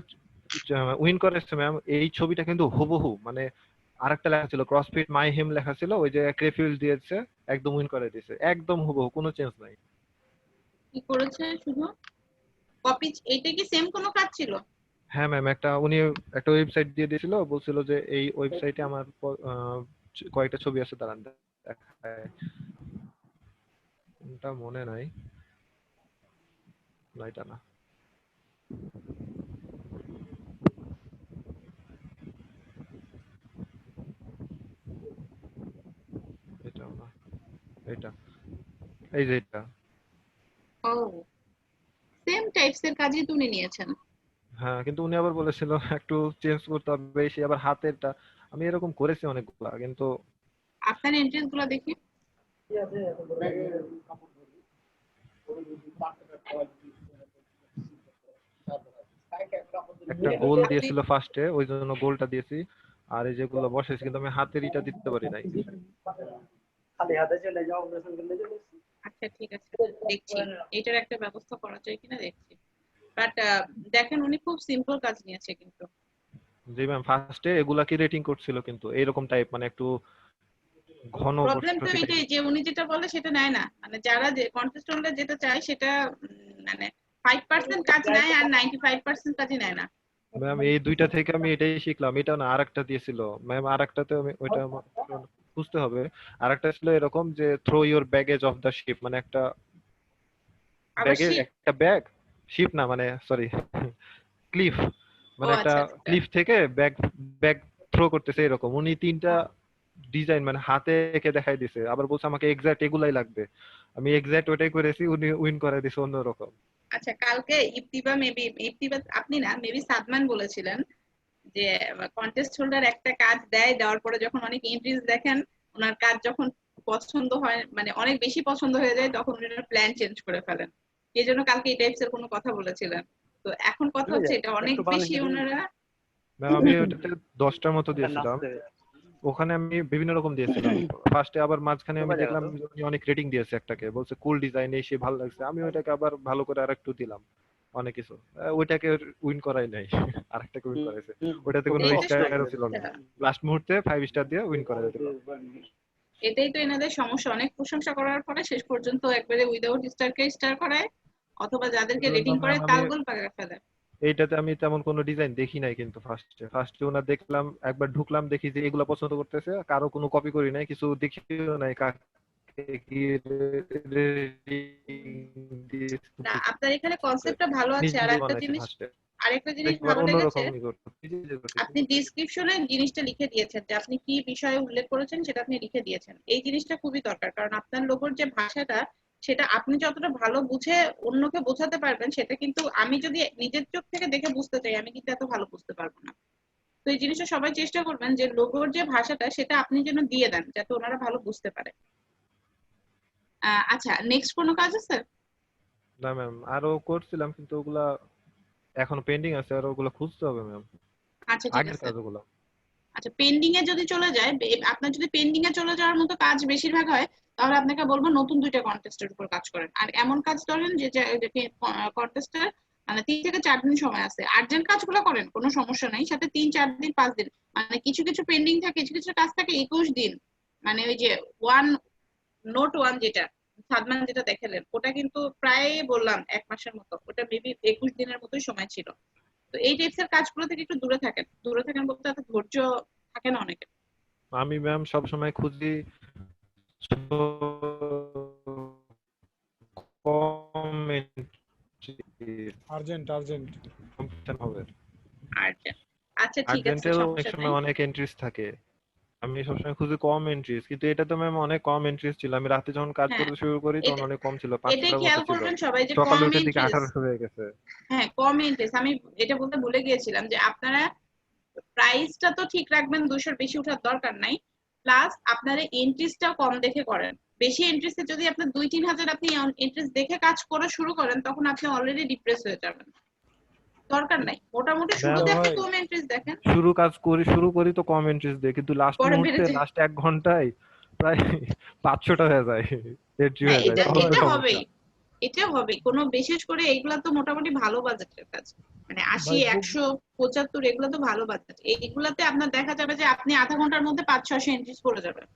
উইন করেছে ম্যাম, এই ছবিটা কিন্তু হুবহু, মানে আরেকটা লেখা ছিল ক্রসফিট মাই হিম লেখা ছিল, ওই যে ক্রেফিল দিয়েছে, একদম উইন করে দিয়েছে, একদম হুবহু, কোনো চেঞ্জ নাই। কি করেছে শুধু কপি? এটা কি সেম কোনো কাজ ছিল? হ্যাঁ ম্যাম, উনি একটা ওয়েবসাইট দিয়ে দিয়েছিল, বলছিল যে এই ওয়েবসাইটে আমার কয়েকটা ছবি আছে, দাঁড়ান দেখায়, কোনটা মনে নাই, না এটা না, এটাও না, এটা, এই যে এটা। ও, সেম টাইপস এর কাজই তো উনি নিয়েছেন। হ্যাঁ, কিন্তু উনি আবার বলেছিল একটু চেঞ্জ করতে হবে, সে আবার হাতেরটা, আমি এরকম করেছি অনেকগুলা, কিন্তু আপনার এন্ট্রিজ গুলো দেখি। একটা গোল আপনি দিয়েছিল ফার্স্টে, ওই জন্য গোলটা দিয়েছি। আর এই যেগুলো বসেছি কিন্তু আমি হাতের ইটা দিতে পারি নাই। আচ্ছা ঠিক আছে, দেখছি এটার একটা ব্যবস্থা করা যায় কিনা দেখছি। বাট দেখেন উনি খুব সিম্পল কাজ নিয়েছে কিন্তু। জি ম্যাম, ফার্স্টে এগুলা কি রেটিং করছিল কিন্তু এইরকম টাইপ, মানে একটু ঘন প্রবলেম তো বসতি এটাই টাইপ। যে উনি যেটা বলে সেটা নেয় না, মানে যারা যে কন্টেস্টেন্টরা যেটা চায় সেটা মানে 5% কাজ নেয় আর 95% কাজই নেয় না। ম্যাম এই দুইটা থেকে আমি এটাই শিখলাম। এটা না, আরেকটা দিয়েছিল ম্যাম, আরেকটাতে আমি ওইটা আমার বুঝতে হবে। আরেকটা ছিল এরকম যে throw your baggage off the ship, মানে একটা আবার ব্যাগেজ, শিপ। একটা ব্যাগ, শিপ না মানে সরি ক্লিফ, ও মানে একটা আচ্ছা আচ্ছা। ক্লিফ থেকে ব্যাগ ব্যাগ থ্রো করতেছে এরকম। উনি তিনটা ডিজাইন মানে হাতে এঁকে দেখাই দিছে, আবার বলছে আমাকে এক্সাক্ট এগুলাই লাগবে। আমি এক্সাক্ট ওটাই করেছি, উনি উইন করে দিছে অন্যরকম। আচ্ছা কালকে ইপ্তিবা আপনি না মেবি সাদমান বলেছিলেন যে কন্টেস্ট হোল্ডার একটা কাজ দেওয়ার পরে যখন অনেক এন্ট্রিজ দেখেন ওনার কাজ যখন পছন্দ হয়, মানে অনেক বেশি পছন্দ হয়ে যায়, তখন উনি প্ল্যান চেঞ্জ করে ফেলেন। এই জন্য কালকে এই টাইপস এর কোনো কথা বলেছিলেন। তো এখন কথা হচ্ছে এটা অনেক বেশি ওনারা ম্যাম আমি ওটাতে 10টার মতো দিয়েছিলাম, ওখানে আমি বিভিন্ন রকম দিয়েছিলাম ফার্স্টে, আবার মাঝখানে আমি দেখলাম উনি অনেক রেটিং দিয়েছে একটাকে, বলছে কুল ডিজাইন এসে ভালো লাগছে। আমি ওইটাকে আবার ভালো করে আরেকটু দিলাম অনেক কিছু, ওইটাকে উইন করাই নাই আরেকটাকে উইন করাইছে। ওটাতে কোনো এটাই তো স্টারও ছিল না, সমস্যা। লাস্ট মুহূর্তে 5 স্টার দিয়ে উইন করাই দিল। এটাই তো এনাদের সমস্যা, অনেক প্রশংসা করার পরে শেষ পর্যন্ত একবারে উইদাউট স্টারকে স্টার করায়, অথবা যাদেরকে রেটিং করে আমি তালগোল পাকায় ফেলে। এইটাতে আমি তেমন কোনো ডিজাইন দেখি নাই, কিন্তু ফার্স্টে ওনার দেখলাম, একবার ঢুকলাম দেখি যে এগুলা পছন্দ করতেছে, কারো কোনো কপি করি নাই, কিছু দেখিও নাই কাকে কি না আপনার এখানে কনসেপ্টটা ভালো আছে, আর নিজে একটা বানাইছি জিনিস ফার্স্টে, আরেকটা জিনিস একবার ভালো লেগেছে, অন্যরকম করতেছি। আপনি ডিসক্রিপশনে জিনিসটা লিখে দিয়েছেন যে আপনি কি বিষয়ে উল্লেখ করেছেন সেটা আপনি লিখে দিয়েছেন। এই জিনিসটা খুবই দরকার, কারণ আপনার লোগোর যে ভাষাটা সেটা আপনি যতটা ভালো বুঝে অন্যকে বোঝাতে পারবেন, সেটা কিন্তু আমি যদি নিজের চোখ থেকে দেখে বুঝতে চাই আমি কিন্তু এত ভালো বুঝতে পারবো না। তো এই জিনিসটা সবাই চেষ্টা করবেন যে লোগোর যে ভাষাটা সেটা আপনি যেন দিয়ে দেন যাতে ওনারা ভালো বুঝতে পারে। আচ্ছা নেক্সট কোনো কাজ আছে? না ম্যাম, আরো করছিলাম কিন্তু ওগুলা এখনো পেন্ডিং আছে, আর ওগুলো খুঁজতে হবে ম্যাম, আচ্ছা ঠিক আগের আছে। কাজগুলো। আচ্ছা পেন্ডিং এ যদি চলে যায়, আপনার যদি পেন্ডিং এ চলে যাওয়ার মতো কাজ বেশিরভাগ হয়, তাহলে আপনাকে বলবো নতুন 2টা কন্টেস্টের উপর কাজ করেন। আর এমন কাজ ধরেন যে কন্টেস্টের মানে 3 থেকে 4 দিন সময় আছে, আর্জেন্ট কাজগুলো করেন কোনো সমস্যা নাই, সাথে 3 4 দিন 5 দিন, মানে কিছু কিছু পেন্ডিং থাকে, কিছু কিছু কাজ থাকে 21 দিন, মানে ওই যে নোট 1 যেটা সাদমান যেটা দেখালেন ওটা কিন্তু প্রায় বললাম 1 মাসের মতো, ওটা মেবি 21 দিনের মতোই সময় ছিল। তো এই টাইপস এর কাজগুলো থেকে একটু দূরে থাকেন, দূরে থাকেন বলতে এত ধৈর্য থাকে না অনেকের। আমি ম্যাম সব সময় খুঁজি আর্জেন্ট হবে। আচ্ছা ঠিক আছে আর্জেন্টেও অনেক সমস্যা নাই। সময় অনেক এন্ট্রিজ থাকে, আমি সবসময় খুঁজি কম এন্ট্রিজ, কিন্তু এটা তো ম্যাম অনেক কম এন্ট্রিজ ছিল। আমি রাতে যখন কাজ হ্যাঁ করতে শুরু করি তখন অনেক কম ছিল, 500টার এটাই মতো খেয়াল ছিল, করবেন সবাই যে সকালে কম উঠে দিকে এন্ট্রিজ। 1800 হয়ে গেছে। হ্যাঁ কম এন্ট্রিজ, আমি এটা বলতে ভুলে গিয়েছিলাম যে আপনারা প্রাইসটা তো ঠিক রাখবেন, 200 বেশি ওঠার দরকার নাই, প্লাস আপনারা এন্ট্রিজটা কম দেখে করেন। বেশি এন্ট্রিজে যদি আপনার 2-3 হাজার আপনি এন্ট্রিজ দেখে কাজ করা শুরু করেন তখন আপনি অলরেডি ডিপ্রেস হয়ে যাবেন, দরকার নাই। মোটামুটি শুরুতে আপনি কম এন্ট্রিজ দেখেন, শুরু করি তো কম এন্ট্রিজ দিয়ে, কিন্তু লাস্ট পরে বেড়ে মুহূর্তে যায়। লাস্ট 1 ঘন্টায় প্রায় 500টা হয়ে যায়, এন্ট্রি হ্যাঁ হয়ে যায়, তখন তো এটা সমস্যা। হবেই, এটা হবে কোনো, বিশেষ করে এইগুলা তো মোটামুটি ভালো বাজেটের কাজ, মানে 80 100 75 এগুলো তো ভালো বাজেট। এইগুলাতে আপনার দেখা যাবে যে আপনি আধা ঘন্টার মধ্যে 500-600 এন্ট্রিজ করে যাবেন,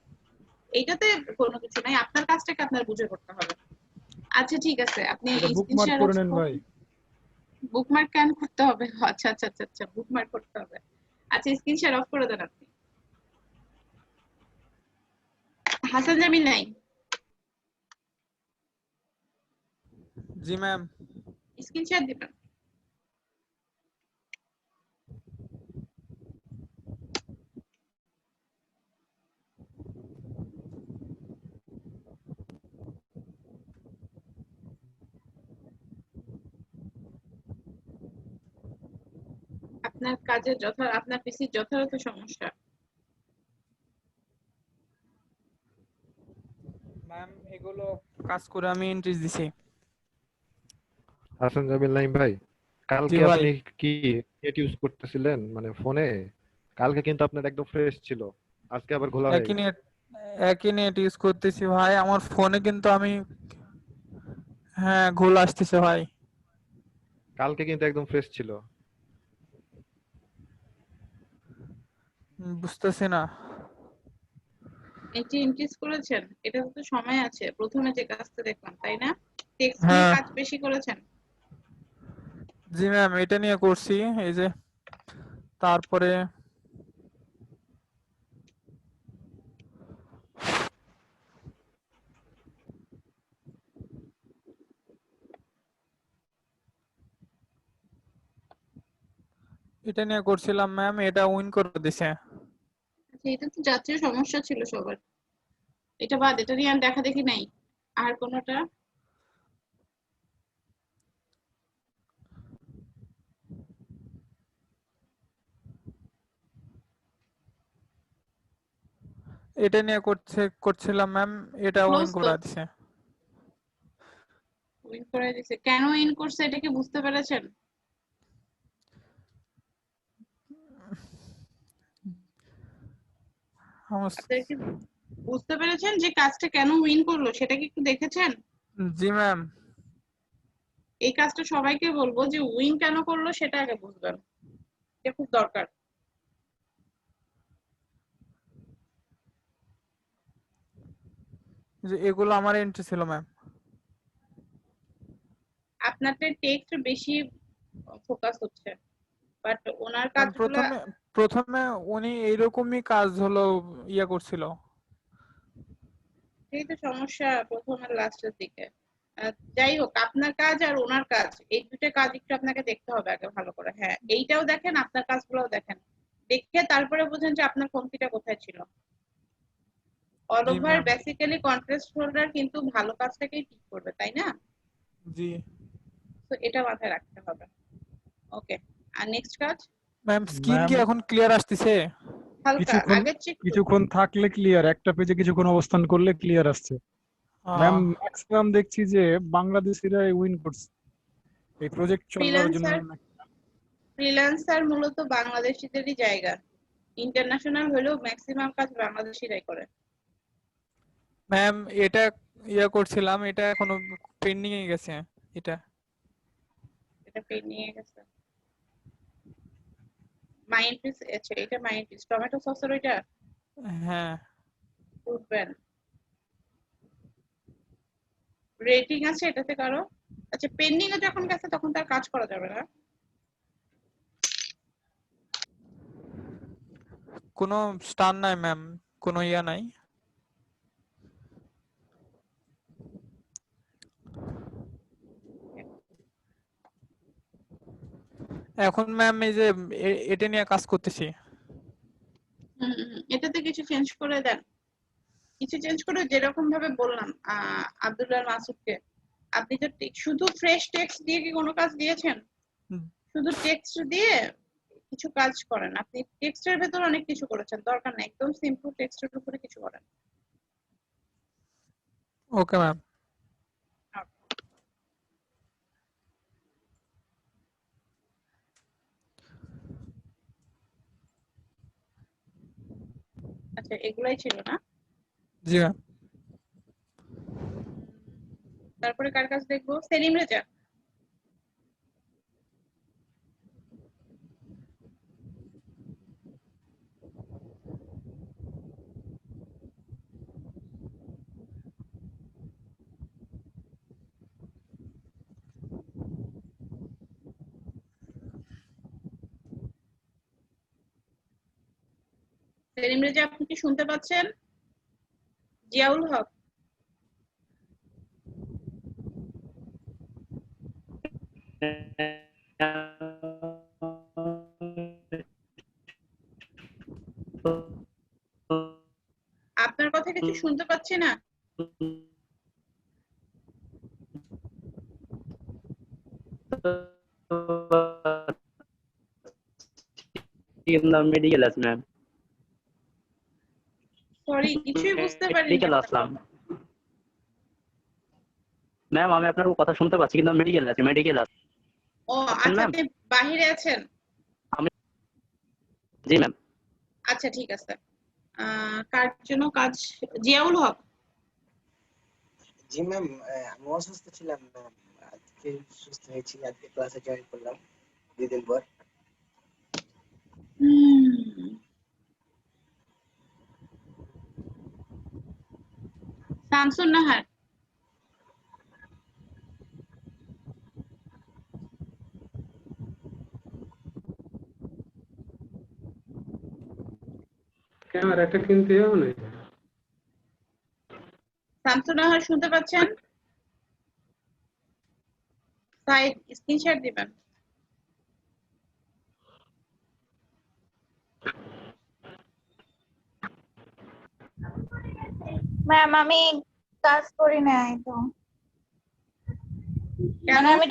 এইটাতে কোনো কিছু নাই, আপনার কাজটাকে আপনার বুঝে করতে হবে। আচ্ছা ঠিক আছে, আপনি এটা স্ক্রিন বুকমার্ক শেয়ার করে নেন ভাই। বুকমার্ক কেন করতে হবে? আচ্ছা আচ্ছা আচ্ছা আচ্ছা বুকমার্ক করতে হবে। আচ্ছা স্ক্রিন শেয়ার অফ করে দেন আপনি। হাসান জামিল নাই? জি ম্যাম। স্ক্রিন শেয়ার দিবেন। আপনার কাজের আপনার পিসির যথাযথ সমস্যা। এগুলো কাজ করে আমি এন্ট্রিজ দিছি। হাসান জামিল নাইম ভাই, জি কালকে ভাই। আপনি কি নেট ইউজ করতেছিলেন মানে ফোনে? কালকে কিন্তু আপনার একদম ফ্রেশ ছিল, আজকে আবার ঘোলা হয়ে একই গেছে। নেট একই নেট ইউজ করতেছি ভাই, আমার ফোনে কিন্তু আমি হ্যাঁ ঘোল আসতেছে ভাই। কালকে কিন্তু একদম ফ্রেশ ছিল। বুঝতেছি না। এটি ইনক্রিজ করেছেন, এটা তো সময় আছে। প্রথমে যে কাজটা দেখলাম তাই না, টেক্সট নিয়ে হ্যাঁ কাজ বেশি করেছেন। জি ম্যাম, এটা নিয়ে করছি এই যে। তারপরে এটা নিয়ে করছিলাম ম্যাম, এটা উইন করে দিছে। আচ্ছা, এটা তো জাতীয় সমস্যা ছিল সবার। এটা বাদ, এটা নিয়ে আর দেখা দেখি নাই। আর কোনটা? এটা নিয়ে করছিলাম ম্যাম, এটা উইন ক্লোজ তো করে দিছে। উইন করে দিছে। কেন উইন করছে এটা কি বুঝতে পেরেছেন? আপনারা কি বুঝতে পেরেছেন যে কাজটা কেন উইন করলো, সেটা কি একটু দেখেছেন? জি ম্যাম। এই কাজটা সবাইকে বলবো যে উইন কেন করলো সেটা আগে বুঝবেন, এটা খুব দরকার। যে এগুলো আমার এন্ট্রি ছিল ম্যাম। আপনাদের টেক্সট বেশি ফোকাস হচ্ছে, বাট ওনার ম্যাম কাজগুলো প্রথমে উনি এইরকমই কাজ হলো ইয়া করছিল। এই তো সমস্যা প্রথম আর লাস্টের দিকে। যাই হোক, আপনার কাজ আর ওনার কাজ, এই দুটো কাজ একটু আপনাকে দেখতে হবে আগে ভালো করে। হ্যাঁ, এইটাও দেখেন, আপনার কাজগুলোও দেখেন, দেখে তারপরে বুঝেন যে আপনার কমতিটা কোথায় ছিল। অল জি over ma'am. Basically contrast holder কিন্তু ভালো কাজটাকেই ঠিক করবে, তাই না? জি তো এটা মাথায় রাখতে হবে। ওকে, আর নেক্সট কাজ ম্যাম, স্ক্রিন কি ম্যাম এখন ক্লিয়ার আসতেছে? হালকা কিছুক্ষণ আগের চেয়ে একটু। কিছুক্ষণ থাকলে ক্লিয়ার, একটা পেজে কিছুক্ষণ অবস্থান করলে ক্লিয়ার আসছে। ম্যাম ম্যাক্সিমাম দেখছি যে বাংলাদেশিরা উইন করছে এই প্রজেক্ট চলার জন্য। ফ্রিল্যান্সার মূলত বাংলাদেশিদেরই জায়গা, ইন্টারন্যাশনাল হলেও ম্যাক্সিমাম কাজ বাংলাদেশিরাই করে। ম্যাম এটা ইয়া করছিলাম, এটা এখনো পেন্ডিং এ গেছে এটা। এটা পেয়ে নিয়ে গেছে মাইন্ড পিস। আচ্ছা, এটা মাইন্ড পিস টমেটো সসের ওইটা হ্যাঁ উঠবেন। রেটিং আছে এটাতে কারো? আচ্ছা, পেন্ডিং এ যখন গেছে তখন তার কাজ করা যাবে না। কোনো স্টার নাই ম্যাম, কোনো ইয়া নাই। এখন ম্যাম এই যে এটা নিয়ে কাজ করতেছি। এটাতে কিছু চেঞ্জ করে দেন, কিছু চেঞ্জ করে যেরকম ভাবে বললাম আব্দুল্লাহ মাসুদকে। আপনি তো শুধু ফ্রেশ টেক্সট দিয়ে কি কোনো কাজ দিয়েছেন? শুধু টেক্সট দিয়ে কিছু কাজ করেন। আপনি টেক্সটের ভেতর অনেক কিছু করেছেন, দরকার নেই একদম সিম্পল টেক্সটের উপরে কিছু করেন। Okay ma'am. আচ্ছা, এগুলাই ছিল না? জি ম্যাম। তারপরে কার কাজ দেখবো? সেলিম রেজা। সেলিম রেজা, আপনি কি শুনতে পাচ্ছেন? জিয়াউল হক। আপনার কথা কিছু শুনতে পাচ্ছি না। মেডিকেল আছে ম্যাম। সরি, কিছুই বুঝতে পারিনি। মেডিকেল আসলাম। ম্যাম আমি আপনার কথা শুনতে পাচ্ছি কিন্তু মেডিকেল আছে ও আছেন আচ্ছা, ম্যাম? আপনি বাহিরে আছেন? আমি জি ম্যাম। আচ্ছা ঠিক আছে। কার জন্য কাজ? জিয়াউল হক। জি ম্যাম, আমি অসুস্থ ছিলাম ম্যাম, আজকে সুস্থ হয়েছি, আজকে ক্লাসে জয়েন করলাম 2 দিন পর। শামসুন নাহার। ক্যামেরাটা কিনতে হবে না? শামসুন নাহার শুনতে পাচ্ছেন? সাইড স্ক্রিনশট দিবেন। ম্যাম আমি কাজ করি নাই তো, মানে আমি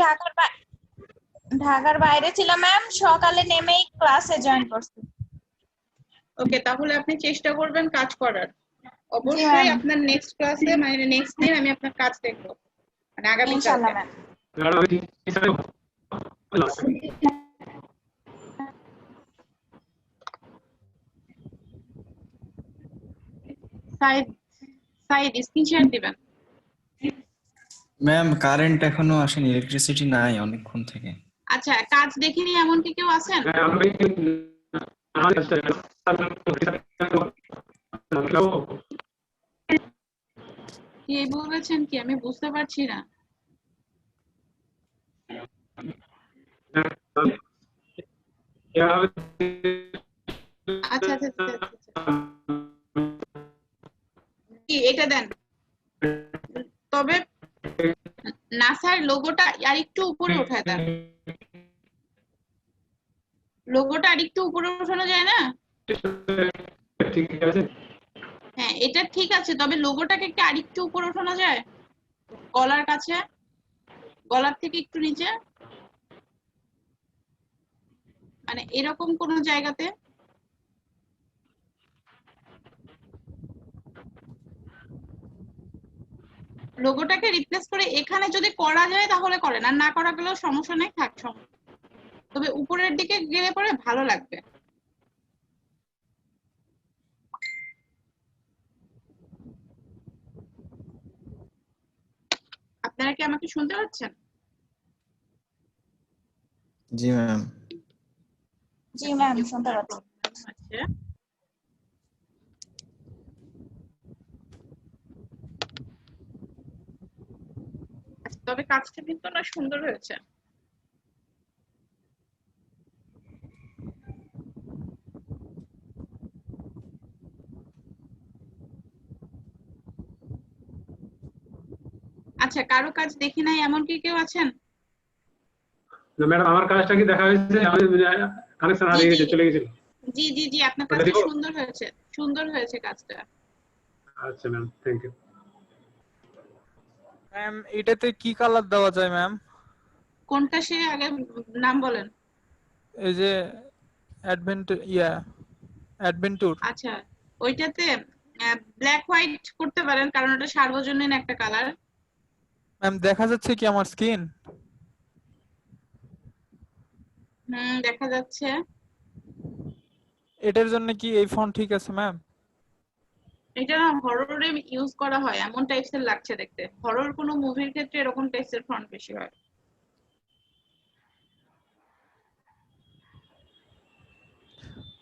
ঢাকার বাইরে ছিলাম ম্যাম, সকালে নেমেই ক্লাসে জয়েন করছি। ওকে, তাহলে আপনি চেষ্টা করবেন কাজ করার। অবশ্যই ma'am. আপনার নেক্সট ক্লাসে মানে নেক্সট দিন আমি আপনার কাজ দেখবো, মানে আগামী ইনশাআল্লাহ কালকে। সাইড স্ক্রিনশট দিবেন। ম্যাম কারেন্ট এখনো আসেনি, ইলেকট্রিসিটি নাই অনেকক্ষণ থেকে। আচ্ছা, কাজ দেখিনি এমন কি কেউ আছেন? কি বলছেন কি আমি বুঝতে পারছি না। আচ্ছা আচ্ছা আচ্ছা আচ্ছা। কি এটা দেন, তবে নাসার লোগোটা আর একটু উপরে উঠায় দেন। লোগোটা আর একটু উপরে উঠানো যায় না? হ্যাঁ এটা ঠিক আছে, তবে লোগোটাকে একটু আর একটু উপরে উঠানো যায়, গলার কাছে, গলার থেকে একটু নিচে, মানে এরকম কোন জায়গাতে। লোগোটাকে রিপ্লেস করে এখানে যদি করা যায় তাহলে করেন, আর না করা গেলেও সমস্যা নেই, থাক সমস্যা, তবে উপরের দিকে গেলে পরে ভালো লাগবে। আপনারা কি আমাকে শুনতে পাচ্ছেন? জি ম্যাম। জি ম্যাম শুনতে পাচ্ছি। আচ্ছা তবে কাজটা কিন্তু না সুন্দর হয়েছে। আচ্ছা, কারো কাজ দেখি নাই এমন কি কেউ আছেন? না ম্যাডাম, আমার কাজটা কি দেখা হয়েছে? আমি কানেকশন হারিয়ে গেছে, চলে গেছিল। জি জি জি, আপনার কাজটা সুন্দর হয়েছে, সুন্দর হয়েছে কাজটা। আচ্ছা ম্যাম, থ্যাংক ইউ। ম্যাম এটাতে কি কালার দেওয়া যায় ম্যাম? কোনটা সে আগে নাম বলেন। এই যে অ্যাডভেন্টুর। আচ্ছা, ওইটাতে ব্ল্যাক হোয়াইট করতে পারেন, কারণ ওটা সার্বজনীন একটা কালার। ম্যাম দেখা যাচ্ছে কি আমার স্ক্রিন? দেখা যাচ্ছে। এটার জন্য কি এই ফন্ট ঠিক আছে ম্যাম? এটা না হররে ইউজ করা হয়, এমন টাইপসের লাগছে দেখতে। হরর কোনো মুভির ক্ষেত্রে এরকম টাইপসের ফন্ট বেশি হয়।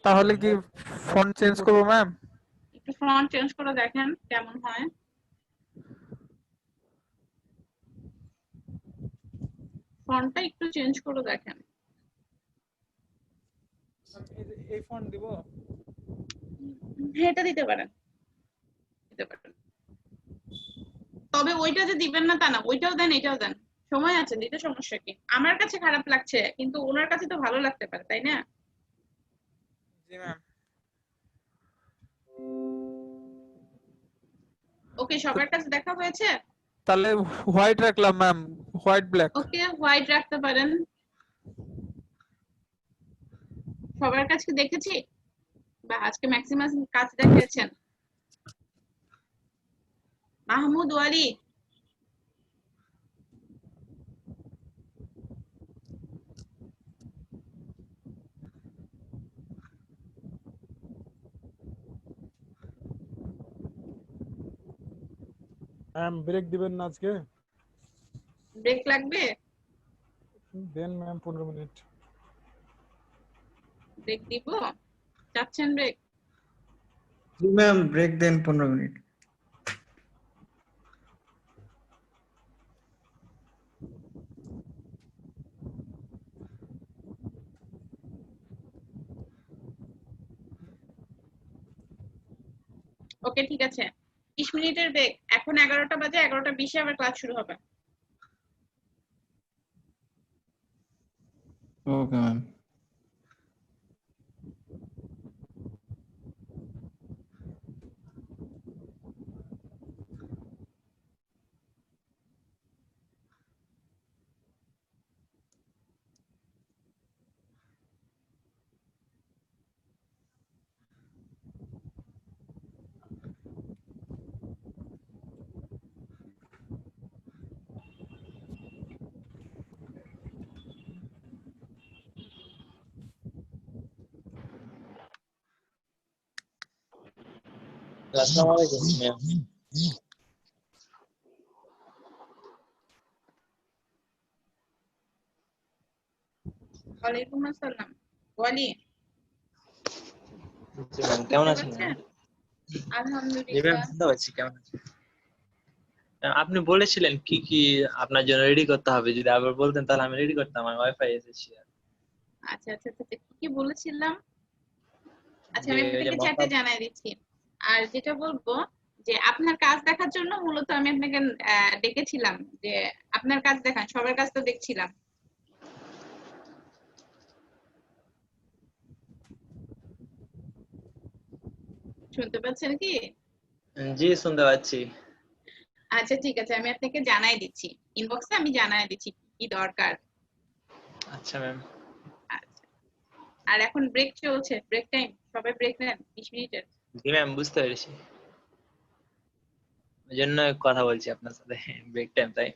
তাহলে কি ফন্ট চেঞ্জ করব ম্যাম? একটু ফন্ট চেঞ্জ করে দেখেন কেমন হয়। ফন্টটা একটু চেঞ্জ করে দেখেন। এই ফন্ট দিব? হ্যাঁ এটা দিতে পারেন, তবে ওইটা যে দিবেন না তা না, ওইটাও দেন এটাও দেন, সময় আছে দিতে, সমস্যা কি? আমার কাছে খারাপ লাগছে কিন্তু ওনার কাছে তো ভালো লাগতে পারে, তাই না? জি ম্যাম। ওকে, সবার কাছে দেখা হয়েছে? তাহলে হোয়াইট রাখলাম ম্যাম, হোয়াইট ব্ল্যাক। ওকে, হোয়াইট রাখতে পারেন। সবার কাছে দেখেছি বা আজকে ম্যাক্সিমাম কাজ দেখিয়েছেন। মাহমুদ ওয়ালি, ম্যাম ব্রেক দিবেন না আজকে? ব্রেক লাগবে? দেন ম্যাম 15 মিনিট। ব্রেক দিব? চাচ্ছেন ব্রেক? জি ম্যাম, ব্রেক দেন 15 মিনিট। ওকে, ঠিক আছে। 20 মিনিটের ব্রেক। এখন 11টা বাজে, 11টা 20-এ আবার ক্লাস শুরু হবে। Okay ma'am. আসসালামু আলাইকুম ম্যাম। ওয়ালাইকুম আসসালাম। ওয়ালি, জি ম্যাম, কেমন শুনতে আছেন পাচ্ছেন? ম্যাম? জি ম্যাম, আলহামদুলিল্লাহ। শুনতে পাচ্ছি। কেমন আছেন? আপনি বলেছিলেন কি কি আপনার জন্য রেডি করতে হবে, যদি আবার বলতেন তাহলে আমি রেডি করতাম। আমার ওয়াইফাই এসেছে। আচ্ছা আচ্ছা আচ্ছা, কি কি বলেছিলাম? আচ্ছা, যে আমি ওই যে আপনাকে চ্যাটে মকআপ। জানাই দিচ্ছি। আর যেটা বলবো যে আপনার কাজ দেখার জন্য মূলত আমি আপনাকে ডেকেছিলাম, যে আপনার কাজ দেখান, সবার কাজ তো দেখছিলাম। শুনতে পাচ্ছেন কি? জি, শুনতে পাচ্ছি। আচ্ছা ঠিক আছে, আমি আপনাকে জানাই দিচ্ছি, ইনবক্সে আমি জানাই দিচ্ছি কি কি দরকার। আচ্ছা ম্যাম। আচ্ছা, আর এখন ব্রেক চলছে, ব্রেক টাইম, সবাই ব্রেক নেন 20 মিনিটের। জি ম্যাম, বুঝতে পেরেছি। ওই জন্য কথা বলছি আপনার সাথে, ব্রেক টাইম তাই।